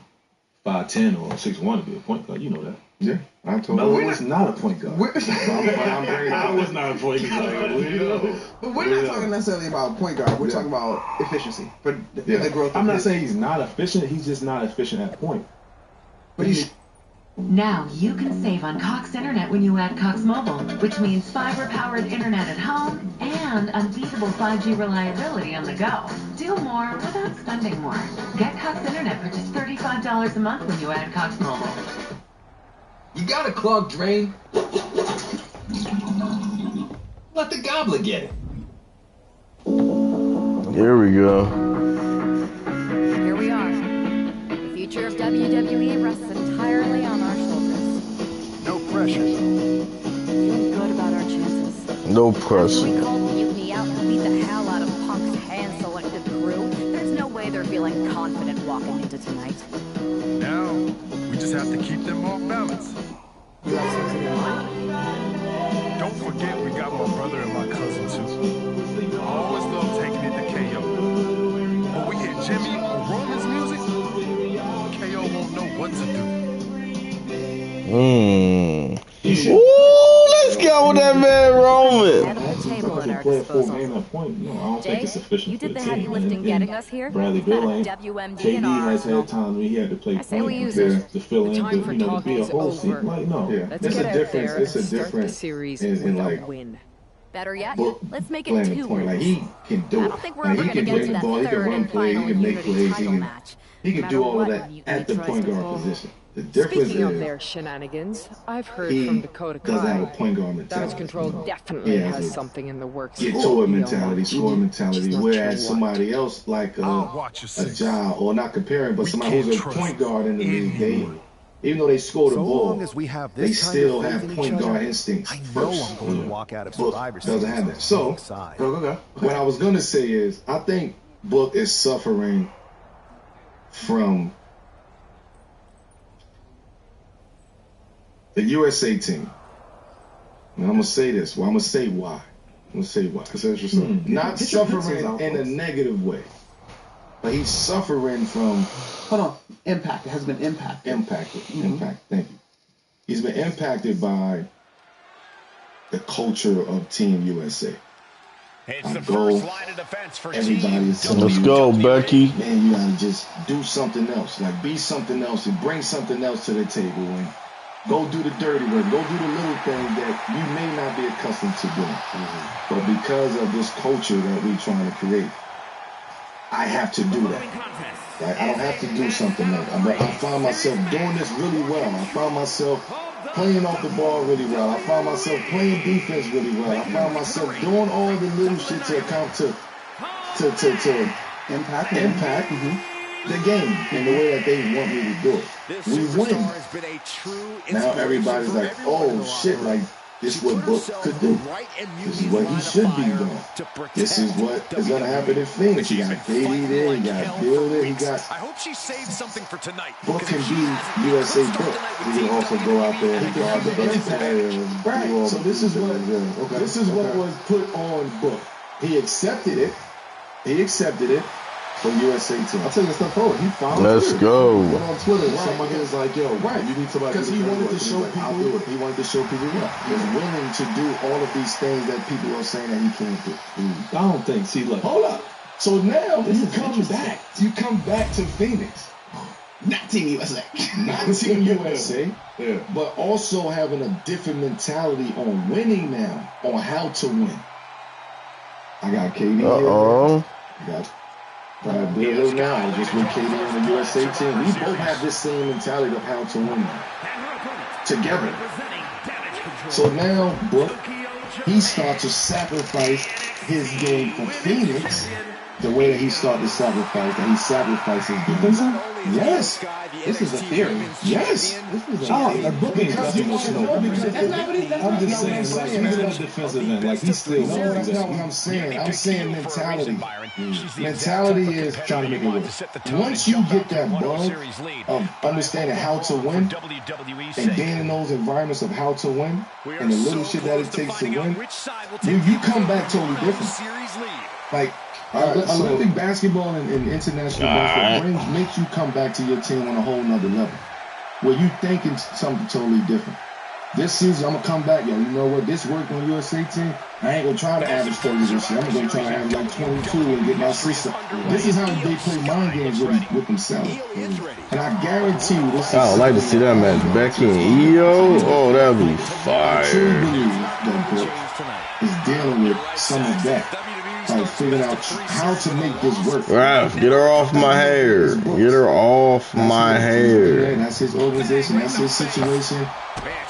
5'10" or 6'1" to be a point guard. You know that. Yeah, I told Melo you. was not a point guard. I was not a point guard. But we're not talking necessarily about point guard. We're talking about efficiency for the growth. I'm not saying he's not efficient. He's just not efficient at point. But he's. Now you can save on Cox Internet when you add Cox Mobile, which means fiber-powered internet at home and unbeatable 5G reliability on the go. Do more without spending more. Get Cox Internet for just $35 a month when you add Cox Mobile. You got a clogged drain? Let the gobbler get it. Here we go. Here we are. The future of WWE rests entirely on our shoulders. No pressure. Feeling good about our chances. No pressure. We called Mutiny out and beat the hell out of Punk's hand-selected crew. There's no way they're feeling confident walking into tonight. Now, we just have to keep them off balance. You have something in mind? Don't forget we got my brother and my cousin too. I always love taking it to KO. When we hear Jimmy or Roman's music, KO won't know what to do. Ooh, let's go with that man Roman. You did the heavy lifting getting us here. Bradley Bill ain't. KD has had times where he had to play point to fill in, to be a whole seat. Like, no. Yeah. It's a difference. It's a difference in like win. Better yet, let's make it playing 2 the point. Like, wins. he can do I it. don't think we're Like, ever he going can to get bring to the that ball, he can third run and play, he final can make Unity plays, title match. he can do all of that at the point guard position. The difference Speaking of is their shenanigans, I've heard he from Dakota doesn't have a Kai point guard Damage mentality. Control definitely has something in the works. Get to it mentality, score mentality. Whereas somebody else like a Ja, or not comparing, but somebody who's a point guard in the league, even though they score the ball, they still have point guard instincts first. I'm going to walk out of Book Survivor doesn't Series have that. So, what I was going to say is, I think Book is suffering from the USA team. And I'm going to say this. Well, I'm going to say why. I'm going to say why. Because that's not suffering in a negative way. But he's suffering from... Hold on. Impact. It has been impacted. Impacted. Impact. Thank you. He's been impacted by the culture of Team USA. It's the first line of defense for everybody is Let's go, Becky. Man, you gotta just do something else. Like, be something else and bring something else to the table and go do the dirty work. Go do the little things that you may not be accustomed to doing. But because of this culture that we're trying to create, I have to do that. Right? I don't have to do something else. I find myself doing this really well. I find myself playing off the ball really well. I find myself playing defense really well. I find myself doing all the little shit to account to impact the game in the way that they want me to do it. We win. Now everybody's like, oh shit, like, this is what Book could do. This is what he should be doing. This is what is going to happen in Phoenix. He got KD there, he got Bill there, he got... I hope she saved something for tonight. Book can be USA Book. He can also go out there and guard the best player. Right. So this is what was put on Book. He accepted it. For USA team. I'll tell you stuff forward. He found Let's go. Went on Twitter. Somebody was like, yo, you need somebody because he wanted to show people. He wanted to show people what he's willing to do all of these things that people are saying that he can't do. I don't think. See, look. Hold up. So now you come back. You come back to Phoenix. Not Team USA. Not Team USA. Yeah. But also having a different mentality on winning now, on how to win. I got KD here. I got Bill now, just with KD on the USA team. We both have this same mentality of how to win together. So now, Book, he starts to sacrifice his game for Phoenix the way that he started to sacrifice, that he sacrifices defense. Yes. This is a theory. Yes. This is a booking. I'm just saying, like, he's not defensive end. Like, he's still. No, that's not what I'm saying. I'm saying mentality. Mentality is trying to make it work. Once you get that bug of understanding how to win and being in those environments of how to win and the little shit that it takes to win, you come back totally different. Like, Olympic basketball and international basketball makes you come back to your team on a whole nother level, where you thinking something totally different. This season, I'm going to come back, yo. You know what? This worked on USA team. I ain't going to try to average 30 this year. I'm going to try to have like 22 and get my system. This is how they play mind games with themselves. And I guarantee you this is... I would like to see that match. Becky and Io? Oh, that would be fire. I truly believe that Brooke is dealing with some of that. Like figuring out how to make this work. Ralph, get her off my hair. Get her off my hair. That's his organization. That's his situation.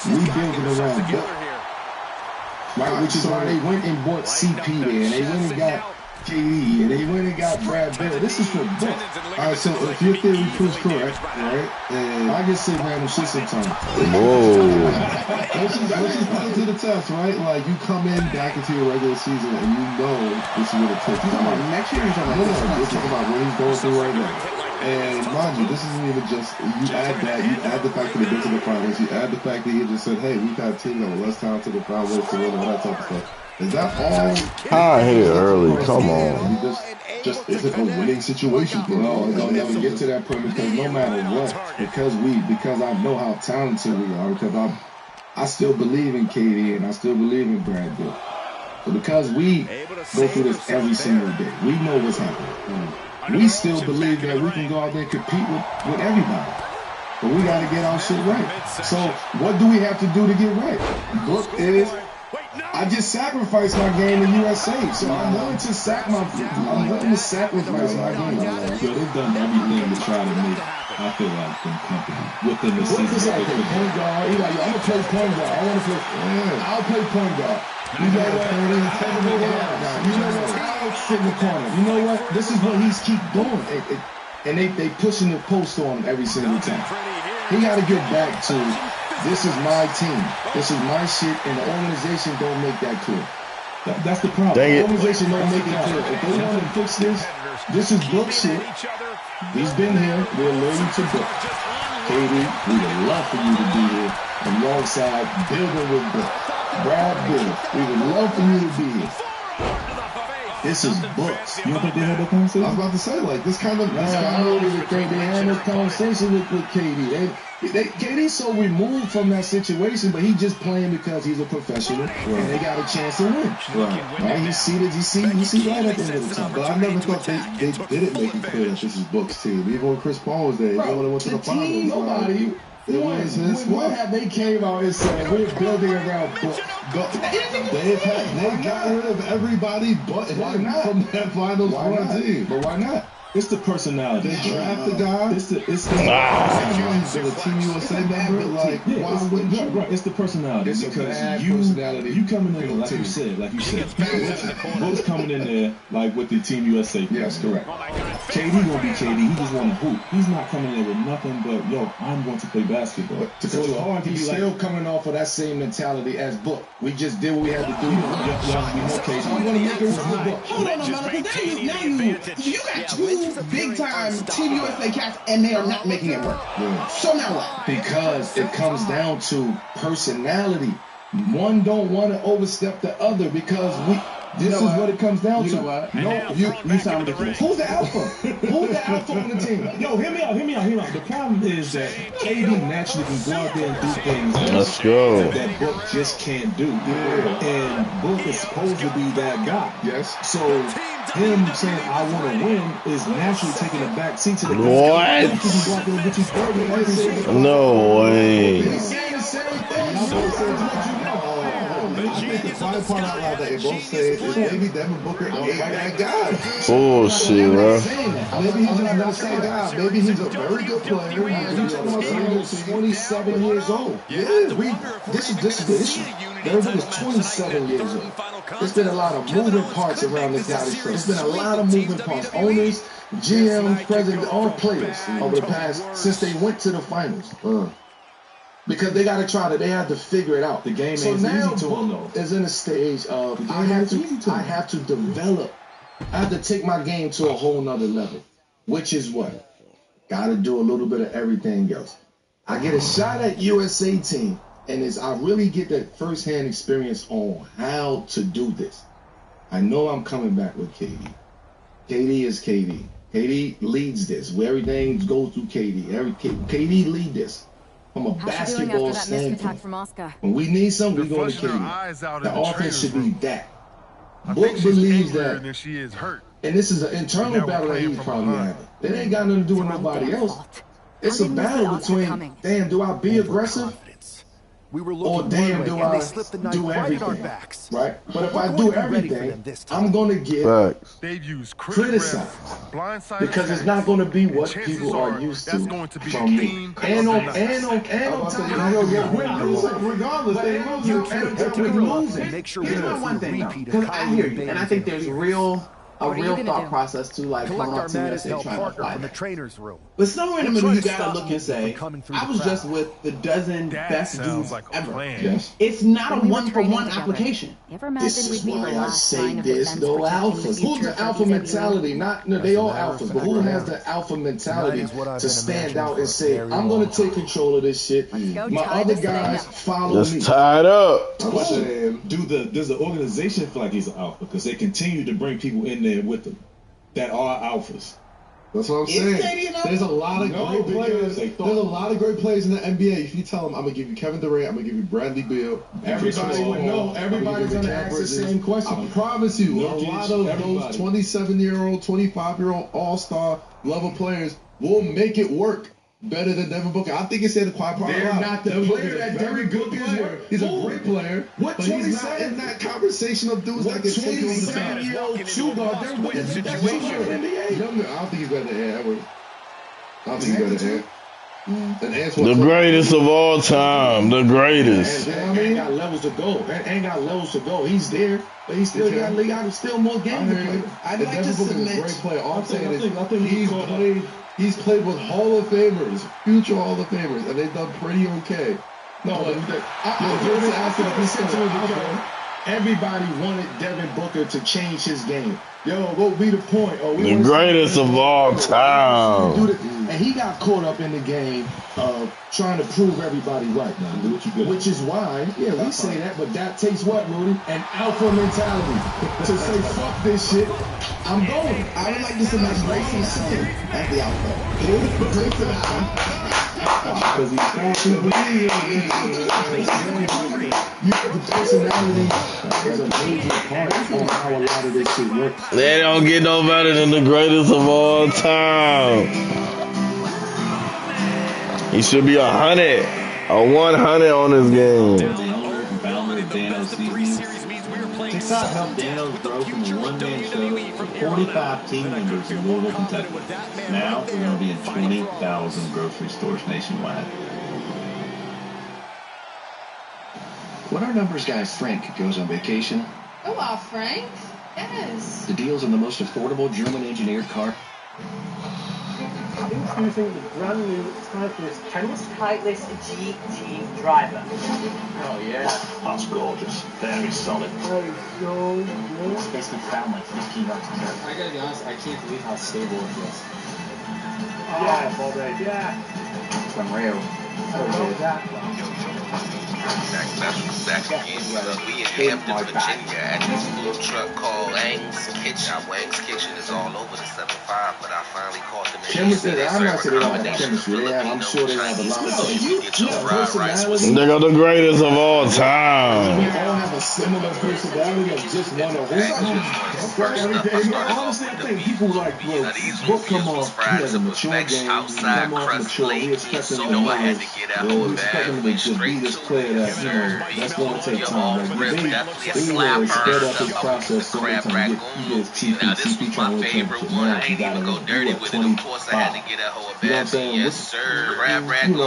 We build it around Book. Right, which is why they went and bought CP there, and they went and got KD, and they went and got Brad Bill. This is for Book. All right, so if your theory proves correct, right, and I just say random shit sometimes. Whoa. Let's just put it to the test, right? Like, you come in back into your regular season, and you know this is what it takes. You're talking about next year, or you're talking about this? We're talking about what he's going through right now. And mind you, this isn't even just, you add that, you add the fact that they've been to the finals, you add the fact that he just said, hey, we've got a team that were less talented than finals to win, all that type of stuff. Is that all? High here early, come on. Just is it a winning situation? No, it don't never get to that point because no matter what, because I know how talented we are, because I still believe in KD and I still believe in Brad Bill. But because we go through this every single day, we know what's happening. We still believe that we can go out there and compete with everybody. But we got to get our shit right. So what do we have to do to get right? Book is, I just sacrificed my game in USA. So I'm willing to sacrifice my game. They've done everything to try to make, I feel like, them comfortable within the season. He's like, point guard. He's like, I'm going to play point guard. I'll play point guard. You know what? I'll sit in the corner. You know what? This is what he's keep doing. And they pushing the post on him every single time. He got to get back to, this is my team. This is my shit, and the organization don't make that clear. That's the problem. The organization don't make it clear. If they want to fix this is Book shit. He's been here. We're learning to Book. KD, we would love for you to be here alongside building with Book. Brad Bill, we would love for you to be here. This is Books. You don't think they had that conversation? I was about to say, like, this kind of... I don't really think they had no conversation with KD. KD's so removed from that situation, but he's just playing because he's a professional, and they got a chance to win. Right? He see right at the end of the time. But I never thought they didn't make it clear that this is Book's team. Even when Chris Paul was there, even when they went to the finals. Nobody... What have they came out and said, we're building around Book? They got rid of everybody but him from that finals team. But why not? It's the personality. They draft the guy. It's the Team USA member. Like, why wouldn't you? Right. It's the personality. It's because you coming in there, like you said. Book's coming in there like with the Team USA. Yes, correct. KD gonna be KD. He just want to hoop. He's not coming in there with nothing but, yo, I'm going to play basketball. So it's hard to be still coming off of that same mentality as Book. We just did what we had to do. We know KD. I'm gonna make it with Book. Hold on, because you got two big-time Team USA cats, and they are not making it work. Yeah. So now what? Because it comes down to personality. One don't want to overstep the other because this is what it comes down to. You know what? No, you sound ridiculous. Who's the alpha? Who's the alpha on the team? Yo, hear me out. The problem is that KD naturally can go out there and do things that Book just can't do. Yeah. And Book is supposed to be that guy. Yes. So him saying I want to win is naturally taking a back seat to the What? No way. He's saying the same thing. I think the final part out loud that they both say is maybe Devin Booker ain't that guy. Bullshit, bro. Maybe he's just not that guy. Maybe he's a very good player. He's 27 years old. Yeah, this is the issue. Devin Booker's 27 years old. There's been a lot of moving parts around this guy's career. There's been a lot of moving parts. Owners, GMs, presidents, all players over the past since they went to the finals. Because they got to they have to figure it out. The game ain't so easy now to them, though. Is in a stage of I have to develop. I have to take my game to a whole nother level, which is what? Got to do a little bit of everything else. I get a shot at USA team, and I really get that firsthand experience on how to do this. I know I'm coming back with KD. KD is KD. KD leads this. Where everything goes through KD. KD lead this. From a basketball standpoint. When we need something, we go to KD. The offense should be that. Book believes that. And this is an internal battle that he's probably having. It ain't got nothing to do with nobody else. It's a battle between, damn, do I be aggressive? Or damn, do I do everything? Right? But if I do everything, I'm going to get criticized. Because it's not going to be what people are used to from me. And on time, regardless, we're losing. Make sure here's my one thing, though. Because I hear you, and I think there's a real thought process to like coming up to me and say trying to apply that. Trainer's room. But somewhere in the middle, you gotta look and say, I was just with the dozen best dudes ever. Yes. It's not a one-for-one application. This is why I say there's no alphas. Who's the alpha mentality? They all alphas, but who has the alpha mentality to stand out and say, I'm going to take control of this shit. My other guys follow me. Just tied up. Does the organization feel like he's an alpha? Because they continue to bring people in there with them that are alphas. That's what I'm saying. There's a lot of great players. There's a lot of great players in the NBA. If you tell them, I'm gonna give you Kevin Durant, I'm gonna give you Bradley Beal. Everybody would know. Everybody's gonna ask the same question. I promise you, a lot of those 27-year-old, 25-year-old all-star level players will make it work better than Devin Booker. I think it's in the quiet part. They're not the player that Devin Booker is. He's a great player. What 27 in that conversation of dudes that can take over the time? 27-year-old two guard. Devin Booker is the best shooter in the NBA. I don't think he's better than Edwards. I don't think he's better than the greatest of all time. The greatest. Ain't got levels to go. Ain't got levels to go. He's there, but he still got still more game to play. I'd like to submit. Great player. All I'm saying is he's played with Hall of Famers, future Hall of Famers, and they've done pretty okay. Everybody wanted Devin Booker to change his game. Yo, what would be the point? The greatest of all time. And he got caught up in the game of trying to prove everybody right now. Which is why, we say that, but that takes what, Rudy? An alpha mentality. To say, fuck this shit, I'm going. I would like to submit Grayson Allen as the alpha. Grayson Allen. Because he's the personality is a major part of how a lot of this shit works. They don't get no better than the greatest of all time. He should be 100 or 100 on his game. TikTok helped Dano grow from a one-man show to 45 team members in Louisville, Kentucky. Now we're going to be in 20,000 grocery stores nationwide. When our numbers guy Frank goes on vacation... Oh, wow, Frank? Yes. The deal's on the most affordable German-engineered car. Introducing the brand new Titleist GT driver. Oh yeah, that's gorgeous. Very solid. Very so good. It's basically found like 15 bucks. I gotta be honest, I can't believe how stable it feels. Yeah, Bobby, yeah. It's unreal. I love that. Back again. We in Hampton, Virginia at this food truck called Wang's Kitchen. Now, Wang's Kitchen is all over the 7-5, but I finally caught them in Chemistry, I'm not saying they don't have chemistry. I'm sure they have a lot of chemistry. They got the greatest of all time. We all have a similar personality of just one of them. Honestly, I think people like, well, Book come off, he has a mature game, come off mature, we expect him to be this player that, that's going to take time. Like, they sped up his process so many times. He gets TP trying to championship. Now he got to go 25. You know what I'm saying? Yes, sir. Crab Raccoon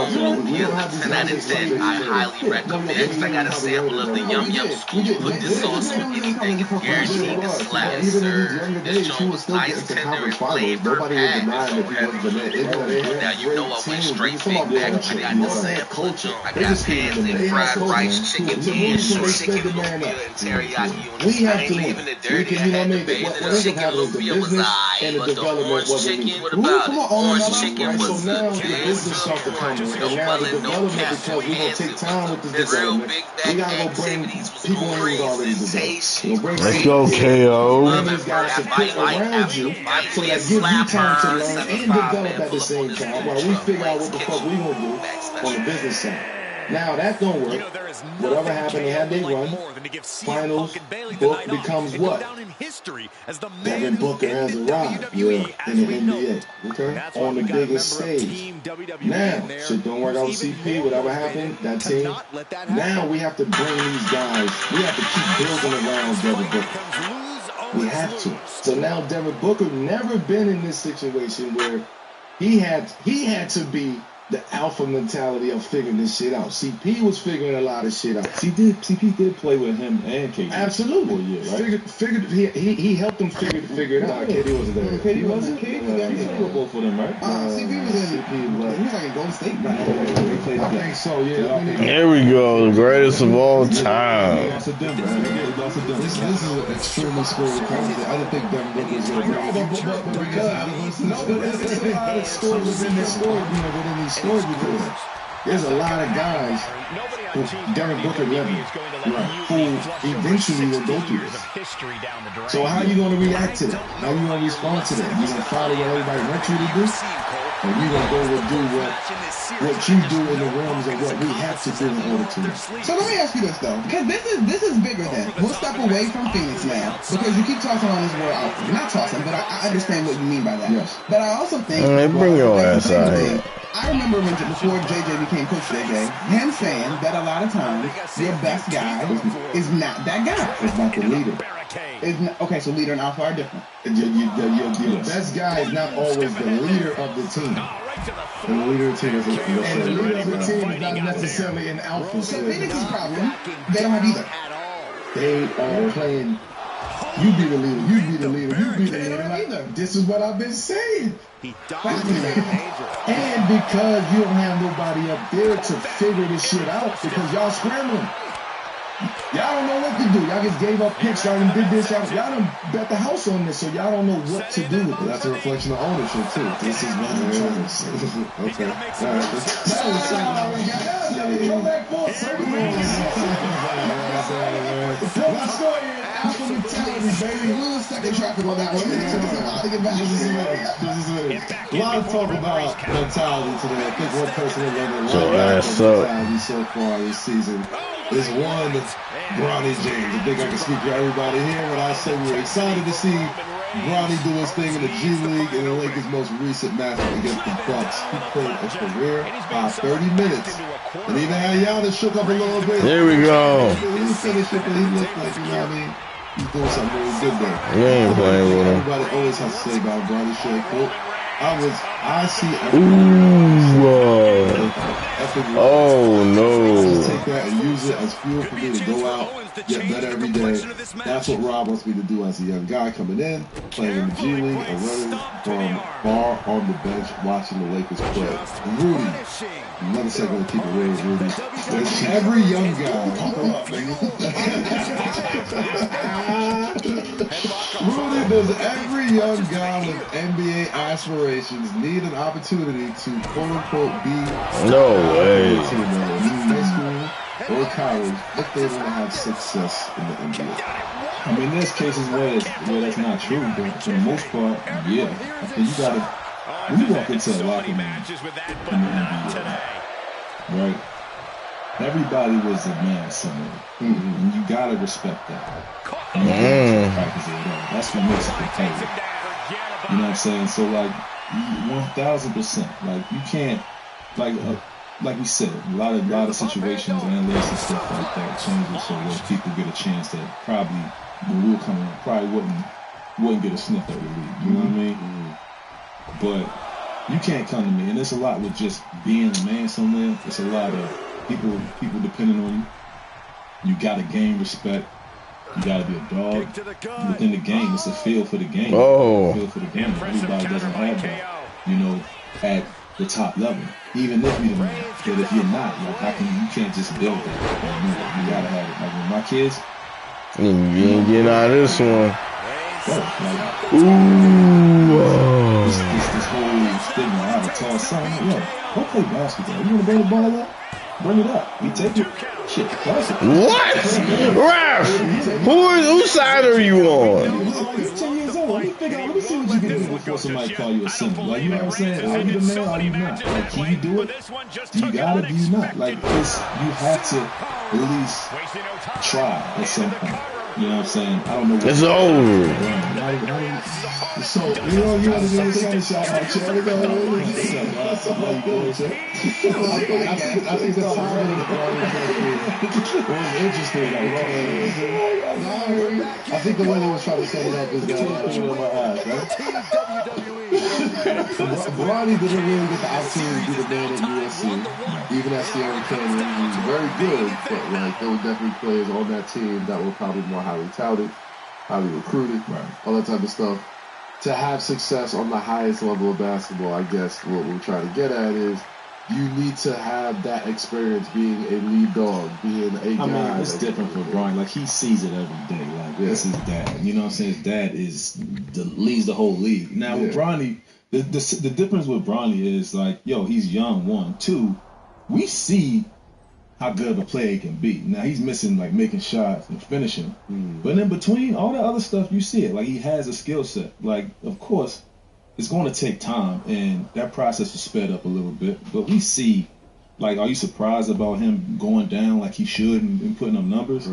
is a 10 out of 10. I highly recommend. I got a sample of the Yum Yum Scoop. Put this sauce on anything. It's guaranteed to slap, sir. This joint was nice, tender, and flavor packed. Now, you know I went straight from Big Mac. I got got the sample of junk. I got pans and fried rice, chicken tenders, chicken Lufia, and teriyaki on the side. I ain't leaving it dirty. I had the basil and chicken Lufia was alright, but the orange chicken, what about it? Orange chicken was a damn orange. No mullet, no cap, no hands. It was the real big back activities was on presentation. Let's go, KO. Love it, bro. After you fight, so that gives you time to learn and develop at the same time while we figure out what the fuck we gonna do on the business side. Now that don't work. Whatever happened, they had their run. Finals, Book becomes what? Devin Booker has arrived in the NBA. Okay? On the biggest stage. Now, shit don't work out with CP, whatever happened, that team. Now we have to bring these guys, we have to keep building around Devin Booker. We have to. So now Devin Booker never been in this situation where he had to be the alpha mentality of figuring this shit out. CP was figuring a lot of shit out. CP did play with him and KD. Absolutely. Right? Figured he helped them figure it out. KD wasn't there. KD wasn't? KD played with both of them, right? CP was in. He was like in Golden State. I think so, yeah. Here we go, the greatest of all time. This is an extremely scary concept. I didn't think Devin Booker was going to bring it. But because there's a lot of stories within this story, within these stories, because there's a lot of guys who Devin Booker never, who eventually will go through this. So how are you going to react to that? How are you going to respond to that? You going to follow what everybody wants you to do? Or you going to go and do what you do in the realms of what we have to do in order to win? So let me ask you this though, because this is bigger than. We'll step away from Phoenix now, because you keep tossing on this word out. You're not tossing, but I understand what you mean by that. Yes. But I also think bring your ass out here. I remember before JJ became Coach JJ, him saying that a lot of times your best guy is not that guy. It's not the leader. Okay, so leader and alpha are different. Your best guy is not always the leader of the team. The leader of the team is not necessarily an alpha. So Phoenix's problem, they don't have either. They are playing, you be the leader, you be the leader, you be the leader. Like, this is what I've been saying. And because you don't have nobody up there to figure this shit out, because y'all scrambling. Y'all don't know what to do. Y'all just gave up picks. Y'all done did this. Y'all done bet the house on this, so y'all don't know what to do with it. That's a reflection of ownership, too. This is what I'm trying to say. Okay. All right. Come back for a second. The story is alpha mentality, baby. We'll second traffic on that one. A lot of talk about mentality today. I think one person that learned a lot of mentality so far this season is one Bronny James. I think I can speak for everybody here when I say we're excited to see Bronny do his thing in the G League in the Lakers' most recent match against the Bucks. He played a career 30 minutes. And even had Giannis shook up a little bit. There we go. He finished it, but he looked like, you know what I mean? He's doing something really good there. You ain't playing with him. Everybody always has to say about Bronny James. I see. Oh no! Take that and use it as fuel for me to go out, get better every day. That's what Rob wants me to do as a young guy coming in, playing in the G League, and running from bar on the bench, watching the Lakers play. Rudy, another segment to keep it real, Rudy. There's every young guy. Rudy, does every young guy with NBA aspirations need an opportunity to quote unquote be no way high school or college if they want to have success in the NBA? I mean, there's cases where that's not true, but for the most part, yeah. You gotta, when you walk into a locker room in the NBA, right? Everybody was a man somewhere, and you gotta respect that. That's what makes it competitive. You know what I'm saying? So like, 1,000%. Like you can't, like we said, a lot of situations and analytics and stuff like that changes so that people get a chance that probably when we'll come in, probably wouldn't get a sniff at the league. You know what I mean? But you can't come to me, and it's a lot with just being a man somewhere. It's a lot of people depending on you. You gotta gain respect. You gotta be a dog within the game. It's a feel for the game. Oh, feel for the game. Everybody doesn't have that. You know, the top level, even if you're the man. But if you're not, like, you can't just build that. You gotta have it. Like when my kids, you ain't getting out of this one. This whole stigma. I have a tall son. Yo, go play basketball. You want to bring the ball up? Bring it up. We take it. Shit, pass it. What? Ref, whose side are you on? You're 10 years old. Let me see what you can do before somebody call you a sinner. Like, you know what I'm saying? Are you the man? Are you not? Like, can you do it? Do you got it? Do you not? Like, you have to at least try at some point. You know what I'm saying? I don't know what it's over. So, you want to do the same shot, my chair? I think the timing was interesting. I think the way they was trying to set it up is Bronny didn't really get the opportunity to be the man at USC. Even at Sierra Canyon, he was very good, but like there were definitely players on that team that were probably more highly touted, highly recruited, all that type of stuff. To have success on the highest level of basketball, I guess what we're trying to get at is you need to have that experience being a lead dog, being a guy. I mean, it's different for Brian. Like, he sees it every day. Like, this is dad. You know what I'm saying? His dad leads the whole league. Now, with Bronny, the difference with Bronny is, like, yo, he's young, 1. 2, we see how good of a player he can be. Now, he's missing, like, making shots and finishing. But in between, all the other stuff, you see it. Like, he has a skill set. Like, of course, it's going to take time, and that process is sped up a little bit. But we see, like, are you surprised about him going down like he should and putting up numbers?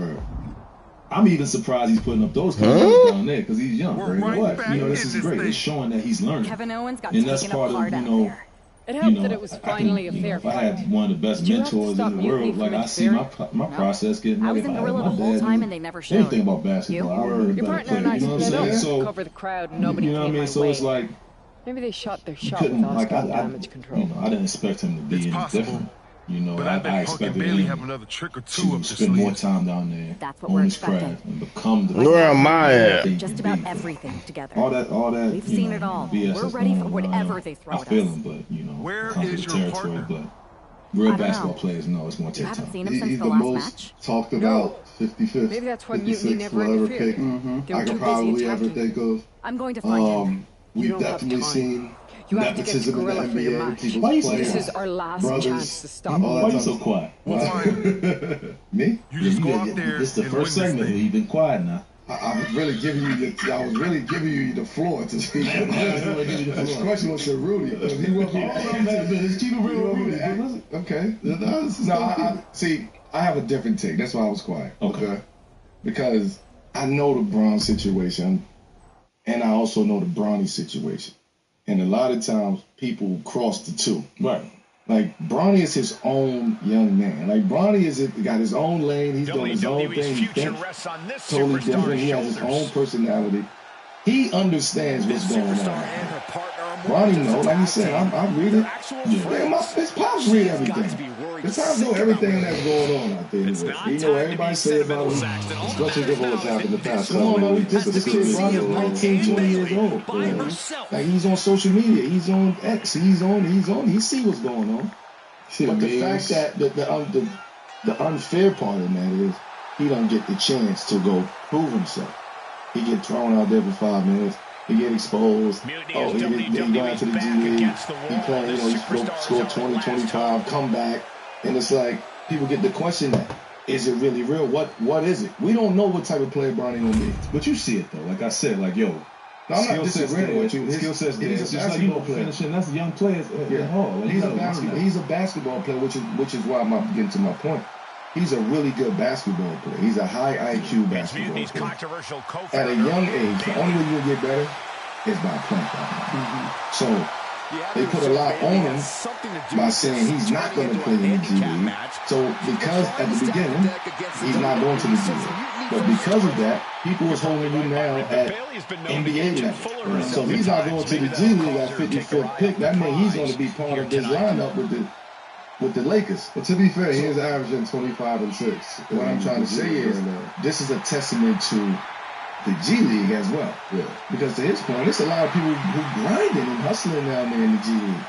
I'm even surprised he's putting up those kind of numbers down there because he's young. This is great. It's showing that he's learning. Kevin Owens got and that's part of, it helped that it was finally a fair fight. If I had one of the best mentors in the world, like, I see my process getting I was in Gorilla the whole time and they never showed anything about basketball. I learned about play. You know what I'm saying? So, cover the crowd, nobody you know what I mean? So it's like, maybe they shot their shot without damage control. I didn't expect him to be any different. You know, but I expected him to spend more time down there, that's what we're expecting, and become the. Where am I at? Just about everything together. All that. We've seen it all. BS we're ready for whatever they throw at us. I feel him, but where is your territory, partner? But real basketball players know it's going to take time. Seen him since He's the the last most match? talked about 55th. Maybe that's why Mutiny 56th never will ever interfered. pick. I could probably ever think of. I'm going to find him. We've definitely seen you have to get nepotism in the Gorilla for your NBA. match. People's This players, is our last brothers, chance to stop. Why are you so quiet? Me? You just go out there. This is the first segment where you've been quiet now. I was really giving you the floor to speak. This question was to Rudy. He Let's keep it real. Okay. See, I have a different take. That's why I was quiet. Okay. Because I know the Braun situation, and I also know the Bronny situation. And a lot of times people cross the two. Right. Like, Bronny is his own young man. Like, Bronny got his own lane. He's doing his own thing. He thinks totally different. He has his own personality. He understands what's going on. Bronny knows, like you said, I read it. His pops read everything. His pops know everything that's going on out there. He know everybody say about him. Especially given what's happened in the past. Come on, man. This kid Bronny is 19, 20 years old. Like, he's on social media. He's on X. He see what's going on. But the fact that the unfair part of that is he don't get the chance to go prove himself. He get thrown out there for 5 minutes. He get exposed. He go out to the G League. He play, he go score 20, 25, come back. And it's like, people get to question that. Is it really real? What is it? We don't know what type of player Bronny gonna be. But you see it, though. Like I said, like, yo. No, I'm not disagreeing with you. His skill set's there. He's a basketball player. Finishing, that's young players at all. Like, he's a basketball player, which is why I'm getting to my point. He's a really good basketball player. He's a high IQ basketball player. At a young age, the only way you'll get better is by playing. So they put a lot on him by saying he's not going to play in the G League. So because at the beginning, he's not going to the G League. But because of that, people was holding you now at NBA level. So if he's not going to the G League at 55th pick, that means he's going to be part of this lineup with the Lakers. But to be fair, he is averaging 25 and 6. What I'm trying to say is this is a testament to the G League as well. Yeah. Because to his point, there's a lot of people who grinding and hustling down there in the G League.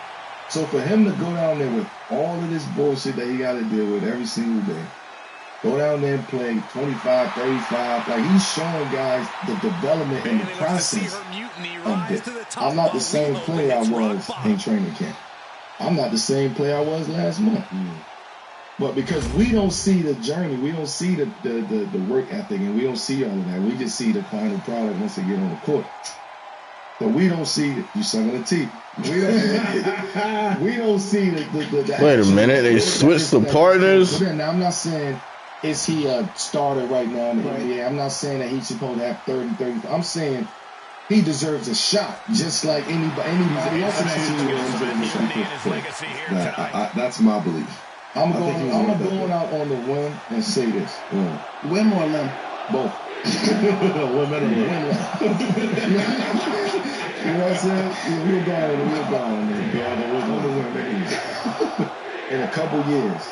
So for him to go down there with all of this bullshit that he got to deal with every single day, go down there and play 25, 35, like he's showing guys the development and the process of this. I'm not the same player I was in training camp. I'm not the same player I was last month. But because we don't see the journey, we don't see the work ethic, and we don't see all of that. We just see the final product once they get on the court. But we don't see you sucking the teeth. We don't see the Wait a minute, they switched the partners. Now, I'm not saying is he a starter right now in the NBA. I'm not saying that he's supposed to have 30. I'm saying he deserves a shot, just like anybody else in that team. That's my belief. I'm going out on the win and say this. Win or limb? Both. Win. You know what I'm saying? We'll go on in a couple years,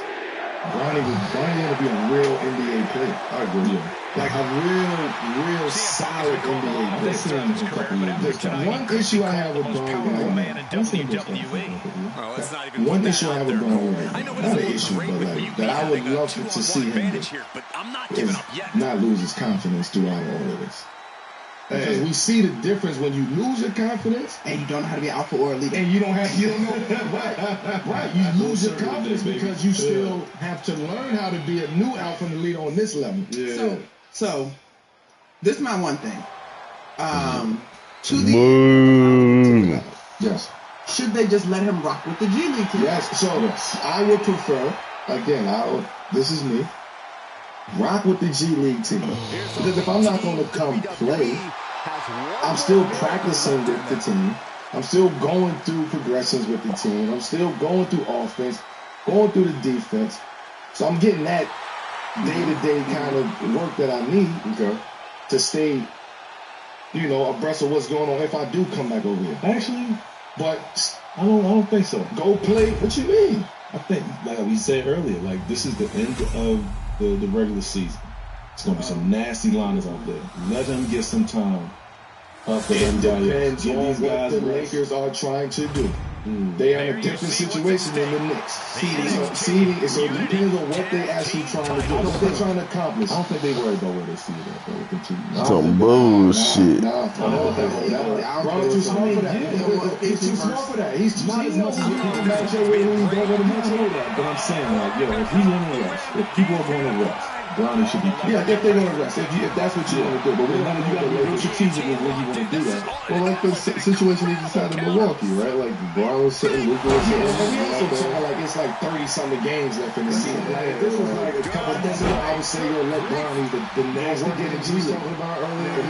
Bronny going to be a real NBA player. I agree. Like a real solid NBA player. One issue I have with Bronny, one issue I have with Bronny, not an issue, but like that I would love to see him do, is not lose his confidence throughout all of this. Because we see the difference when you lose your confidence and you don't know how to be alpha or a leader. And you don't know. Right. You lose your confidence because you still have to learn how to be a new alpha and a leader on this level. Yeah. So this is my one thing. Yes. Should they just let him rock with the G League team? Yes. So I would prefer, again, this is me. Rock with the G League team. Because if I'm not going to come play, I'm still practicing with the team. I'm still going through progressions with the team. I'm still going through offense, going through the defense. So I'm getting that day-to-day kind of work that I need to stay, abreast of what's going on if I do come back over here. Actually, but I don't think so. Go play. What you mean? I think, like we said earlier, like this is the end of the regular season. It's gonna be some nasty liners out there. Let them get some time. It depends on what the Lakers are trying to do. They are in a different situation than the Knicks. Seeding, so it depends on what they actually trying to do, what they're trying to accomplish. I don't think they worry about where they see it at. Some bullshit. Ron's too smart for that. He's too smart for that. He's too as much as you can match up with him. But I'm saying, like, if he's on the rest, if people are going to rest, Bronny should be playing. Yeah, if they're going to rest, if that's what you want to do. But you got to be real strategic with when you want to do that. Well, like the situation he just had in Milwaukee, right? Like Bron was sitting, Luka was sitting. And we also talking like it's like 30-something games left in the season. Like if this was like a couple of days ago, I would say let Bronny the nasty get in G League. Talking about earlier.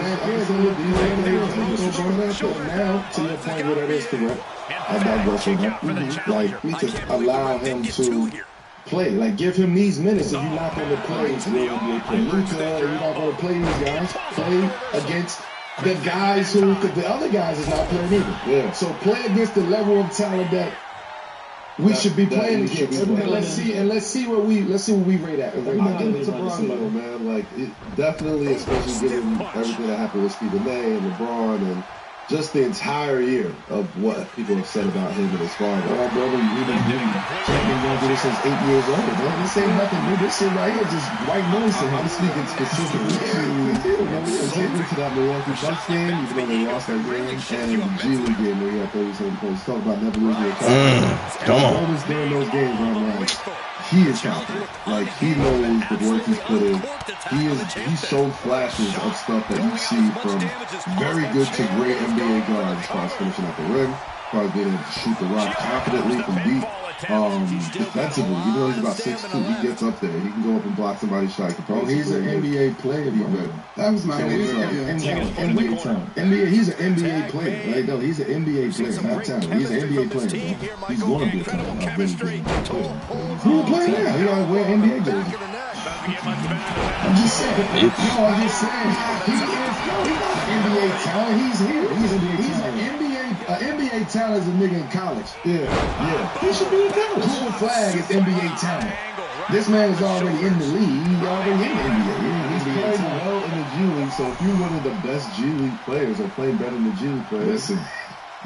Now, to your point, where that is correct, I digress on that. Like we just allow him to play. Like, give him these minutes if you're not going to play Luka, you're not going to play these guys. Play against the guys who, because the other guys is not playing either. Yeah. So play against the level of talent that we should be playing against. And let's see what we rate at. I'm not giving it to Bron, man. Like, it definitely, especially given everything that happened with Stephen A. and LeBron and just the entire year of what people have said about him and his father. Oh, brother, we've been going through this since 8 years old. Man. This ain't nothing new. This shit right here is just white noise to him. I'm speaking specifically to that Milwaukee Bucks game, even though they lost that game, and the G League game where he had 37 points. Talk about never losing a game. Come on. Always during those games, I'm like, he is confident. Like, he knows the work he's put in. He showed flashes of stuff that you see from very good to great NBA guards as far as finishing at the rim, as far as being able to shoot the rock confidently from deep. Defensively, even though he's about 6'2", he gets up there. He can go up and block somebody's shot. He's an NBA player. That was my NBA time. He's an NBA player. Right? No, he's an NBA player, not talent. He's an NBA player. Bro. He's going to be a talent. He's playing now. He don't wear NBA jersey. I'm just saying. He's NBA talent. He's here. He's an NBA talent is a nigga in college. Yeah. He should be in college. Blue flag is NBA talent. This man is already in the league. He's already in the NBA. He's playing well in the G League. So if you're one of the best G League players or playing better than the G League players, listen.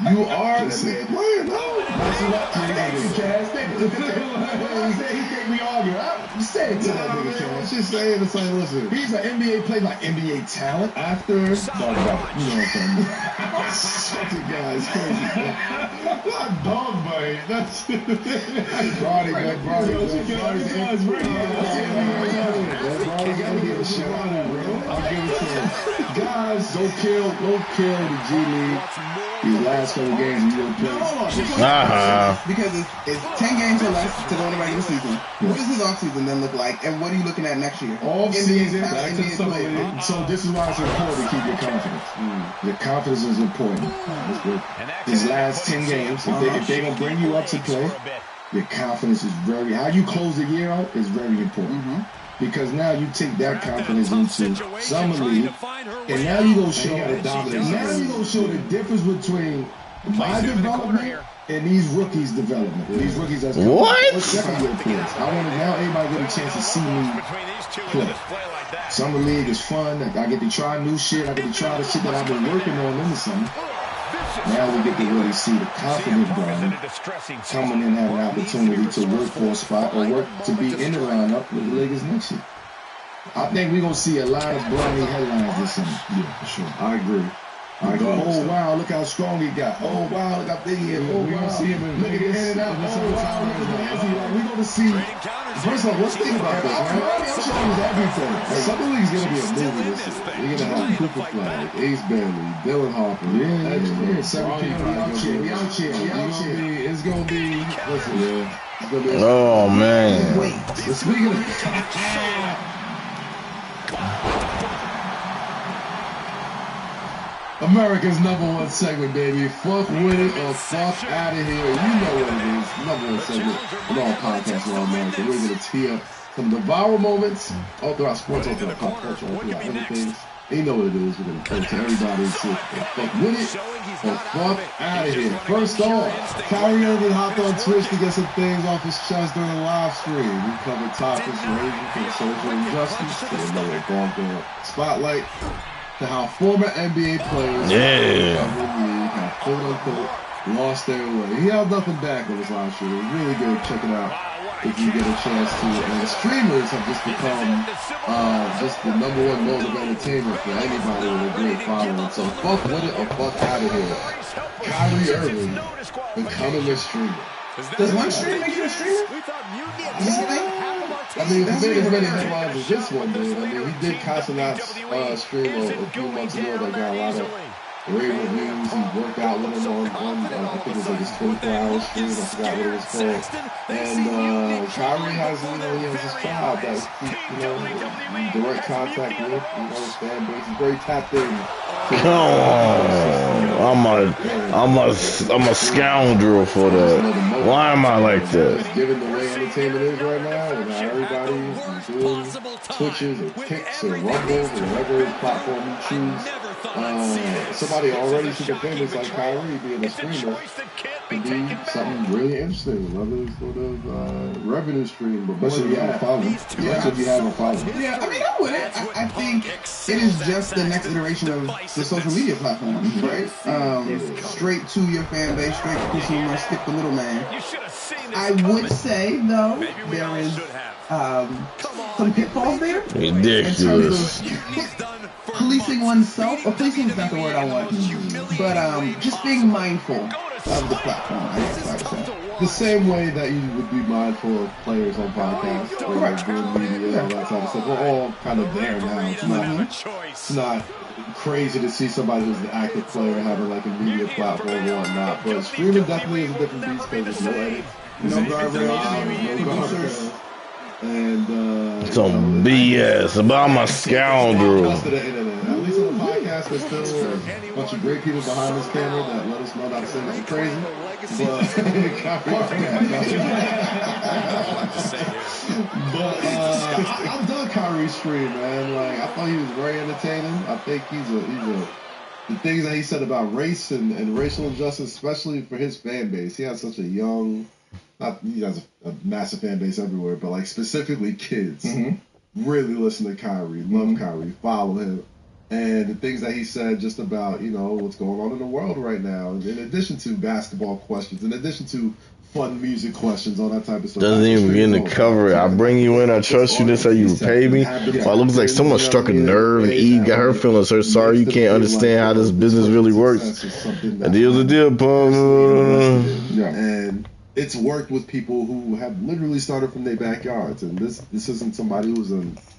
You are the big player, no? That's what Cass. He think we argue. You say it to that nigga, Cass. Just saying, it's like, listen. He's an NBA player, like NBA talent. After, you know what I'm saying? Such a guy, it's crazy. Not dog bite. That's Brody, man. Brody's gotta give a shit out of him, bro. I'll give it to him. Guys, don't kill the G League. These last couple games, you don't play. Because it's 10 games or less to go in the regular season. What does his offseason then look like, and what are you looking at next year? Off-season, back to the summer. So this is why it's important to keep your confidence. Your confidence is important. That's good. These last 10 games, if they're going to bring you up to play, your confidence is very, how you close the year out is very important. Because now you take that confidence into summer league, and now you gonna show the difference between my development and these rookies' development. These rookies that's coming second year players. I want to now everybody get a chance to see me play. Summer league is fun. I get to try new shit. I get to try the shit that I've been working on in the summer. Now we get to really see the confident Brian coming in, having an opportunity to work for a spot or work to be in the lineup with the Lakers next year. I think we're going to see a lot of Bronny headlines this summer. Yeah, for sure. I agree. Oh, wow, look how strong he got. Oh, wow, look how big he is. Oh, wow. See him look at his in and out. Oh, wow, we're going to see. First of all, let's think about this, man. I'm showing you everything. Summer League's going to be a movie this year. We're going to have Cooper Flag, Ace Bailey, Dylan Harper. Yeah. 7 people. We out here. It's going to be, listen, it's going to be. Oh, man. Wait. Speaking of. America's #1 segment, baby. Fuck with it or fuck out of here. You know what it is. #1 segment with all podcasts around America. We're going to tee up some of the viral moments all throughout sports, all throughout pop culture, all throughout everything. You know what it is. We're going to go to everybody and see fuck with it or fuck out of here. First off, Kyrie Irving hopped on Twitch to get some things off his chest during a live stream. We covered topics ranging from social injustice to another ball game spotlight, to how former NBA players have quote-unquote lost their way. He held nothing back on his live stream. It was really good. Check it out if you get a chance to. And streamers have just become just the #1 mode of entertainment for anybody with a great following. So fuck with it or fuck out of here. Kyrie Irving becoming a streamer. Does one stream make you a streamer? I mean, if he made as many headlines as this one did, I mean, he did Cosmonauts stream a few months ago that got a lot of rave reviews. He worked out with him on I think it was like his 24-hour stream. I forgot what it was called. And Kyrie has, he has his crowd that he, direct contact with, his fan base. He's very tapped in. Come on, I'm a scoundrel for that. Why am I like that? Given the way entertainment is right now, and how everybody is doing Twitches or Kicks or Rumbles or whatever platform you choose, somebody already super famous like Kyrie being a streamer could be something really interesting. Another sort of revenue stream, but should you have a following? Yeah, should you have a following? Yeah, I mean, I wouldn't. I think it is just the next iteration of the social media platform, right? Straight to your fan base, straight to consumer, skip the middleman. I would say, though, there is some pitfalls there. Ridiculous. Policing oneself, or policing is not the word I want, but just being mindful of the platform, I guess I would say. The same way that you would be mindful of players on podcasts or like doing media, all that type of stuff. We're all kind of there now. It's not crazy to see somebody who's an active player having like a media platform or whatnot. But streaming definitely is a different beast because there's no edits, no guardrails, no producers. And some BS, but I'm a scoundrel. At least on the podcast, there's still a bunch of great people behind this camera that let us know not to say nothing crazy. But I'm done Kyrie's stream, man. Like I thought he was very entertaining. I think he's a the things that he said about race and racial injustice, especially for his fan base. He has such a young. He has a massive fan base everywhere, but like specifically kids really listen to Kyrie, love Kyrie, follow him. and the things that he said just about, you know, what's going on in the world right now, in addition to basketball questions, in addition to fun music questions, all that type of stuff. Doesn't even begin to cover it. I bring you in, I trust you, this how you repay me. Well, it looks like someone struck a nerve and Eve got her feelings hurt. Sorry you can't understand how this business really works. A deal's a deal, bum. And it's worked with people who have literally started from their backyards. And this isn't somebody who's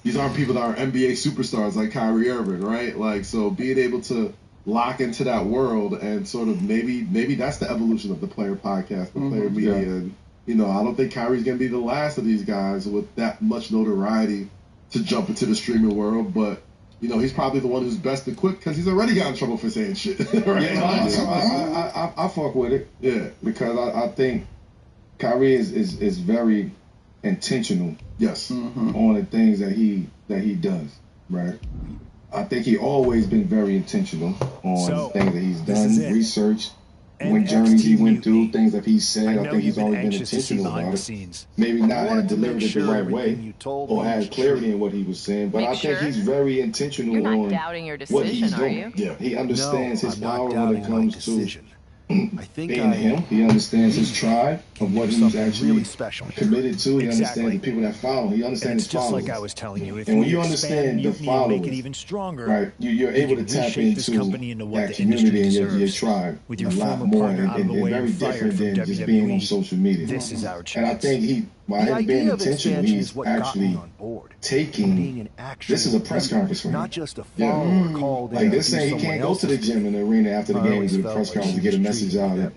these aren't people that are NBA superstars like Kyrie Irving, right? Like, so being able to lock into that world and sort of maybe that's the evolution of the player podcast, the player media. And, you know, I don't think Kyrie's going to be the last of these guys with that much notoriety to jump into the streaming world, but, you know, he's probably the one who's best equipped because he's already got in trouble for saying shit. Right? Yeah, I fuck with it. Yeah, because I think Kyrie is very intentional. Yes. On the things that he does. Right. I think he always been very intentional on things that he's done, research, what journeys he went through, things that he said. I think he's always been intentional about it. Maybe not have delivered it the right way or had clarity in what he was saying, but I think he's very intentional on what he's doing. Yeah, he understands his power when it comes to being him. He understands his tribe of what he's actually committed to. He understands the people that follow. He understands his followers. Like I was telling you, if and when you understand the followers, make it even stronger, right, you're able to tap into that community and your tribe with your a lot more and very different than just being on social media. This is our chance. And I think by him being intentional, he's actually taking. This is a press conference for him. Not just a follower called in. Like this saying he can't go to the gym in the arena after the game and do the press conference to get a message out.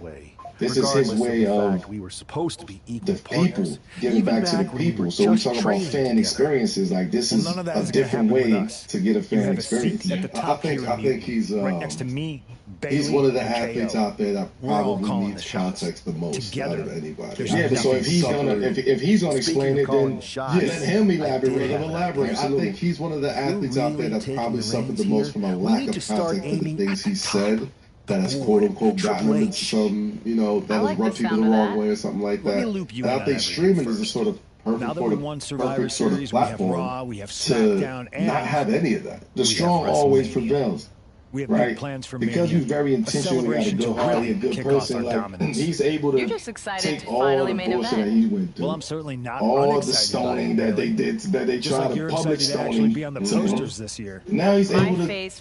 This is his way of we were supposed to be the people giving back to the people. So we talk about fan experiences. Like this is a different way to get a fan experience. I think he's right next to me. He's one of the athletes out there that probably needs context the most out of anybody. Yeah, but so if he's gonna explain it, then let him elaborate. I think he's one of the athletes out there that's probably suffered the most from a lack of context in the things he said that has quote unquote gotten him into some, you know, that has rubbed people the wrong way or something like that. And I think streaming is a sort of perfect sort of platform to not have any of that. The strong always prevails. We have right? plans for because he's very intentional, got a good heart, a good person. Like he's able to take all the bullshit that he went through. Well, I'm certainly not. All the stoning that they did, that they tried to public stoning. Be on the posters this year. Now he's able to alleviate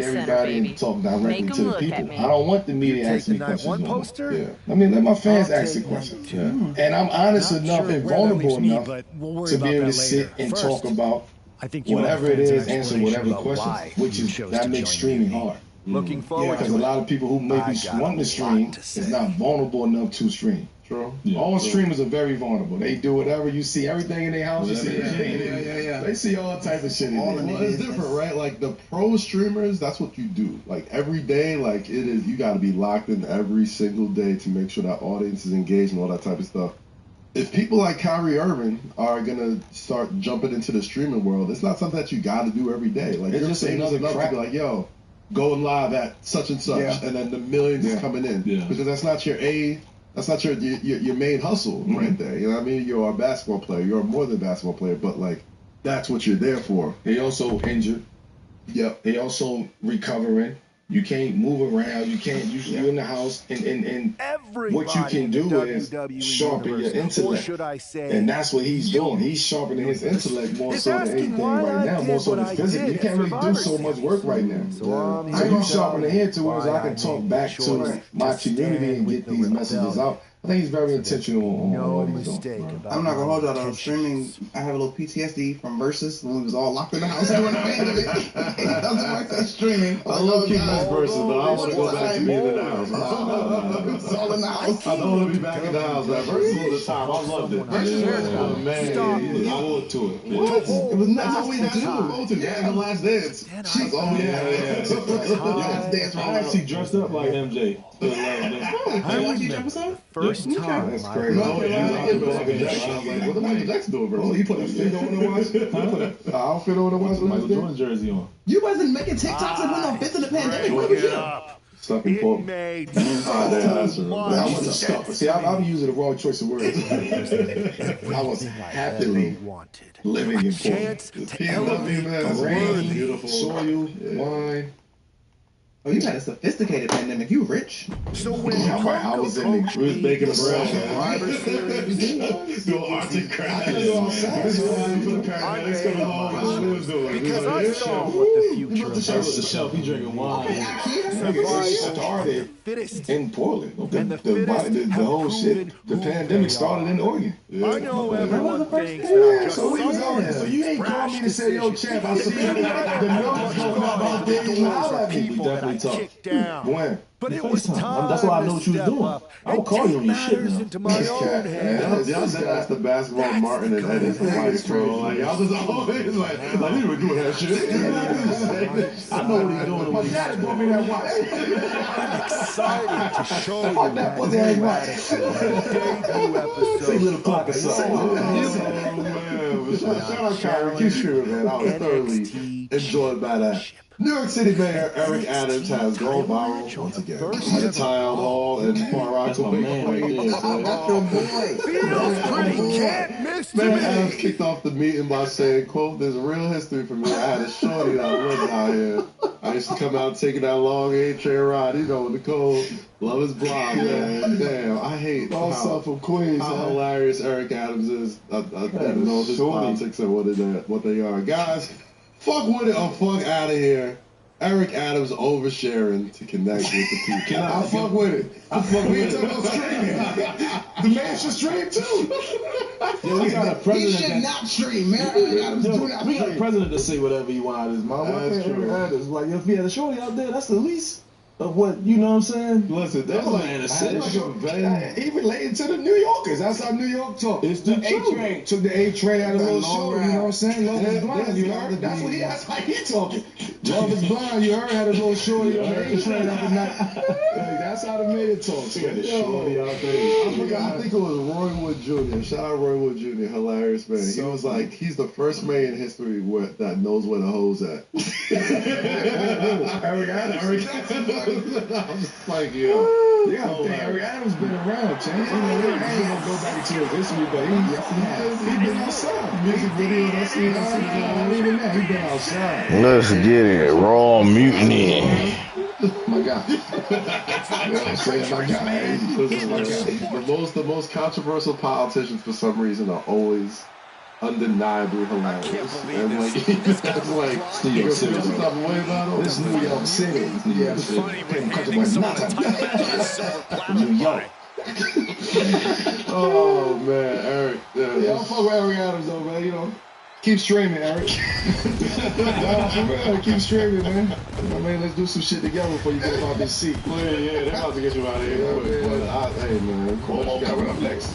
everybody and talk directly to the people. I don't want the media asking me questions. Yeah. I mean, let my fans ask the questions. Yeah. And I'm honest enough and vulnerable enough to be able to sit and talk about. I think whatever it is, answer whatever questions, which is that makes streaming hard. Looking forward because a lot of people who maybe want to stream is not vulnerable enough to stream. True. Yeah. All streamers are very vulnerable. They do whatever. You see everything in their house. You see They see all types of shit. It's different, right? Like the pro streamers, that's what you do. Like every day, like it is. You got to be locked in every single day to make sure that audience is engaged and all that type of stuff. If people like Kyrie Irving are gonna start jumping into the streaming world, it's not something that you got to do every day. Like it's just another to be like, yo, going live at such and such, and then the millions is coming in because that's not your main hustle right there. You know what I mean? You're a basketball player. You're more than a basketball player, but like that's what you're there for. They also injured. Yep. They also recovering. You can't move around. You can't. You're in the house, and what you can do is sharpen your intellect, and that's what he's doing. He's sharpening his intellect more so than anything right now, more so than physically. You can't really do so much work right now. So you sharpening here to where I can talk back to my community and get these messages out. I think he's very intentional on what he's doing. I'm not gonna hold y'all on streaming. I have a little PTSD from Versus when we was all locked in the house doing the pandemic. Doesn't work that streaming. I love keeping this Versus, but I don't want to go back to being in the house. It's all in the house. I don't want to be back in the house. That Versus was the time. I loved it. Oh man, he was forward to it. What? It was not all we do. Yeah, the Last Dance. Oh yeah. I actually dressed up like MJ. I watched each episode. First time. That's crazy. What the Michael Jackson doing, bro? He put a fit on the watch. An outfit on the watch. Michael Jordan jersey on. You wasn't making TikToks and putting on fits in the pandemic. Where was you? Stuck in pork. Made I wasn't stuck. See, I'm using the wrong choice of words. I was happily living in Portland. PNW, man, rain, beautiful soil, wine. Oh, you had a sophisticated pandemic. You rich. So when I was in the cruise making a bread. Doing arts and crafts. Because I saw what the future the shelf. He drinking wine. It started in Portland. Okay? The whole shit. The pandemic started in Oregon. I know everyone thinks so we was on there. So you ain't call me to say, yo, champ, I see the numbers going up. They holler at me. We definitely talked. When? But it was time. That's why I know what you was doing. I would call you on your shit now. Into my own hands. Y'all just asked the basketball Martin and Eddie for Mike's bro. Like, y'all just always like he was doing that shit. I know what he's doing. My dad brought me that watch. I'm excited to show you that was that watch. debut episode. Say little clock or something. Shout out Kyrie. Keep streaming, man. I was thoroughly enjoyed by that. New York City Mayor Eric Adams has gone viral once again at a town hall in Far Rockaway. Man, Adams kicked off the meeting by saying, quote, "There's a real history for me. I had a shorty that lived out here. I used to come out taking that long A-train ride, you know, with the cold. Love his block, man. Damn, I hate how hilarious Eric Adams is. I don't know his politics and what they are. Guys, fuck with it or fuck out of here. Eric Adams oversharing to connect with the people. I fuck with it. I fuck with it. About streaming. The man should stream too. Yeah, we got a president. He should not stream, man. Eric Adams do not stream. We got a president to say whatever he wants. That's true. Like if he had a shorty out there, that's the least of what, you know what I'm saying? Listen, that's like he related to the New Yorkers. That's how New York talk. It's the A-train. Took the A-train out of a little show, you know what I'm saying? Love is blind, you heard? That's how he talking. Love is blind, you heard? Had a little shorty on the A-train out the night. That's how the mayor talks. He had a shorty out there. I think it was Roy Wood Jr. Shout out Roy Wood Jr. Hilarious, man. He was like, he's the first mayor in history that knows where the hoes at. Eric Adams. I was like, yo, Eric Adams been around, champ. I ain't gonna go back to his history, but he been outside. Music video, that's even that. He been outside. Let's get it. Raw mutiny. My God. You know what I'm saying? My God. The most controversial politicians for some reason are always undeniably hilarious. And like, that's like New York City. This New York City. New York. Oh man, Eric. Yeah, I'm fuck with Eric Adams though, man. You know, keep streaming, Eric. Keep streaming, man. I mean, let's do some shit together before you get about this seat. Yeah, they're about to get you out of here. Hey, man, Cuomo coming up next.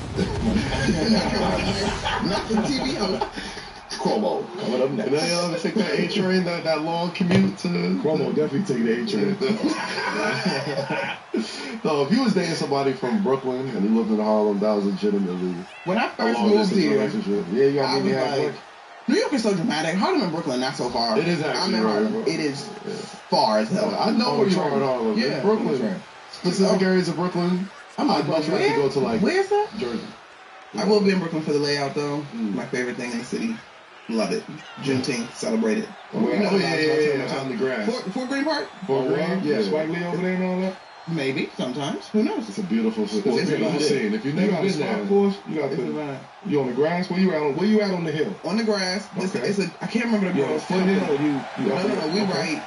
Not the TV host. Cuomo coming up next. And then y'all take that A-train, that long commute to... Cuomo definitely take the A-train. No, if you was dating somebody from Brooklyn and you lived in Harlem, that was legitimately... When I first moved here, yeah, you got me like, New York is so dramatic. Harlem and Brooklyn, not so far. It is actually Harlem. It is far as hell. I know where you are in Harlem. Yeah, Brooklyn. Specific areas of Brooklyn. I'd much rather go to like... Where's that? Jersey. I will be in Brooklyn for the layout though. My favorite thing in the city. Love it. Juneteenth, celebrate it. On the grass. Fort Greene Park? Fort Greene? Yeah. Spike Lee over there and all that? Maybe, sometimes. Who knows? It's a beautiful scene. If you've never been there, of course, you got to... You on the grass? Where you at on the hill? On the grass. Okay. I can't remember the girl's foothill or you... No, we right...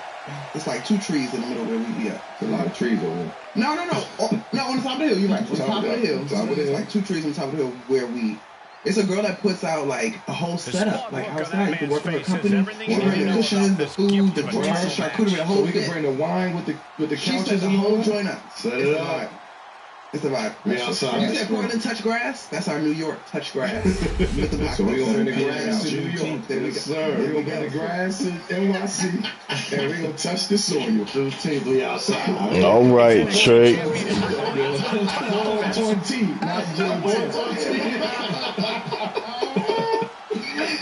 It's like 2 trees in the middle where we be at. It's a lot of trees over there. No, on the top of the hill. You're right. On the top of the hill. It's like 2 trees on the top of the hill where we... It's a girl that puts out like a whole setup, like outside. You can work for her company, order the cushions, the food, the drinks, the charcuterie, the whole thing. So we can bring the wine with the couches and the whole joint up. Set it up. It's a vibe. We outside. You said Portland touch grass? That's our New York touch grass. So we gonna in the grass in New York. Yes, sir. We gonna get the grass in NYC, and we gonna touch the soil. Juneteenth, we outside. All right, Trey.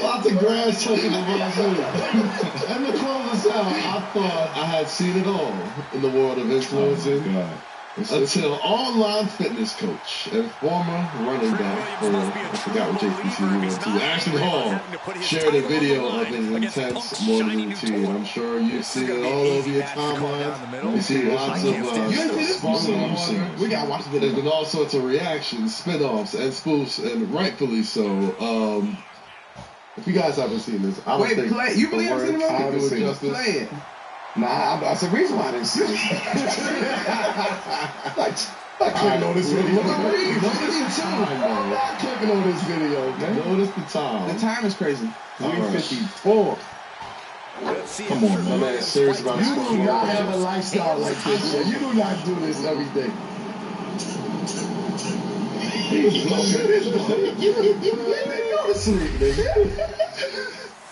Lots of grass touching the wazoo. And the clothes are thought I had seen it all in the world of influencing. Until online fitness coach and former running back for, I forgot what JPC he went to, Ashley Hall, shared a video of his intense morning routine. I'm sure you've seen it all over your timeline. You see lots of sponsors. We gotta watch the video. There's been all sorts of reactions, spin-offs, and spoofs, and rightfully so. If you guys haven't seen this, I don't think play. You really haven't seen the movie? Play it. Nah, that's the reason why I didn't see it. like clicking on this video. Notice the time, man. I'm clicking on this video, man. Notice the time. The time is crazy. 3:54. Come on, my man. Serious about his You do not have a lifestyle like this, man. You do not do this every day. Go to sleep, nigga.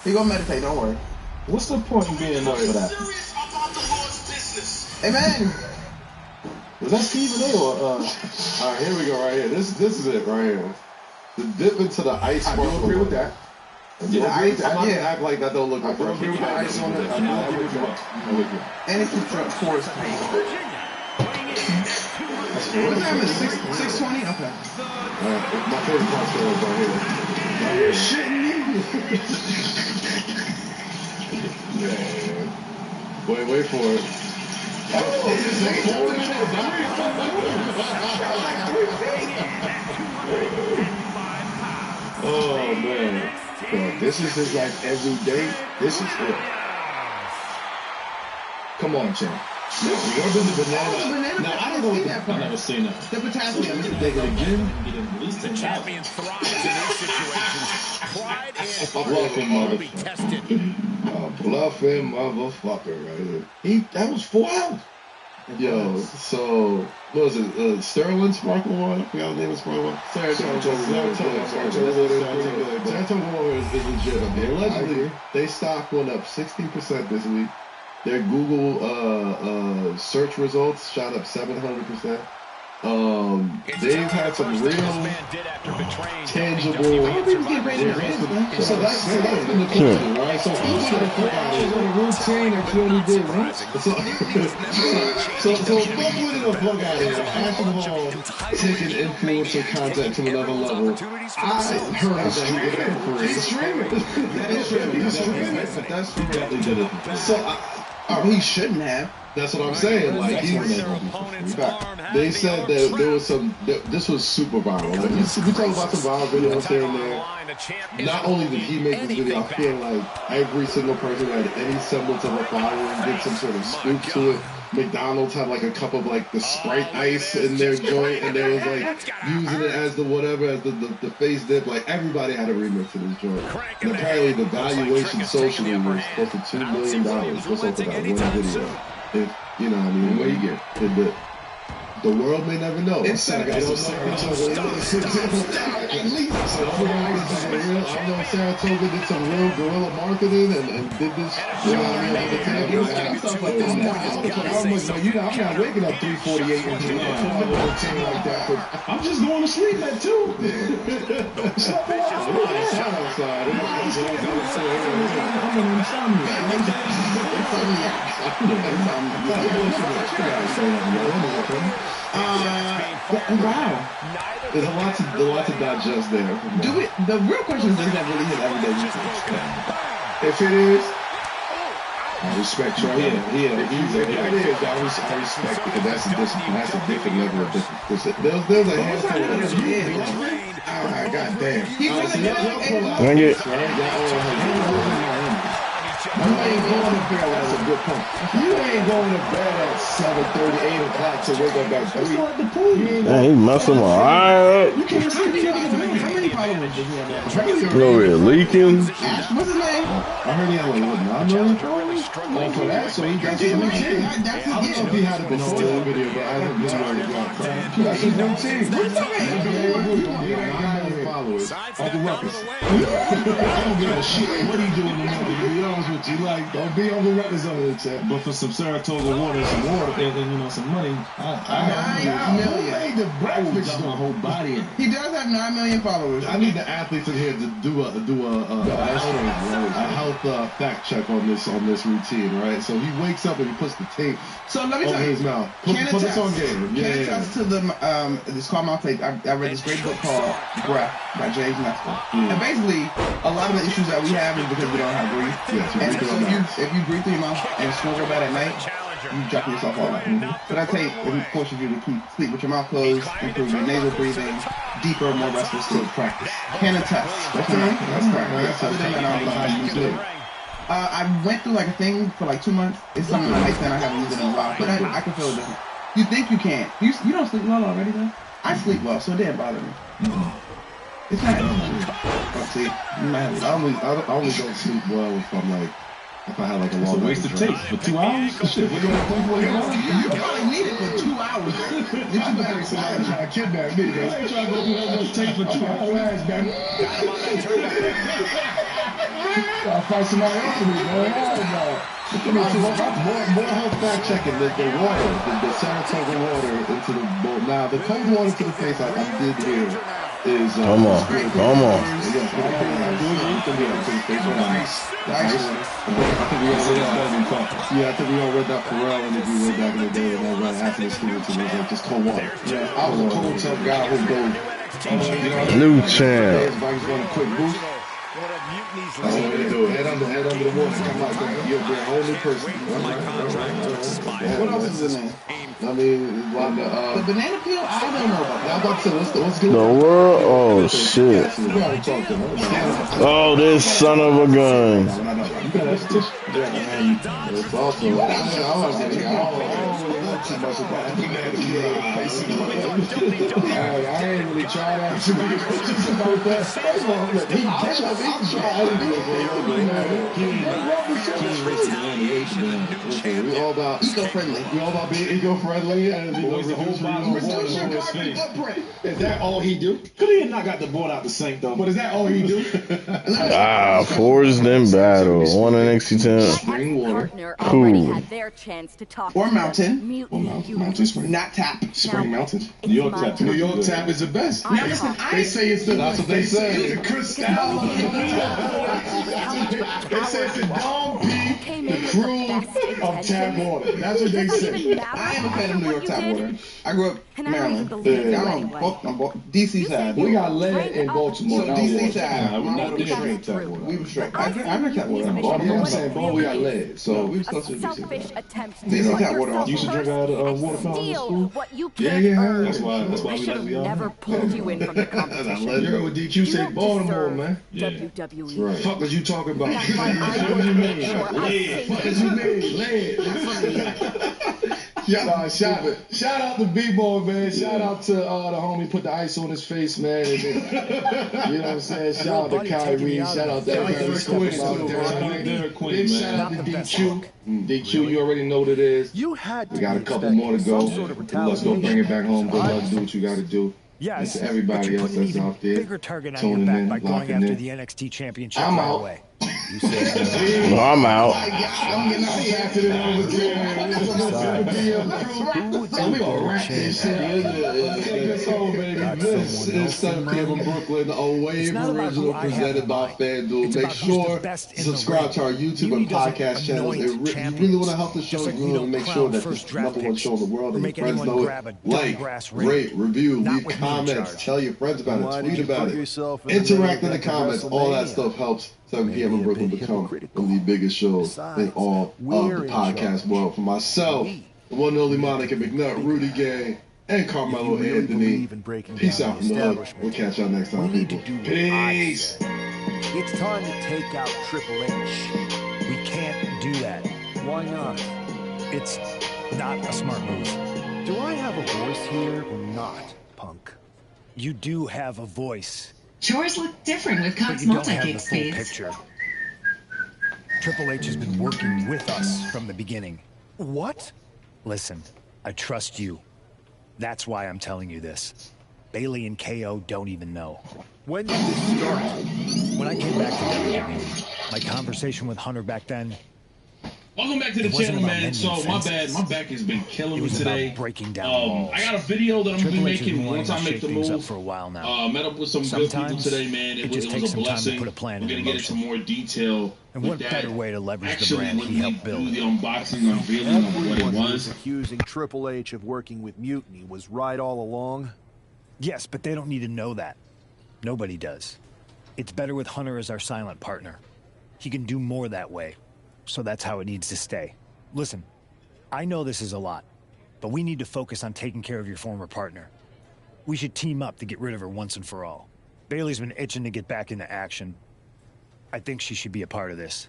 He gonna meditate, don't worry. What's the point in being up for that? Amen. Was that Stephen A or alright, here we go right here. This is it right here. The dip into the ice. I do agree with that. Yeah, I'm not gonna act like that don't look like I do agree with the ice on it. I do agree with that. And it's the forest paint. What time is it? 6:20? Okay. My favorite part is right here. You're shitting me. Yeah. Wait for it. Oh man. Bro, this is his life every day. This is it. Come on, Chan. No, you ever been to Banana? No, I don't know. that part. I've never seen that. The potassium. Dig it again. The champion thrives in these situations. Pride and Bluffing honor will be tested. Bluffing motherfucker right here. That was 4 hours. Yo, so what was it? Sterling Sparkle Water? I forgot the name of Sparkle Water. Saratoga Water is legit. Allegedly, they stock went up 16% this week. Their Google search results shot up 700%. They've had some real tangible. So that's been the question, right? So he's got a routine that you only did once. So fuck with the fuck out of here. Ashton Hall taking influencer content to another level. I heard that he did it for free. He's streaming. That is streaming. That's definitely did it. So he shouldn't have. That's what I'm saying. Like they said that there was some. This was super viral. Like we talk about some viral videos here and there. Not only did he make this video, I feel like every single person who had any semblance of a following did some sort of scoop to it. McDonald's had like a cup of like the Sprite ice in their joint, and they was like using it as the whatever, as the face dip. Like everybody had a remix of this joint. And apparently the valuation socially was close to $2 million just off of that one video. If you know, what I mean, where you get the world may never know. It's at least. So I know Saratoga did some real guerrilla marketing and did this. You know what I mean? I'm not waking up 3:48 and doing like that. But I'm just going to sleep at 2. Wow. There's a lot to digest there. The real question is, does that really hit everyday use? If it is, I respect you. Yeah. If it is, I respect it because that's a different level of difference. There's a handful of God damn. You ain't going to bed. That's a good point. You ain't going to bed at 7:30, 8 o'clock to wake up at 3. Man, he messing my eye up. You can't see how many followers does he have? You over here leaking. What's his name? I heard he had like 9 million followers. For that, so he got his routine. I don't know if he had it before that video, but I don't know. That's his routine. followers Uncle Ruckus. I don't give a shit what he doing tomorrow, to be honest with you. Like, don't be Uncle Ruckus on the chat. But for some Saratoga water and some some money, I the breakfast my whole body in. He does have 9 million followers. I need the athletes in here to do a health fact check on this routine, right? So he wakes up and he puts the tape over his mouth. Put this on game. Can attest to the this called my tape. I read this great book called Breath by James Maxwell. And basically, a lot of the issues that we have is because we don't have breathe. And so if you breathe through your mouth and snore real bad at night, you dropping yourself all out. But I tape it forces you to sleep with your mouth closed, improve your nasal breathing, deeper, more restful sleep. Practice. Can attest. That's practice. Other than that, I don't know. I went through like a thing for like 2 months. It's something like that I haven't used it in a while, but I can feel it different. You think you can. You don't sleep well already though? I sleep well, so it didn't bother me. It's not. See, I only don't sleep well if I have like a long waste of tape for 2 hours. Shit, we're gonna play for you probably need it for 2 hours. You're too bad trying to kidnap me, man. I ain't trying to go through that much tape for 2 hours, man. I'll find somebody else to me, man. More health fact checking. The water, the Saratoga water into the bowl. Now, the cold water to the face, I did hear, is... Come on. I think we all read that Pharrell interview way back in the day when that after the school to me, like, just cold water. Yeah, I was a cold tough guy who go... New champ. Everybody's going a quick boost. That's what they do. Head under the water, come out there. You'll be a whole new person. What else is in there? I mean, the banana peel, I don't know about that. I'm about to say, what's good? The world? Oh, shit. Oh, this son of a gun. It's also, I ain't really tried out too many coaches about that. We all about eco-friendly. We all about being eco-friendly. Is that all he do? Could he have not got the board out the sink though? But is that all he do? Forged in battle. One NXT champ. Spring water. Cool. Or mountain. Mountain spring. Not tap. Spring mountain. New York tap. New York tap is the best. Now listen, They say it's the. That's what they say. It's the Crystal. They say it's the Dom P, the crew of tap water. That's what they say. I am a fan of New York tap water. I grew up in Maryland. I'm DC side. We got lead in Baltimore. So DC side. We not straight tap water. We were straight. I drink tap water. I'm saying, boy, we got lead. So we were supposed to be DC tap water. You used to drink out of water fountain in school? Yeah. That's why we like we are. Never pulled you in from the competition. You heard what DQ said, Baltimore, man. Yeah. WWE. Right. Fuck is you talking about? That's why I want to make sure I say Fuck is you mean? Lead. Shout out to B-Boy, man. Shout out to the homie put the ice on his face, man. And then, you know what I'm saying? Shout out to Kyrie. Shout out to everybody stepping out there. Then shout out to DQ. DQ, you already know what it is. We got a couple more to go. Let's go bring it back home. Go do what you got to do. Yeah, to everybody else that's out there. Bigger target on your back by going after the NXT Championship right away. I'm out. I'm getting out after the over there. We gonna wrap this shit. This is 7 p.m. in Brooklyn, a Wave original presented by FanDuel. Make sure to subscribe to our YouTube and podcast channels. You really want to help the show. You really want to make sure that this #1 show in the world and your friends know it. Like, rate, review, leave comments, tell your friends about it, tweet about it, interact in the comments. All that stuff helps 7 p.m. in Brooklyn become one of the biggest shows in all of the podcast world. For myself, the one and only Monica McNutt, Rudy Gay, and Carmelo Anthony. Peace out from the hood. We'll catch y'all next time, people. Peace. It's time to take out Triple H. We can't do that. Why not? It's not a smart move. Do I have a voice here or not, Punk? You do have a voice. Chores look different with Cox multi-gig speeds. Picture. Triple H has been working with us from the beginning. What? Listen, I trust you. That's why I'm telling you this. Bayley and KO don't even know. When did this start? When I came back to WWE, my conversation with Hunter back then. Welcome back to the channel, man. So my bad, my back has been killing me today. Breaking down walls. I got a video that I'm gonna be making once I make the move. For a while now. Met up with some good people today, man. It was a blessing. We're gonna get into more detail. And what better way to leverage the brand he helped build? The unboxing, unveiling of what it was. Accusing Triple H of working with Mutiny was right all along. Yes, but they don't need to know that. Nobody does. It's better with Hunter as our silent partner. He can do more that way. So that's how it needs to stay. Listen, I know this is a lot, but we need to focus on taking care of your former partner. We should team up to get rid of her once and for all. Bayley's been itching to get back into action. I think she should be a part of this.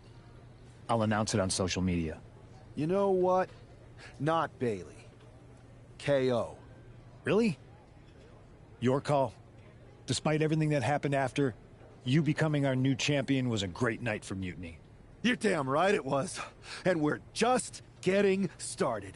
I'll announce it on social media. You know what? Not Bayley. KO. Really? Your call? Despite everything that happened after, you becoming our new champion was a great night for Mutiny. You're damn right it was. And we're just getting started.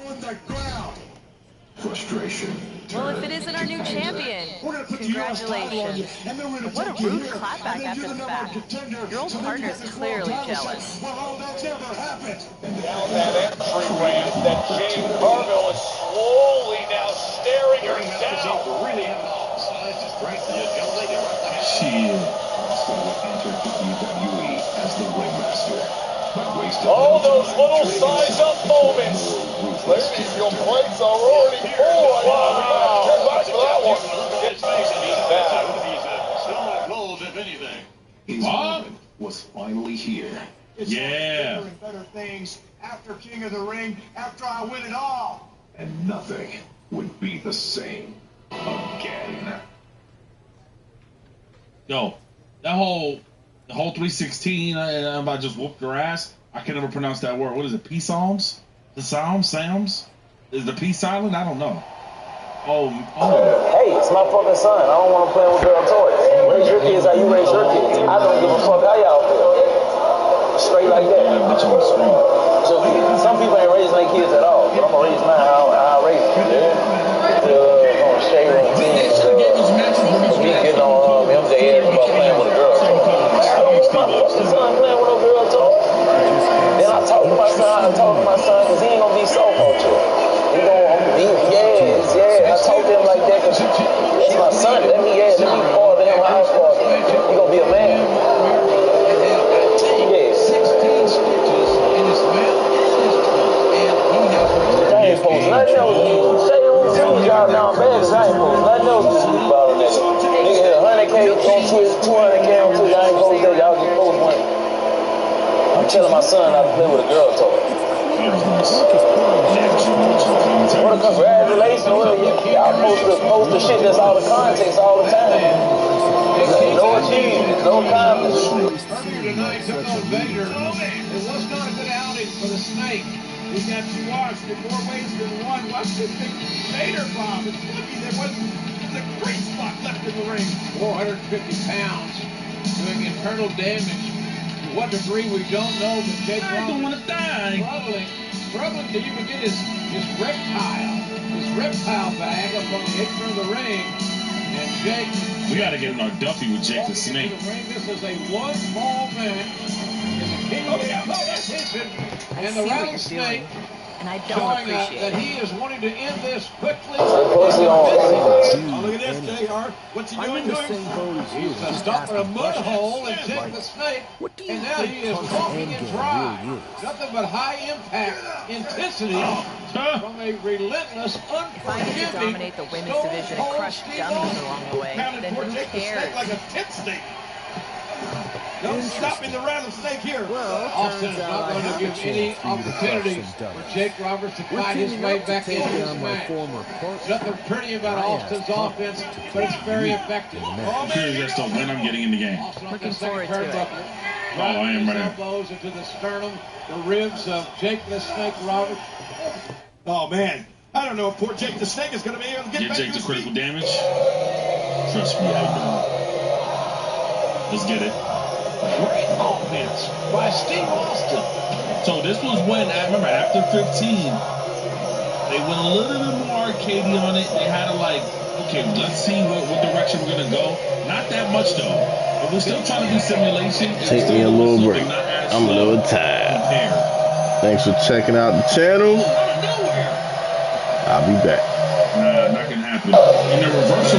On the ground. Frustration. Well, if it isn't our new champion, congratulations. What a rude clapback after the fact. Your old partner's clearly jealous. Well, that's never happened. Down that entry ramp that Jade Cargill is slowly now staring her down. Shit. Will enter WWE as the ringmaster. All those little size-up moments. Ladies, your plates are already full. Wow. Get back to that one. It's His moment was finally here. Yeah. Better things after King of the Ring, after I win it all. And nothing would be the same again. Yo, the whole 316, and I just whooped her ass. I can never pronounce that word. What is it? P-Psalms? The Psalms? Is the P silent? I don't know. Oh. Hey, it's my fucking son. I don't want to play with girl toys. Raise your kids how you raise your kids. I don't give a fuck how y'all feel. Straight like that. So some people ain't raising their kids at all. But I'm going to raise mine how I raise them. straight routine of me getting on MJF about playing with a girl. I don't want my fucking son playing with no girl toy. Then I talked to my son, because he ain't gonna be so cultured. He gonna be, I talked to him like that because it's my son. Let me father him house father. He gonna be a man. I ain't supposed nothing else. Say it was two y'all down bad, cause I ain't supposed nothing else to speak about on that. Nigga hit 100K on Twitch, 200K on Twitch. I ain't supposed that. Y'all get post money. I'm telling my son how to play with a girl toy. What a congratulations. Y'all post the shit that's out of context all the time. No achievements, no accomplishments. Tonight took on Vader. It was not a good outing for the Snake. We got to watch in more ways than one. Watch this big Vader bomb. It's lucky there's a great spot left in the ring. 450 pounds doing internal damage. To what degree we don't know, but Jake Roberts struggling to even get his reptile bag up on the apron of the ring. And Jake, we got to get in our Duffy with Jake the Snake. This is a one-ball match. The king of attention and the rattlesnake. And I don't appreciate that he is wanting to end this quickly. Oh, look at this, JR. What's he doing to him? He's stopping a mud hole and Jake the Snake. And now he is walking and dry. Nothing but high impact intensity from a relentless, If I get to dominate the women's division and crush dummies along the way, then who cares? Like a tit steak. No stopping the rattlesnake here. Well, Austin is not going to give any opportunities for Jake Roberts to fight his way back into this match. Nothing pretty about Austin's offense, but it's very effective. I'm curious as to when I'm getting in the game. Looking forward to it. Oh, I am ready. Elbows into the sternum, the ribs of Jake the Snake Roberts. Oh, man. I don't know if poor Jake the Snake is going to be able to get Give back Jake to the his critical feet. damage. Trust me, I know. Let's get it. Great offense by Steve Austin. So this was when, I remember, after 15, they went a little bit more arcadey on it. They had to like, okay, let's see what direction we're going to go. Not that much, though. But we're still trying to do simulation. Take me a little break. I'm a little tired. Thanks for checking out the channel. I'll be back. Nah, not going to happen. In the reversal.